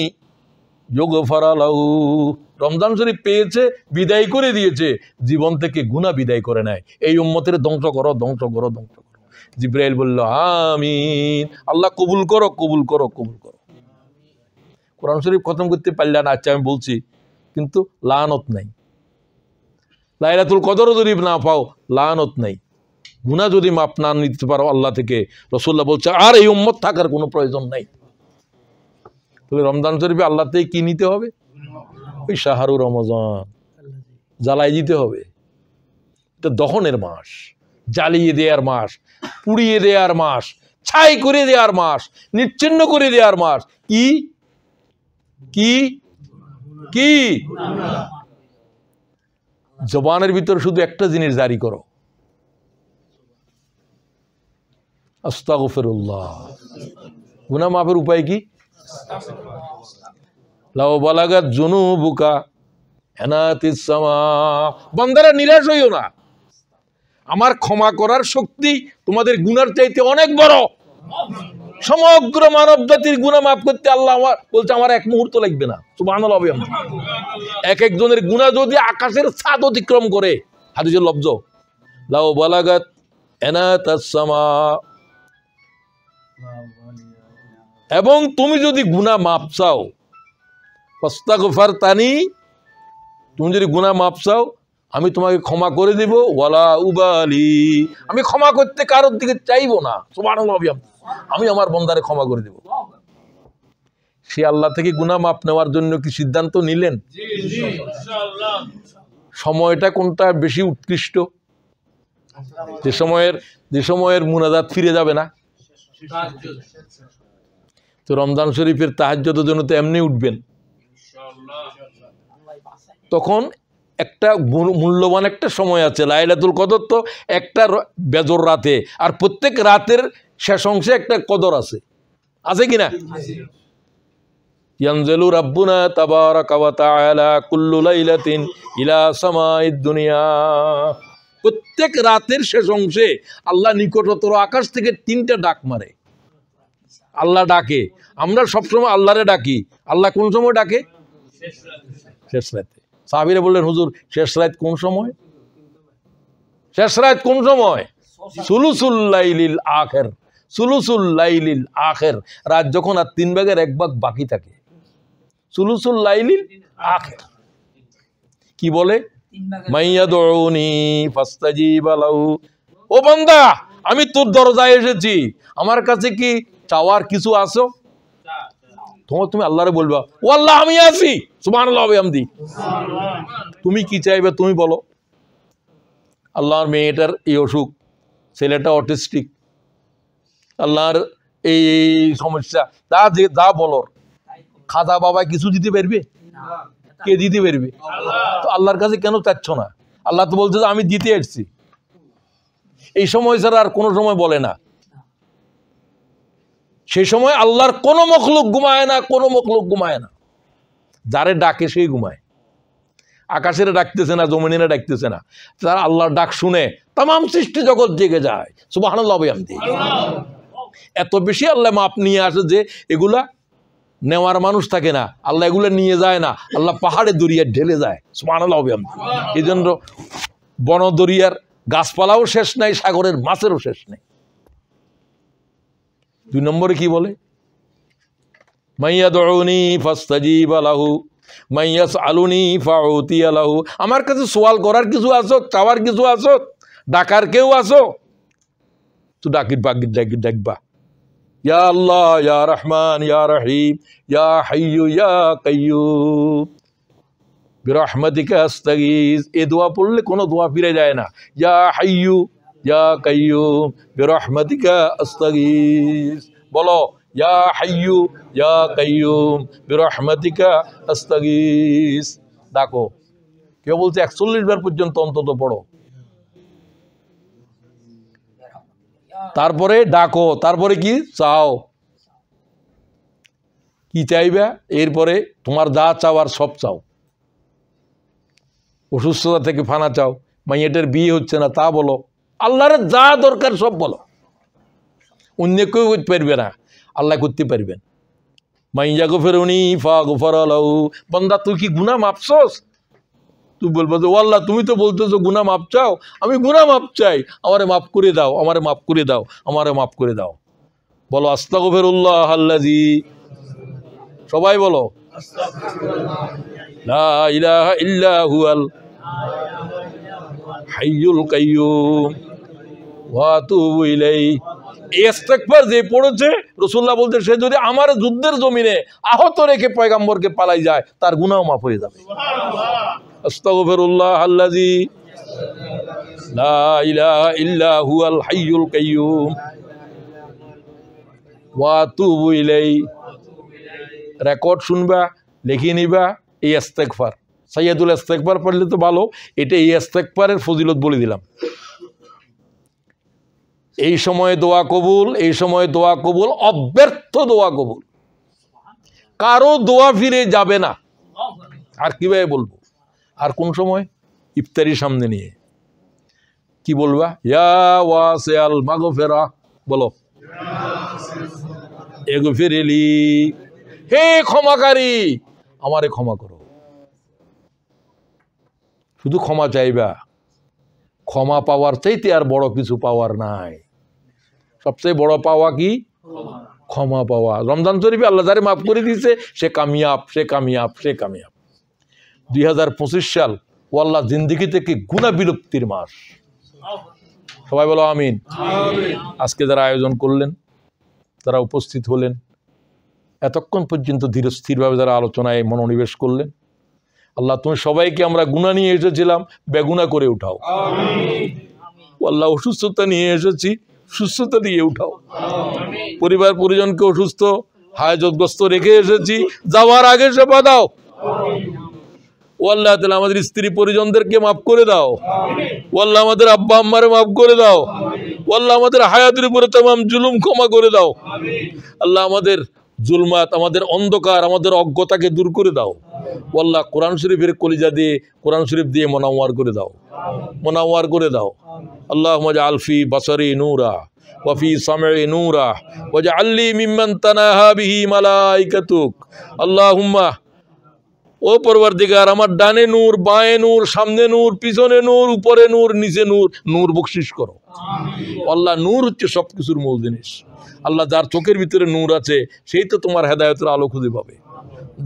ইউগফারা লাহু। রমজান শরীফ পেয়েছে, বিদায় করে দিয়েছে, জীবন থেকে গুনাহ বিদায় করে নেয়। এই উম্মতের ধ্বংস করো, ধ্বংস করো, ধ্বংস করো। জিবরাইল বলল আমিন, আল্লাহ কবুল করো, কবুল করো, কবুল করো। কোরআন শরীফ খতম করতে পারলে না, আচ্ছা আমি বলছি, কিন্তু লানত নাই। লাইলাতুল কদর যদি না পাও, লানত নাই। গুনাহ যদি মাপ না নিতে পারো আল্লাহ থেকে, রাসূলুল্লাহ বলছে আর এই উম্মত থাকার কোনো প্রয়োজন নাই। তবে রমজান শরীফে আল্লাহ থেকে কি নিতে হবে? ওই শাহরু রমজান জ্বালাই দিতে হবে। এটা দহনের মাস, জ্বালিয়ে দেওয়ার মাস, পুড়িয়ে দেওয়ার মাস, ছাই করে দেওয়ার মাস, নিচ্ছিন্ন করে দেওয়ার মাস। কি কি কি? জবানের ভিতর শুধু একটা জিনিস জারি করো, আস্তাগফিরুল্লাহ। গুনাহ মাফের উপায় কি? লাউ বালাগাত যুনুবুকা আনাতিস সামা। বান্দারা নিরাশ হইও না, আমার ক্ষমা করার শক্তি তোমাদের গুনার চাইতে অনেক বড়। সমগ্র মানব জাতির গুনাহ মাফ করতে আল্লাহ আমার বলছে আমার এক মুহূর্ত লাগবে না। সুবহানাল্লাহ। এক একজনের গুনাহ যদি আকাশের ছাদ অতিক্রম করে, হাদিসের লফজ লাউ বালাগাত আনাতাস সামা। এবং তুমি যদি গুনাহ মাপ চাও, ফাস্তাগফারতানি, তুমি যদি গুনাহ মাফ চাও আমি তোমাকে ক্ষমা করে দিব, ওয়ালা উবালি, আমি ক্ষমা করতে কারোর দিকে চাইবো না। সুবহানাল্লাহ, আমি আমার বান্দারে ক্ষমা করে দেব। সে আল্লাহ থেকে গুনাহ মাফ নেওয়ার জন্য কি সিদ্ধান্ত নিলেন? সময়টা কোনটা বেশি উৎকৃষ্ট? যে সময়ের মুনাজাত ফিরে যাবে না। তো রমজান শরীফের তাহাজ্জুদের জন্য তো এমনি উঠবেন, তখন একটা মূল্যবান একটা সময় আছে। লাইলাতুল কদর তো একটা বেজর রাতে, আর প্রত্যেক রাতের শেষ অংশে একটা কদর আছে, আছে কিনা? ইয়ানজিলু রাব্বুনা তাবারাকা ওয়া তাআলা কুল্লু লাইলাতিন ইলা সামাইদ দুনিয়া। প্রত্যেক রাতের শেষ অংশে আল্লাহ নিকটতর আকাশ থেকে 3টা ডাক মারে। আল্লাহ ডাকে, আমরা সবসময় আল্লাহরে ডাকি। আল্লাহ কোন সময় ডাকে? শেষ রাতে। সাহাবীরা বললেন, হুজুর শেষ রাত কোন সময়? শেষ রাত কোন সময়? সুলুসুল লাইলিল আখির। সুলুসুল লাইলিল আখির, রাত যখন আর 3 ভাগের 1 ভাগ বাকি থাকে, সুলুসুল লাইলিল আখির। কি বলে? মাইয়াদউনি ফাস্তাজিবা লাহু, ও বান্দা আমি তোর দরজায় এসেছি, আমার কাছে কি চাওয়ার কিছু আছে? তুমি আল্লাহরে বলবা, ও আল্লাহ আমি আছি, সুবহানাল্লাহ ওয়া বিহামদি। তুমি কি চাইবে তুমি বলো। আল্লাহর মেয়েটার এই অসুখ, ছেলেটা অটিস্টিক, আল্লাহর এই সমস্যা, যা বলো। খাজা বাবা কিছু দিতে পারবে? কে দিতে পারবে? তো আল্লাহর কাছে কেন চাচ্ছ না? আল্লাহ তো বলছে যে আমি দিতে এসেছি। এই সময় ছাড়া আর কোনো সময় বলে না। সেই সময় আল্লাহর কোনো মখলুক ঘুমায় না, কোনো মখলুক ঘুমায় না। যারে ডাকে সেই ঘুমায়। আকাশের ডাকতেছে না, জমিনের ডাকতেছে না, তারা আল্লাহর ডাক শুনে তামাম সৃষ্টি জগৎ জেগে যায়। সুবহানাল্লাহ ওয়া বিহামদিহি। এত বেশি আল্লাহ মাপ নিয়ে আসে যে এগুলা নেওয়ার মানুষ থাকে না, আল্লাহ এগুলো নিয়ে যায় না, আল্লাহ পাহাড়ে দরিয়া ঢেলে যায়। সুবহানাল্লাহ ওয়া বিহামদিহি। এই জন্য বন দরিয়ার গাছপালাও শেষ নাই, সাগরের মাছেরও শেষ নেই। 2 নম্বরে কি বলে? মাইয়াদউনি ফাস্তাজিবা লাহু মাইয়াসআলুনি ফাউতিয়া লাহু। আমার কাছে সওয়াল করার কিছু আছো, চাওয়ার কিছু আছো, ডাকার কেউ আছো, তো ডাকবা। ইয়া আল্লাহ, ইয়া রহমান, ইয়া রহিম, ইয়া হাইয়্যু ইয়া কাইয়্যুম বিরহমাতিকা আস্তাগীস। এই দোয়া পড়লে কোনো দোয়া ফিরে যায় না। ইয়া হাইয়্যু ইয়া কাইয়্যুম বিরহমাতিকা আস্তাগীস। বলো, ইয়া হাইয়্যু ইয়া কাইয়্যুম বিরহমাতিকা আস্তাগীস। ডাকো। কেউ বলছে 41 বার পর্যন্ত অন্তত পড়ো। তারপরে ডাকো, তারপরে কি চাও, কি চাইবা, এরপরে তোমার যা চাওয়ার সব চাও। অসুস্থতা থেকে ফানা চাও, মাইয়াটার বিয়ে হচ্ছে না তা বলো, আল্লাহর যা দরকার সব বলো। অন্য কেউ করতে পারবে না, আল্লাহ করতে পারবেন। মাইয়া গফিরুনি ফাগফার লাহু। বান্দা তুই কি গুনাহ মাপছস? তুই বলবো যে ও আল্লাহ তুমি তো বলতেছো গুনাহ মাপ চাও, আমি গুনাহ মাপ চাই, আমারে মাফ করে দাও, আমারে মাফ করে দাও, আমারে মাফ করে দাও। বলো আস্তাগফিরুল্লাহ আল্লাযী, সবাই বলো লা ইলাহা ইল্লা হুয়াল হাইয়ুল কাইয়্যুম ওয়া আতুবু ইলাইহি। এই ইস্তেগফার যে পড়েছে, রাসূলুল্লাহ বলতে সে যদি আমার যুদ্ধের জমিনে আহত রেখে পয়গম্বরকে পালাই যায়, তার গুনাহ মাফ হয়ে যাবে। আস্তাগফিরুল্লাহ আল্লাযী লা ইলাহা ইল্লা হুয়াল হাইয়ুল কাইয়্যুম ওয়া আতুবু ইলাইহি। রেকর্ড শুনবা, লিখে নিবা এই ইস্তেগফার। সাইয়্যিদুল ইস্তেগফার পড়লে তো ভালো, এটা এই ইস্তেগফারের ফজিলত বলে দিলাম। এই সময়ে দোয়া কবুল, এই সময়ে দোয়া কবুল, অব্যর্থ দোয়া কবুল, কারো দোয়া ফিরে যাবে না। আর কিভাবে বলবো? আর কোন সময়? ইফতারি সামনে নিয়ে কি বলবা? ইয়া ওয়াসিআল মাগফিরা, বলো ইগফিরলি, হে ক্ষমাকারী আমারে ক্ষমা করো। শুধু ক্ষমা চাইবা, ক্ষমা পাওয়ার চাইতে আর বড় কিছু পাওয়ার নাই। সবচেয়ে বড় পাওয়া কি? ক্ষমা পাওয়া। রমজান শরীফে আল্লাহ যারে মাফ করে দিয়েছে সে কামিয়াব, সে কামিয়াব, সে কামিয়াব। 2025 সাল ও আল্লাহ জিন্দিগি থেকে গুনাহ বিলুপ্তির মাস। সবাই বলো আমিন। আজকে যারা আয়োজন করলেন, যারা উপস্থিত হলেন, এতক্ষণ পর্যন্ত ধীর স্থিরভাবে যারা আলোচনায় মনোনিবেশ করলেন, আল্লাহ তুমি সবাইকে, আমরা গুনাহ নিয়ে এসেছিলাম, বেগুনাহ করে উঠাও। আল্লাহ অসুস্থতা নিয়ে এসেছি, সুস্থতা দিয়ে উঠাও। পরিবার পরিজনকে অসুস্থ হাজতগ্রস্ত রেখে এসেছি, যাওয়ার আগে সেবা দাও। ও আল্লাহ তাআলা আমাদের স্ত্রী পরিজনদেরকে মাফ করে দাও। ও আল্লাহ আমাদের আব্বা আম্মারে মাফ করে দাও। ও আল্লাহ আমাদের হায়াতের উপরে तमाम জুলুম ক্ষমা করে দাও। আল্লাহ আমাদের জুলমাত, আমাদের অন্ধকার, আমাদের অজ্ঞতাকে দূর করে দাও। ও আল্লাহ কোরআন শরীফের কলিজা দিয়ে, কোরআন শরীফ দিয়ে মোনাওয়ার করে দাও, মোনাওয়ার করে দাও। আল্লাহুম্মা জাআল ফি বাসারি নূরা ওয়া ফি সামঈ নূরা ওয়াজআলনি মিম্মান তানাহা বিহি মালাইকাতুক। আল্লাহুম্মা, ও পরওয়ারদিগার, আমার ডানে নূর, বাঁয়ে নূর, সামনে নূর, পিছনে নূর, উপরে নূর, নিচে নূর, নূর বকশিশ করো। আল্লাহ নূর হচ্ছে সবকিছুর মূল জিনিস। আল্লাহ যার চোখের ভিতরে নূর আছে সেই তো তোমার হেদায়েতের আলো খুঁজে পাবে।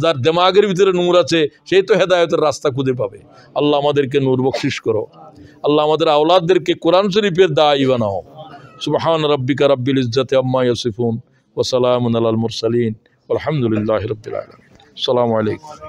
যার দিমাগের ভিতরে নূর আছে সেই তো হেদায়েতের রাস্তা খুঁজে পাবে। আল্লাহ আমাদেরকে নূর বকশিশ করো। আল্লাহ আমাদের আওলাদদেরকে কোরআন শরীফের দায়ী বানাও। সুবহান রাব্বিকা রাব্বিল ইজ্জাতি আম্মা ইয়াসিফুন ওয়া সালামুন আলাল মুরসালিন ওয়ালহামদুলিল্লাহি রাব্বিল আলামিন। আসসালামু আলাইকুম।